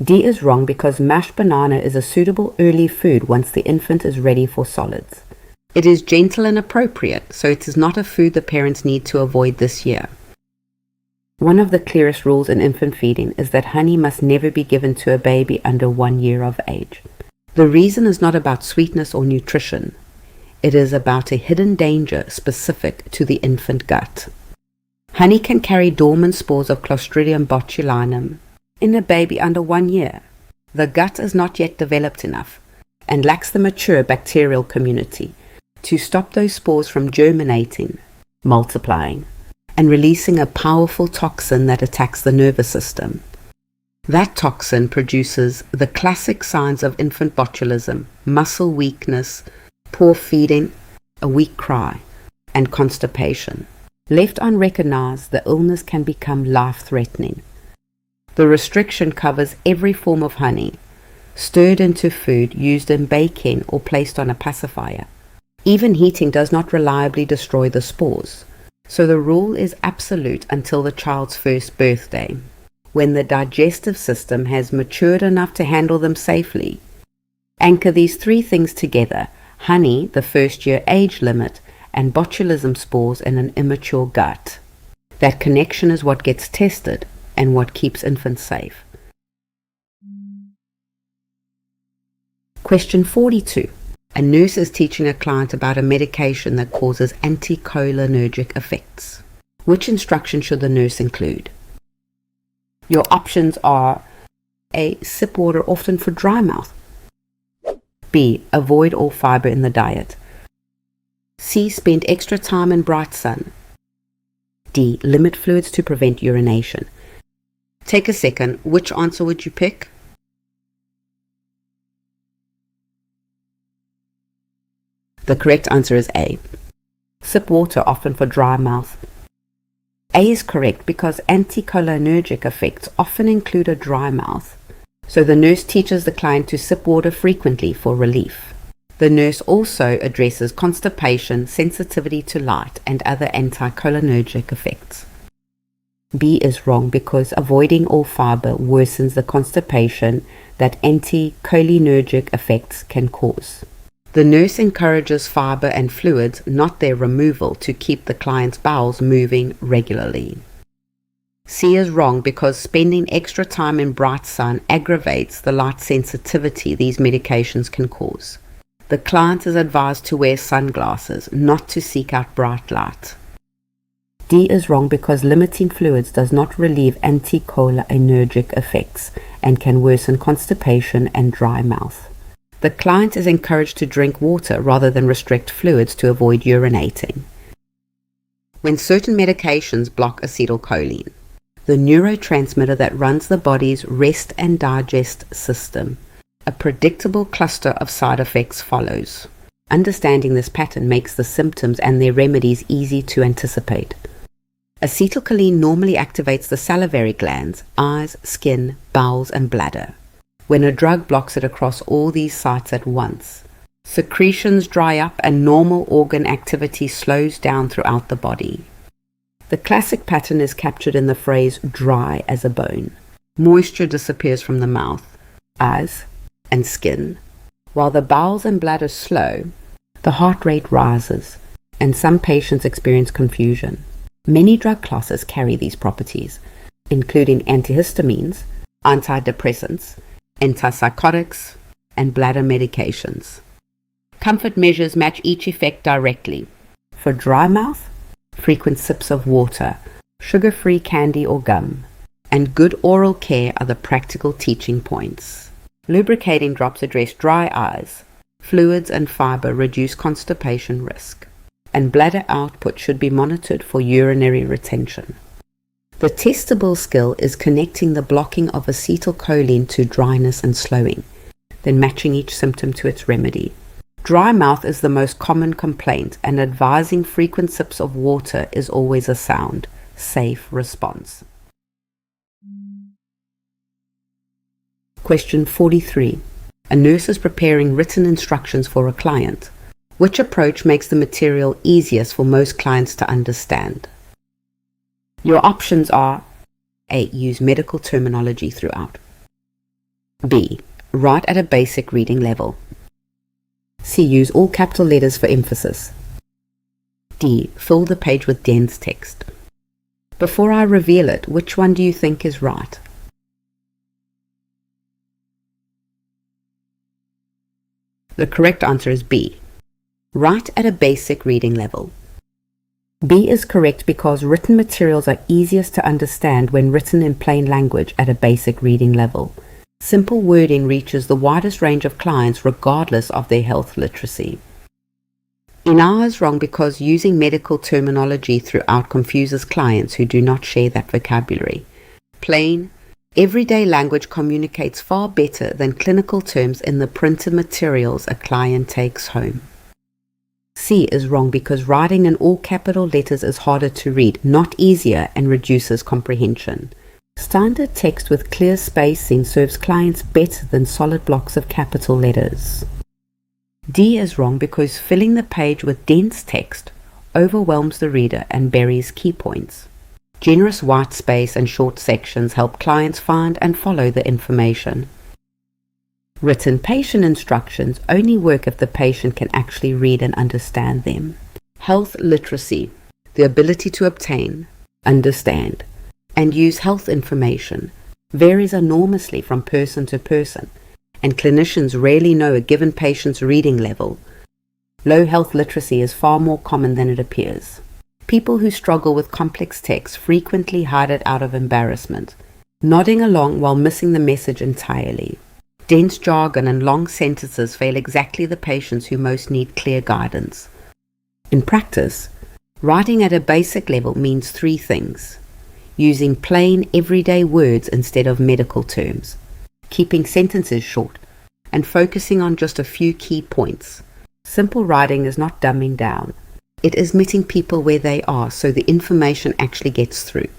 D is wrong because mashed banana is a suitable early food once the infant is ready for solids. It is gentle and appropriate, so it is not a food the parents need to avoid this year. One of the clearest rules in infant feeding is that honey must never be given to a baby under 1 year of age. The reason is not about sweetness or nutrition. It is about a hidden danger specific to the infant gut. Honey can carry dormant spores of Clostridium botulinum in a baby under 1 year. The gut is not yet developed enough and lacks the mature bacterial community to stop those spores from germinating, multiplying, and releasing a powerful toxin that attacks the nervous system. That toxin produces the classic signs of infant botulism: muscle weakness, poor feeding, a weak cry, and constipation. Left unrecognized, the illness can become life-threatening. The restriction covers every form of honey, stirred into food, used in baking, or placed on a pacifier. Even heating does not reliably destroy the spores, so the rule is absolute until the child's first birthday, when the digestive system has matured enough to handle them safely. Anchor these 3 things together: honey, the first year age limit, and botulism spores in an immature gut. That connection is what gets tested and what keeps infants safe. Question 42. A nurse is teaching a client about a medication that causes anticholinergic effects. Which instruction should the nurse include? Your options are A. Sip water often for dry mouth. B. Avoid all fiber in the diet. C. Spend extra time in bright sun. D. Limit fluids to prevent urination. Take a second. Which answer would you pick? The correct answer is A. Sip water often for dry mouth. A is correct because anticholinergic effects often include a dry mouth, so the nurse teaches the client to sip water frequently for relief. The nurse also addresses constipation, sensitivity to light, and other anticholinergic effects. B is wrong because avoiding all fiber worsens the constipation that anticholinergic effects can cause. The nurse encourages fiber and fluids, not their removal, to keep the client's bowels moving regularly. C is wrong because spending extra time in bright sun aggravates the light sensitivity these medications can cause. The client is advised to wear sunglasses, not to seek out bright light. D is wrong because limiting fluids does not relieve anticholinergic effects and can worsen constipation and dry mouth. The client is encouraged to drink water rather than restrict fluids to avoid urinating. When certain medications block acetylcholine, the neurotransmitter that runs the body's rest and digest system, a predictable cluster of side effects follows. Understanding this pattern makes the symptoms and their remedies easy to anticipate. Acetylcholine normally activates the salivary glands, eyes, skin, bowels, and bladder. When a drug blocks it across all these sites at once, secretions dry up and normal organ activity slows down throughout the body. The classic pattern is captured in the phrase dry as a bone. Moisture disappears from the mouth, eyes, and skin. While the bowels and bladder slow, the heart rate rises, and some patients experience confusion. Many drug classes carry these properties, including antihistamines, antidepressants, antipsychotics, and bladder medications. Comfort measures match each effect directly. For dry mouth, frequent sips of water, sugar-free candy or gum, and good oral care are the practical teaching points. Lubricating drops address dry eyes. Fluids and fiber reduce constipation risk, and bladder output should be monitored for urinary retention. The testable skill is connecting the blocking of acetylcholine to dryness and slowing, then matching each symptom to its remedy. Dry mouth is the most common complaint, and advising frequent sips of water is always a sound, safe response. Question 43. A nurse is preparing written instructions for a client. Which approach makes the material easiest for most clients to understand? Your options are A. Use medical terminology throughout. B. Write at a basic reading level. C. Use all capital letters for emphasis. D. Fill the page with dense text. Before I reveal it, which one do you think is right? The correct answer is B. Write at a basic reading level. B is correct because written materials are easiest to understand when written in plain language at a basic reading level. Simple wording reaches the widest range of clients regardless of their health literacy. A is wrong because using medical terminology throughout confuses clients who do not share that vocabulary. Plain, everyday language communicates far better than clinical terms in the printed materials a client takes home. C is wrong because writing in all capital letters is harder to read, not easier, and reduces comprehension. Standard text with clear spacing serves clients better than solid blocks of capital letters. D is wrong because filling the page with dense text overwhelms the reader and buries key points. Generous white space and short sections help clients find and follow the information. Written patient instructions only work if the patient can actually read and understand them. Health literacy, the ability to obtain, understand, and use health information, varies enormously from person to person, and clinicians rarely know a given patient's reading level. Low health literacy is far more common than it appears. People who struggle with complex text frequently hide it out of embarrassment, nodding along while missing the message entirely. Dense jargon and long sentences fail exactly the patients who most need clear guidance. In practice, writing at a basic level means three things: using plain, everyday words instead of medical terms, keeping sentences short, and focusing on just a few key points. Simple writing is not dumbing down. It is meeting people where they are so the information actually gets through.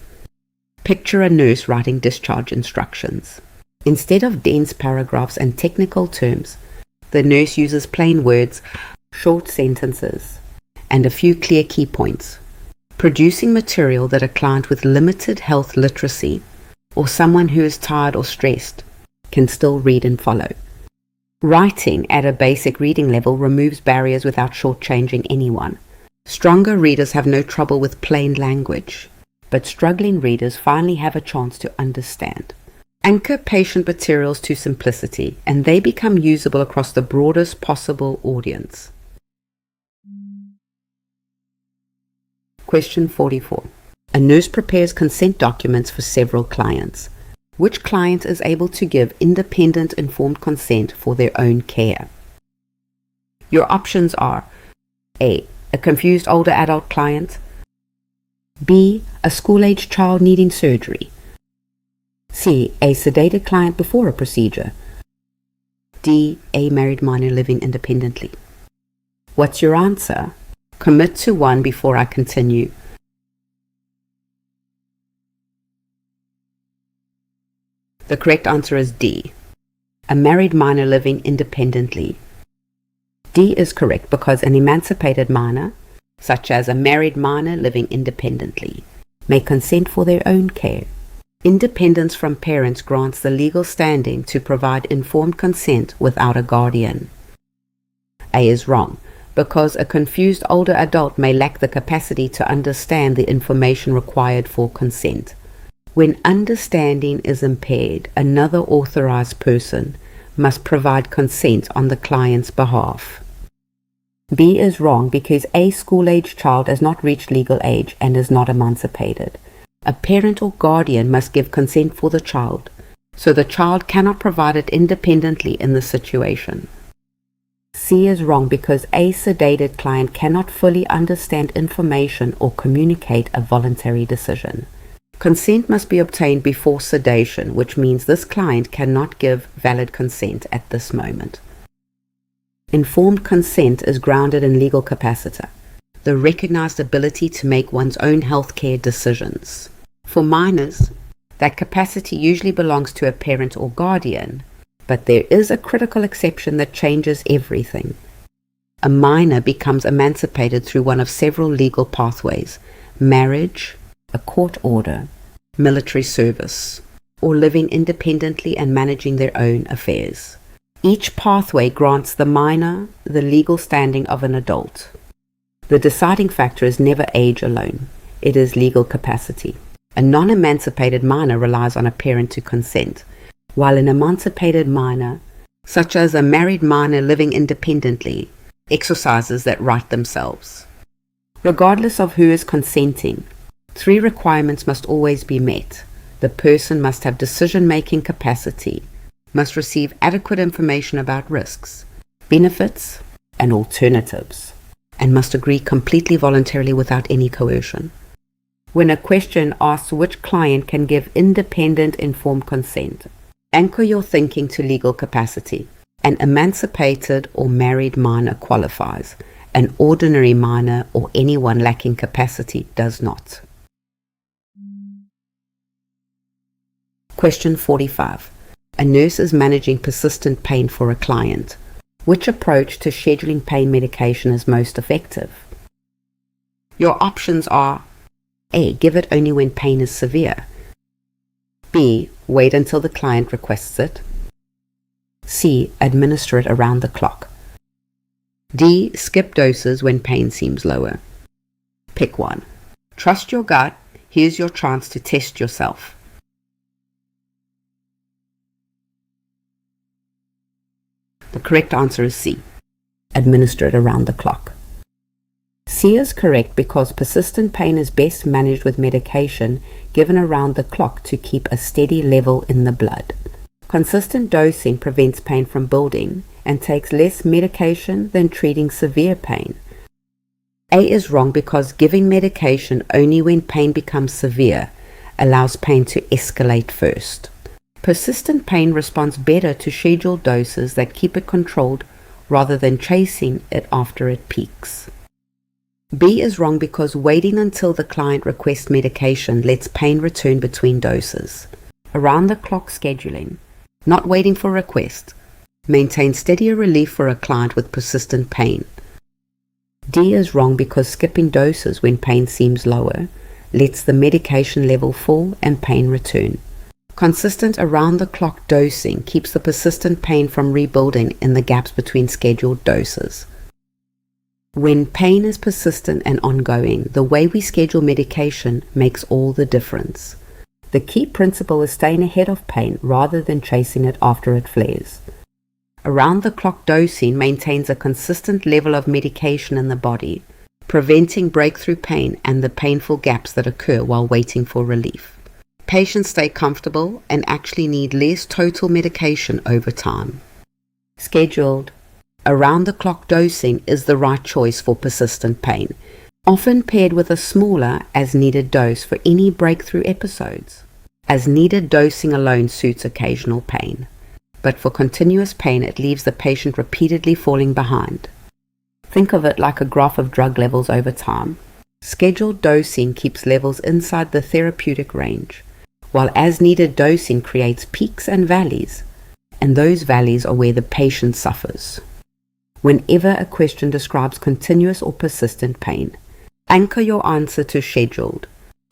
Picture a nurse writing discharge instructions. Instead of dense paragraphs and technical terms, the nurse uses plain words, short sentences, and a few clear key points, producing material that a client with limited health literacy or someone who is tired or stressed can still read and follow. Writing at a basic reading level removes barriers without shortchanging anyone. Stronger readers have no trouble with plain language, but struggling readers finally have a chance to understand. Anchor patient materials to simplicity, and they become usable across the broadest possible audience. Question 44. A nurse prepares consent documents for several clients. Which client is able to give independent informed consent for their own care? Your options are A. A confused older adult client, B. A school-aged child needing surgery, C. A sedated client before a procedure, D. A married minor living independently. What's your answer? Commit to one before I continue. The correct answer is D. A married minor living independently. D is correct because an emancipated minor, such as a married minor living independently, may consent for their own care. Independence from parents grants the legal standing to provide informed consent without a guardian. A is wrong because a confused older adult may lack the capacity to understand the information required for consent. When understanding is impaired, another authorized person must provide consent on the client's behalf. B is wrong because a school-aged child has not reached legal age and is not emancipated. A parent or guardian must give consent for the child, so the child cannot provide it independently in this situation. C is wrong because a sedated client cannot fully understand information or communicate a voluntary decision. Consent must be obtained before sedation, which means this client cannot give valid consent at this moment. Informed consent is grounded in legal capacity, the recognized ability to make one's own healthcare decisions. For minors, that capacity usually belongs to a parent or guardian, but there is a critical exception that changes everything. A minor becomes emancipated through one of several legal pathways: marriage, a court order, military service, or living independently and managing their own affairs. Each pathway grants the minor the legal standing of an adult. The deciding factor is never age alone. It is legal capacity. A non-emancipated minor relies on a parent to consent, while an emancipated minor, such as a married minor living independently, exercises that right themselves. Regardless of who is consenting, three requirements must always be met. The person must have decision-making capacity, must receive adequate information about risks, benefits, and alternatives, and must agree completely voluntarily without any coercion. When a question asks which client can give independent informed consent, anchor your thinking to legal capacity. An emancipated or married minor qualifies. An ordinary minor or anyone lacking capacity does not. Question 45. A nurse is managing persistent pain for a client. Which approach to scheduling pain medication is most effective? Your options are A. Give it only when pain is severe. B. Wait until the client requests it. C. Administer it around the clock. D. Skip doses when pain seems lower. Pick one. Trust your gut. Here's your chance to test yourself. The correct answer is C. Administer it around the clock. C is correct because persistent pain is best managed with medication given around the clock to keep a steady level in the blood. Consistent dosing prevents pain from building and takes less medication than treating severe pain. A is wrong because giving medication only when pain becomes severe allows pain to escalate first. Persistent pain responds better to scheduled doses that keep it controlled rather than chasing it after it peaks. B is wrong because waiting until the client requests medication lets pain return between doses. Around-the-clock scheduling, not waiting for request, maintains steadier relief for a client with persistent pain. D is wrong because skipping doses when pain seems lower lets the medication level fall and pain return. Consistent around-the-clock dosing keeps the persistent pain from rebuilding in the gaps between scheduled doses. When pain is persistent and ongoing, the way we schedule medication makes all the difference. The key principle is staying ahead of pain rather than chasing it after it flares. Around-the-clock dosing maintains a consistent level of medication in the body, preventing breakthrough pain and the painful gaps that occur while waiting for relief. Patients stay comfortable and actually need less total medication over time. Scheduled around-the-clock dosing is the right choice for persistent pain, often paired with a smaller as-needed dose for any breakthrough episodes. As-needed dosing alone suits occasional pain, but for continuous pain it leaves the patient repeatedly falling behind. Think of it like a graph of drug levels over time. Scheduled dosing keeps levels inside the therapeutic range, while as-needed dosing creates peaks and valleys, and those valleys are where the patient suffers. Whenever a question describes continuous or persistent pain, anchor your answer to scheduled,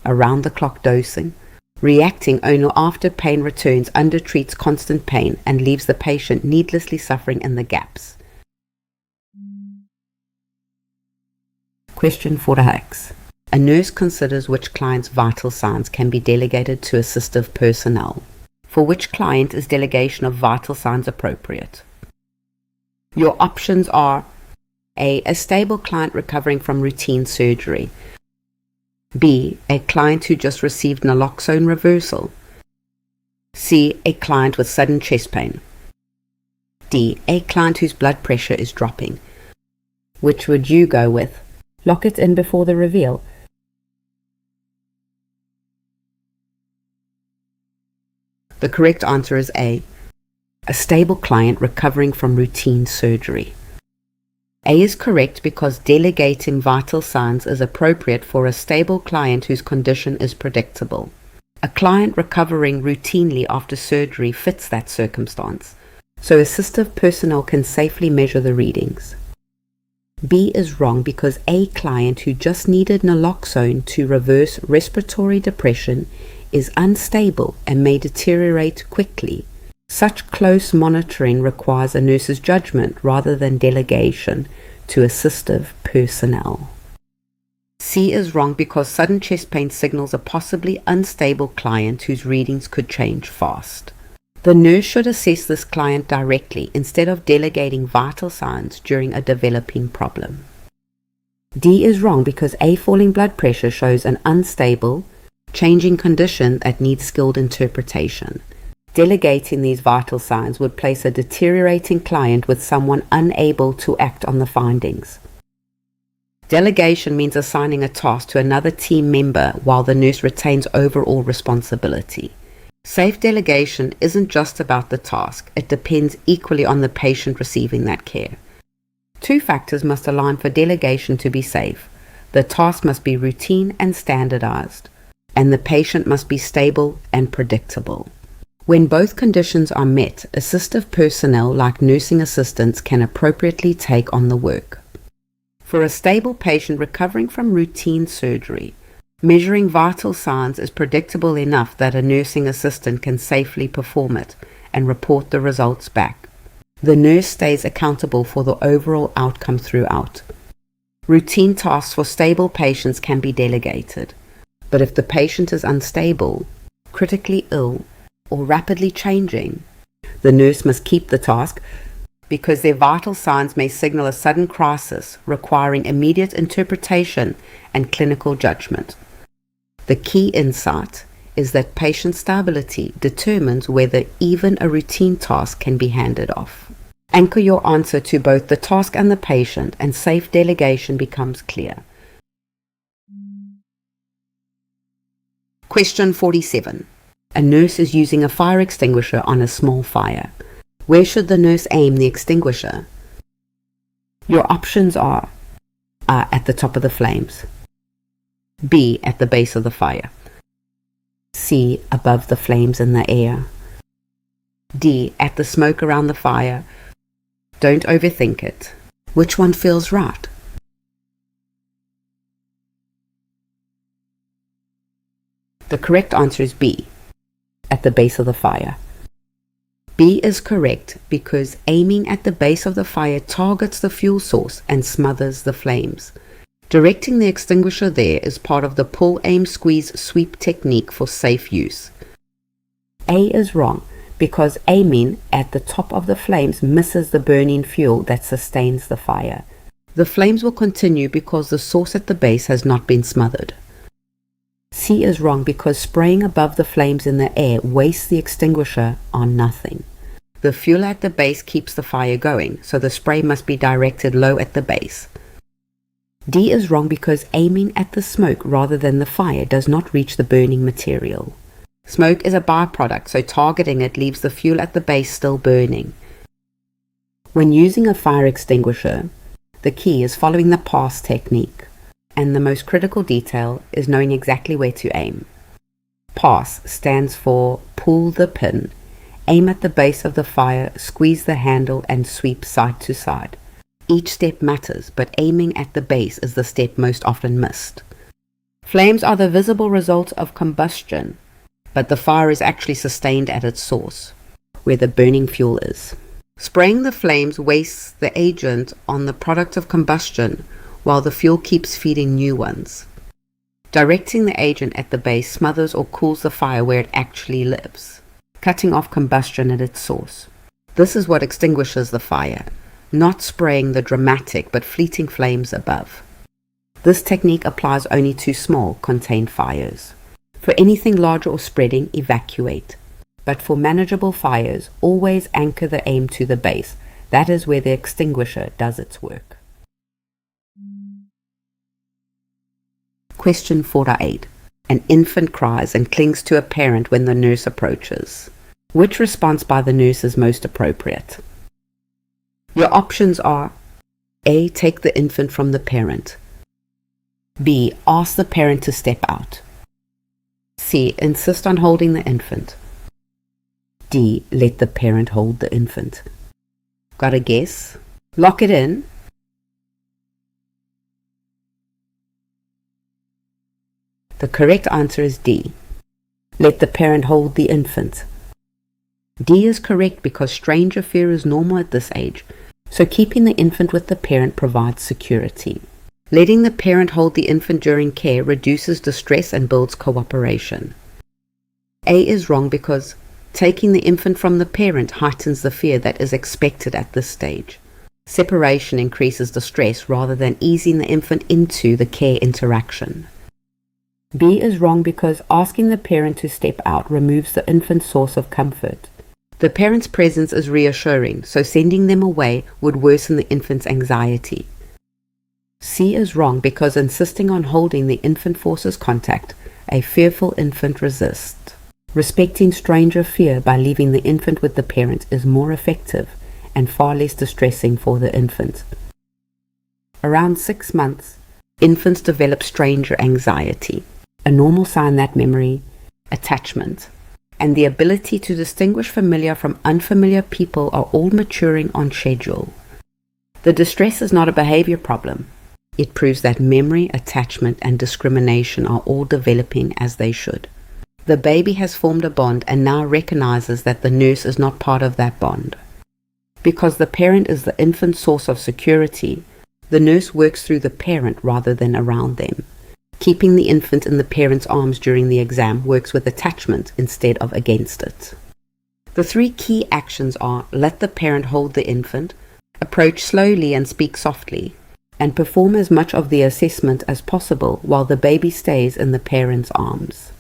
around-the-clock dosing. Reacting only after pain returns undertreats constant pain and leaves the patient needlessly suffering in the gaps. Question 4X. A nurse considers which client's vital signs can be delegated to assistive personnel. For which client is delegation of vital signs appropriate? Your options are A stable client recovering from routine surgery. B, a client who just received naloxone reversal. C, a client with sudden chest pain. D, a client whose blood pressure is dropping. Which would you go with? Lock it in before the reveal. The correct answer is A stable client recovering from routine surgery. A is correct because delegating vital signs is appropriate for a stable client whose condition is predictable. A client recovering routinely after surgery fits that circumstance, so assistive personnel can safely measure the readings. B is wrong because a client who just needed naloxone to reverse respiratory depression is unstable and may deteriorate quickly. Such close monitoring requires a nurse's judgment rather than delegation to assistive personnel. C is wrong because sudden chest pain signals a possibly unstable client whose readings could change fast. The nurse should assess this client directly instead of delegating vital signs during a developing problem. D is wrong because a falling blood pressure shows an unstable, changing condition that needs skilled interpretation. Delegating these vital signs would place a deteriorating client with someone unable to act on the findings. Delegation means assigning a task to another team member while the nurse retains overall responsibility. Safe delegation isn't just about the task, it depends equally on the patient receiving that care. Two factors must align for delegation to be safe. The task must be routine and standardized, and the patient must be stable and predictable. When both conditions are met, assistive personnel like nursing assistants can appropriately take on the work. For a stable patient recovering from routine surgery, measuring vital signs is predictable enough that a nursing assistant can safely perform it and report the results back. The nurse stays accountable for the overall outcome throughout. Routine tasks for stable patients can be delegated, but if the patient is unstable, critically ill, or rapidly changing, the nurse must keep the task because their vital signs may signal a sudden crisis requiring immediate interpretation and clinical judgment. The key insight is that patient stability determines whether even a routine task can be handed off. Anchor your answer to both the task and the patient, and safe delegation becomes clear. Question 47. A nurse is using a fire extinguisher on a small fire. Where should the nurse aim the extinguisher? Your options are A, at the top of the flames, B, at the base of the fire, C, above the flames in the air, D, at the smoke around the fire. Don't overthink it. Which one feels right? The correct answer is B, at the base of the fire. B is correct because aiming at the base of the fire targets the fuel source and smothers the flames. Directing the extinguisher there is part of the pull, aim, squeeze, sweep technique for safe use. A is wrong because aiming at the top of the flames misses the burning fuel that sustains the fire. The flames will continue because the source at the base has not been smothered. C is wrong because spraying above the flames in the air wastes the extinguisher on nothing. The fuel at the base keeps the fire going, so the spray must be directed low at the base. D is wrong because aiming at the smoke rather than the fire does not reach the burning material. Smoke is a byproduct, so targeting it leaves the fuel at the base still burning. When using a fire extinguisher, the key is following the pass technique, and the most critical detail is knowing exactly where to aim. Pass stands for pull the pin, aim at the base of the fire, squeeze the handle, and sweep side to side. Each step matters, but aiming at the base is the step most often missed. Flames are the visible result of combustion, but the fire is actually sustained at its source, where the burning fuel is. Spraying the flames wastes the agent on the product of combustion, while the fuel keeps feeding new ones. Directing the agent at the base smothers or cools the fire where it actually lives, cutting off combustion at its source. This is what extinguishes the fire, not spraying the dramatic but fleeting flames above. This technique applies only to small, contained fires. For anything larger or spreading, evacuate. But for manageable fires, always anchor the aim to the base. That is where the extinguisher does its work. Question 48. An infant cries and clings to a parent when the nurse approaches. Which response by the nurse is most appropriate? Your options are A, take the infant from the parent, B, ask the parent to step out, C, insist on holding the infant, D, let the parent hold the infant. Got a guess? Lock it in. The correct answer is D, let the parent hold the infant. D is correct because stranger fear is normal at this age, so keeping the infant with the parent provides security. Letting the parent hold the infant during care reduces distress and builds cooperation. A is wrong because taking the infant from the parent heightens the fear that is expected at this stage. Separation increases distress rather than easing the infant into the care interaction. B is wrong because asking the parent to step out removes the infant's source of comfort. The parent's presence is reassuring, so sending them away would worsen the infant's anxiety. C is wrong because insisting on holding the infant forces contact. A fearful infant resists. Respecting stranger fear by leaving the infant with the parent is more effective and far less distressing for the infant. Around 6 months, infants develop stranger anxiety, a normal sign that memory, attachment, and the ability to distinguish familiar from unfamiliar people are all maturing on schedule. The distress is not a behavior problem. It proves that memory, attachment, and discrimination are all developing as they should. The baby has formed a bond and now recognizes that the nurse is not part of that bond. Because the parent is the infant's source of security, the nurse works through the parent rather than around them. Keeping the infant in the parent's arms during the exam works with attachment instead of against it. The 3 key actions are let the parent hold the infant, Approach slowly and speak softly, and perform as much of the assessment as possible while the baby stays in the parent's arms.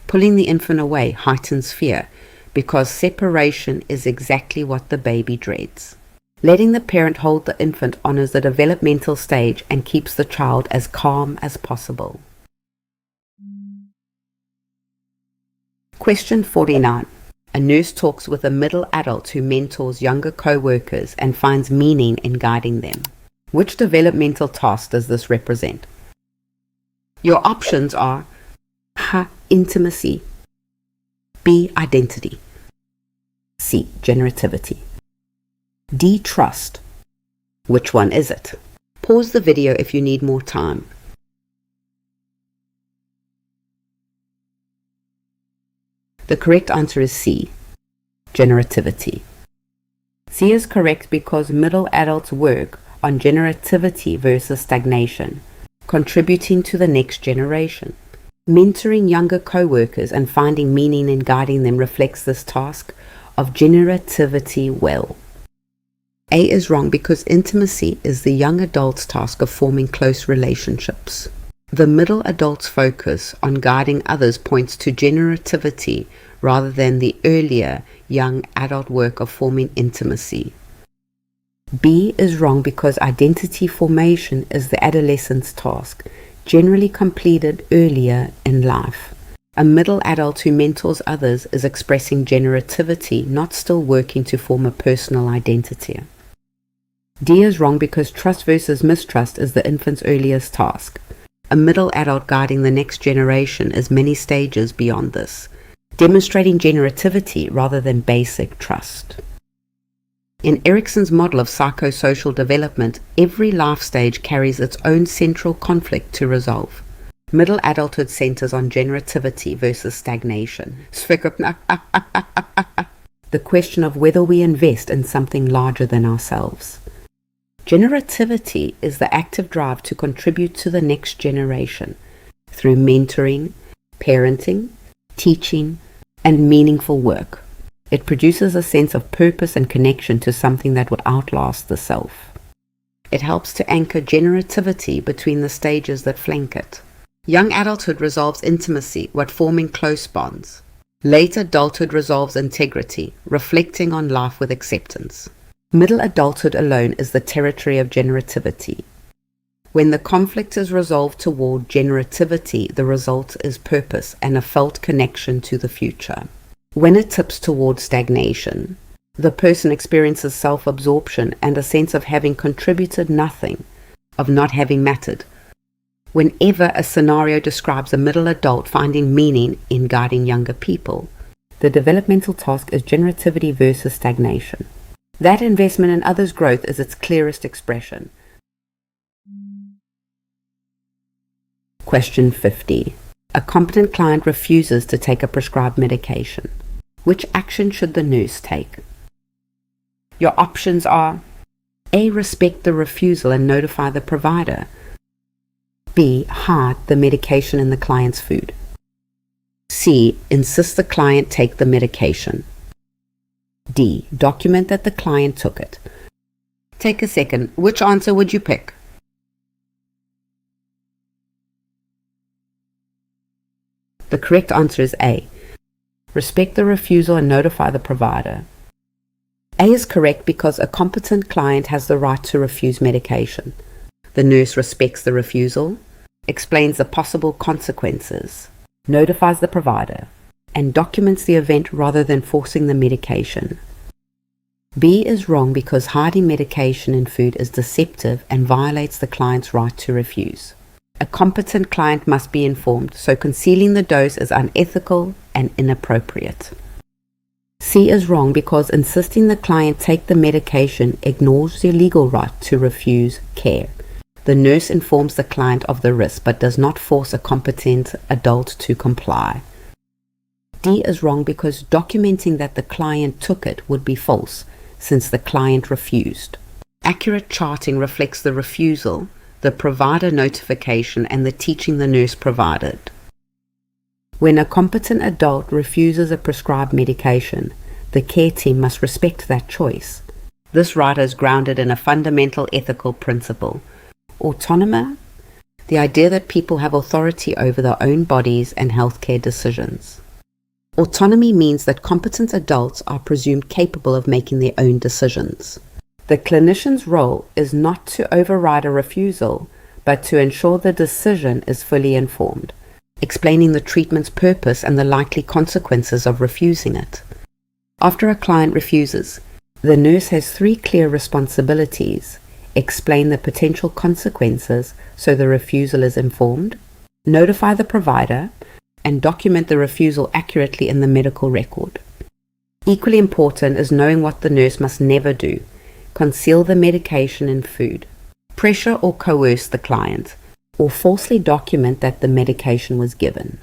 Pulling the infant away heightens fear, because separation is exactly what the baby dreads. Letting the parent hold the infant honors the developmental stage and keeps the child as calm as possible. Question 49. A nurse talks with a middle adult who mentors younger co-workers and finds meaning in guiding them. Which developmental task does this represent? Your options are A. Intimacy, B. Identity, C. Generativity, D. Trust. Which one is it? Pause the video if you need more time. The correct answer is C. Generativity. C is correct because middle adults work on generativity versus stagnation, contributing to the next generation. Mentoring younger co-workers and finding meaning in guiding them reflects this task of generativity well. A is wrong because intimacy is the young adult's task of forming close relationships. The middle adult's focus on guiding others points to generativity rather than the earlier young adult work of forming intimacy. B is wrong because identity formation is the adolescent's task, generally completed earlier in life. A middle adult who mentors others is expressing generativity, not still working to form a personal identity. D is wrong because trust versus mistrust is the infant's earliest task. A middle adult guiding the next generation is many stages beyond this, demonstrating generativity rather than basic trust. In Erikson's model of psychosocial development, every life stage carries its own central conflict to resolve. Middle adulthood centers on generativity versus stagnation. The question of whether we invest in something larger than ourselves. Generativity is the active drive to contribute to the next generation through mentoring, parenting, teaching, and meaningful work. It produces a sense of purpose and connection to something that would outlast the self. It helps to anchor generativity between the stages that flank it. Young adulthood resolves intimacy, what forming close bonds. Late adulthood resolves integrity, reflecting on life with acceptance. Middle adulthood alone is the territory of generativity. When the conflict is resolved toward generativity, the result is purpose and a felt connection to the future. When it tips toward stagnation, the person experiences self-absorption and a sense of having contributed nothing, of not having mattered. Whenever a scenario describes a middle adult finding meaning in guiding younger people, the developmental task is generativity versus stagnation. That investment in others' growth is its clearest expression. Question 50. A competent client refuses to take a prescribed medication. Which action should the nurse take? Your options are A. Respect the refusal and notify the provider. B. Hide the medication in the client's food. C. Insist the client take the medication. D. Document that the client took it. Take a second. Which answer would you pick? The correct answer is A. Respect the refusal and notify the provider. A is correct because a competent client has the right to refuse medication. The nurse respects the refusal, explains the possible consequences, notifies the provider, and documents the event rather than forcing the medication. B is wrong because hiding medication in food is deceptive and violates the client's right to refuse. A competent client must be informed, so concealing the dose is unethical and inappropriate. C is wrong because insisting the client take the medication ignores their legal right to refuse care. The nurse informs the client of the risk but does not force a competent adult to comply. D is wrong because documenting that the client took it would be false, since the client refused. Accurate charting reflects the refusal, the provider notification, and the teaching the nurse provided. When a competent adult refuses a prescribed medication, the care team must respect that choice. This right is grounded in a fundamental ethical principle. Autonomy, the idea that people have authority over their own bodies and healthcare decisions. Autonomy means that competent adults are presumed capable of making their own decisions. The clinician's role is not to override a refusal, but to ensure the decision is fully informed, explaining the treatment's purpose and the likely consequences of refusing it. After a client refuses, the nurse has 3 clear responsibilities: explain the potential consequences so the refusal is informed, notify the provider, and document the refusal accurately in the medical record. Equally important is knowing what the nurse must never do: conceal the medication in food, pressure or coerce the client, or falsely document that the medication was given.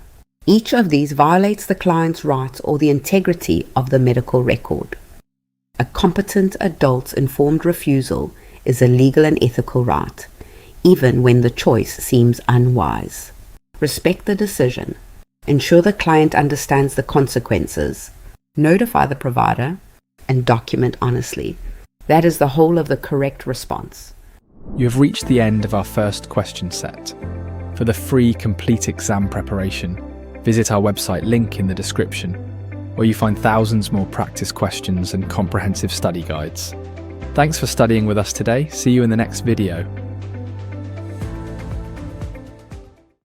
Each of these violates the client's rights or the integrity of the medical record. A competent adult's informed refusal is a legal and ethical right, even when the choice seems unwise. Respect the decision. Ensure the client understands the consequences. Notify the provider and document honestly. That is the whole of the correct response. You have reached the end of our first question set. For the free complete exam preparation, visit our website link in the description, where you find thousands more practice questions and comprehensive study guides. Thanks for studying with us today. See you in the next video.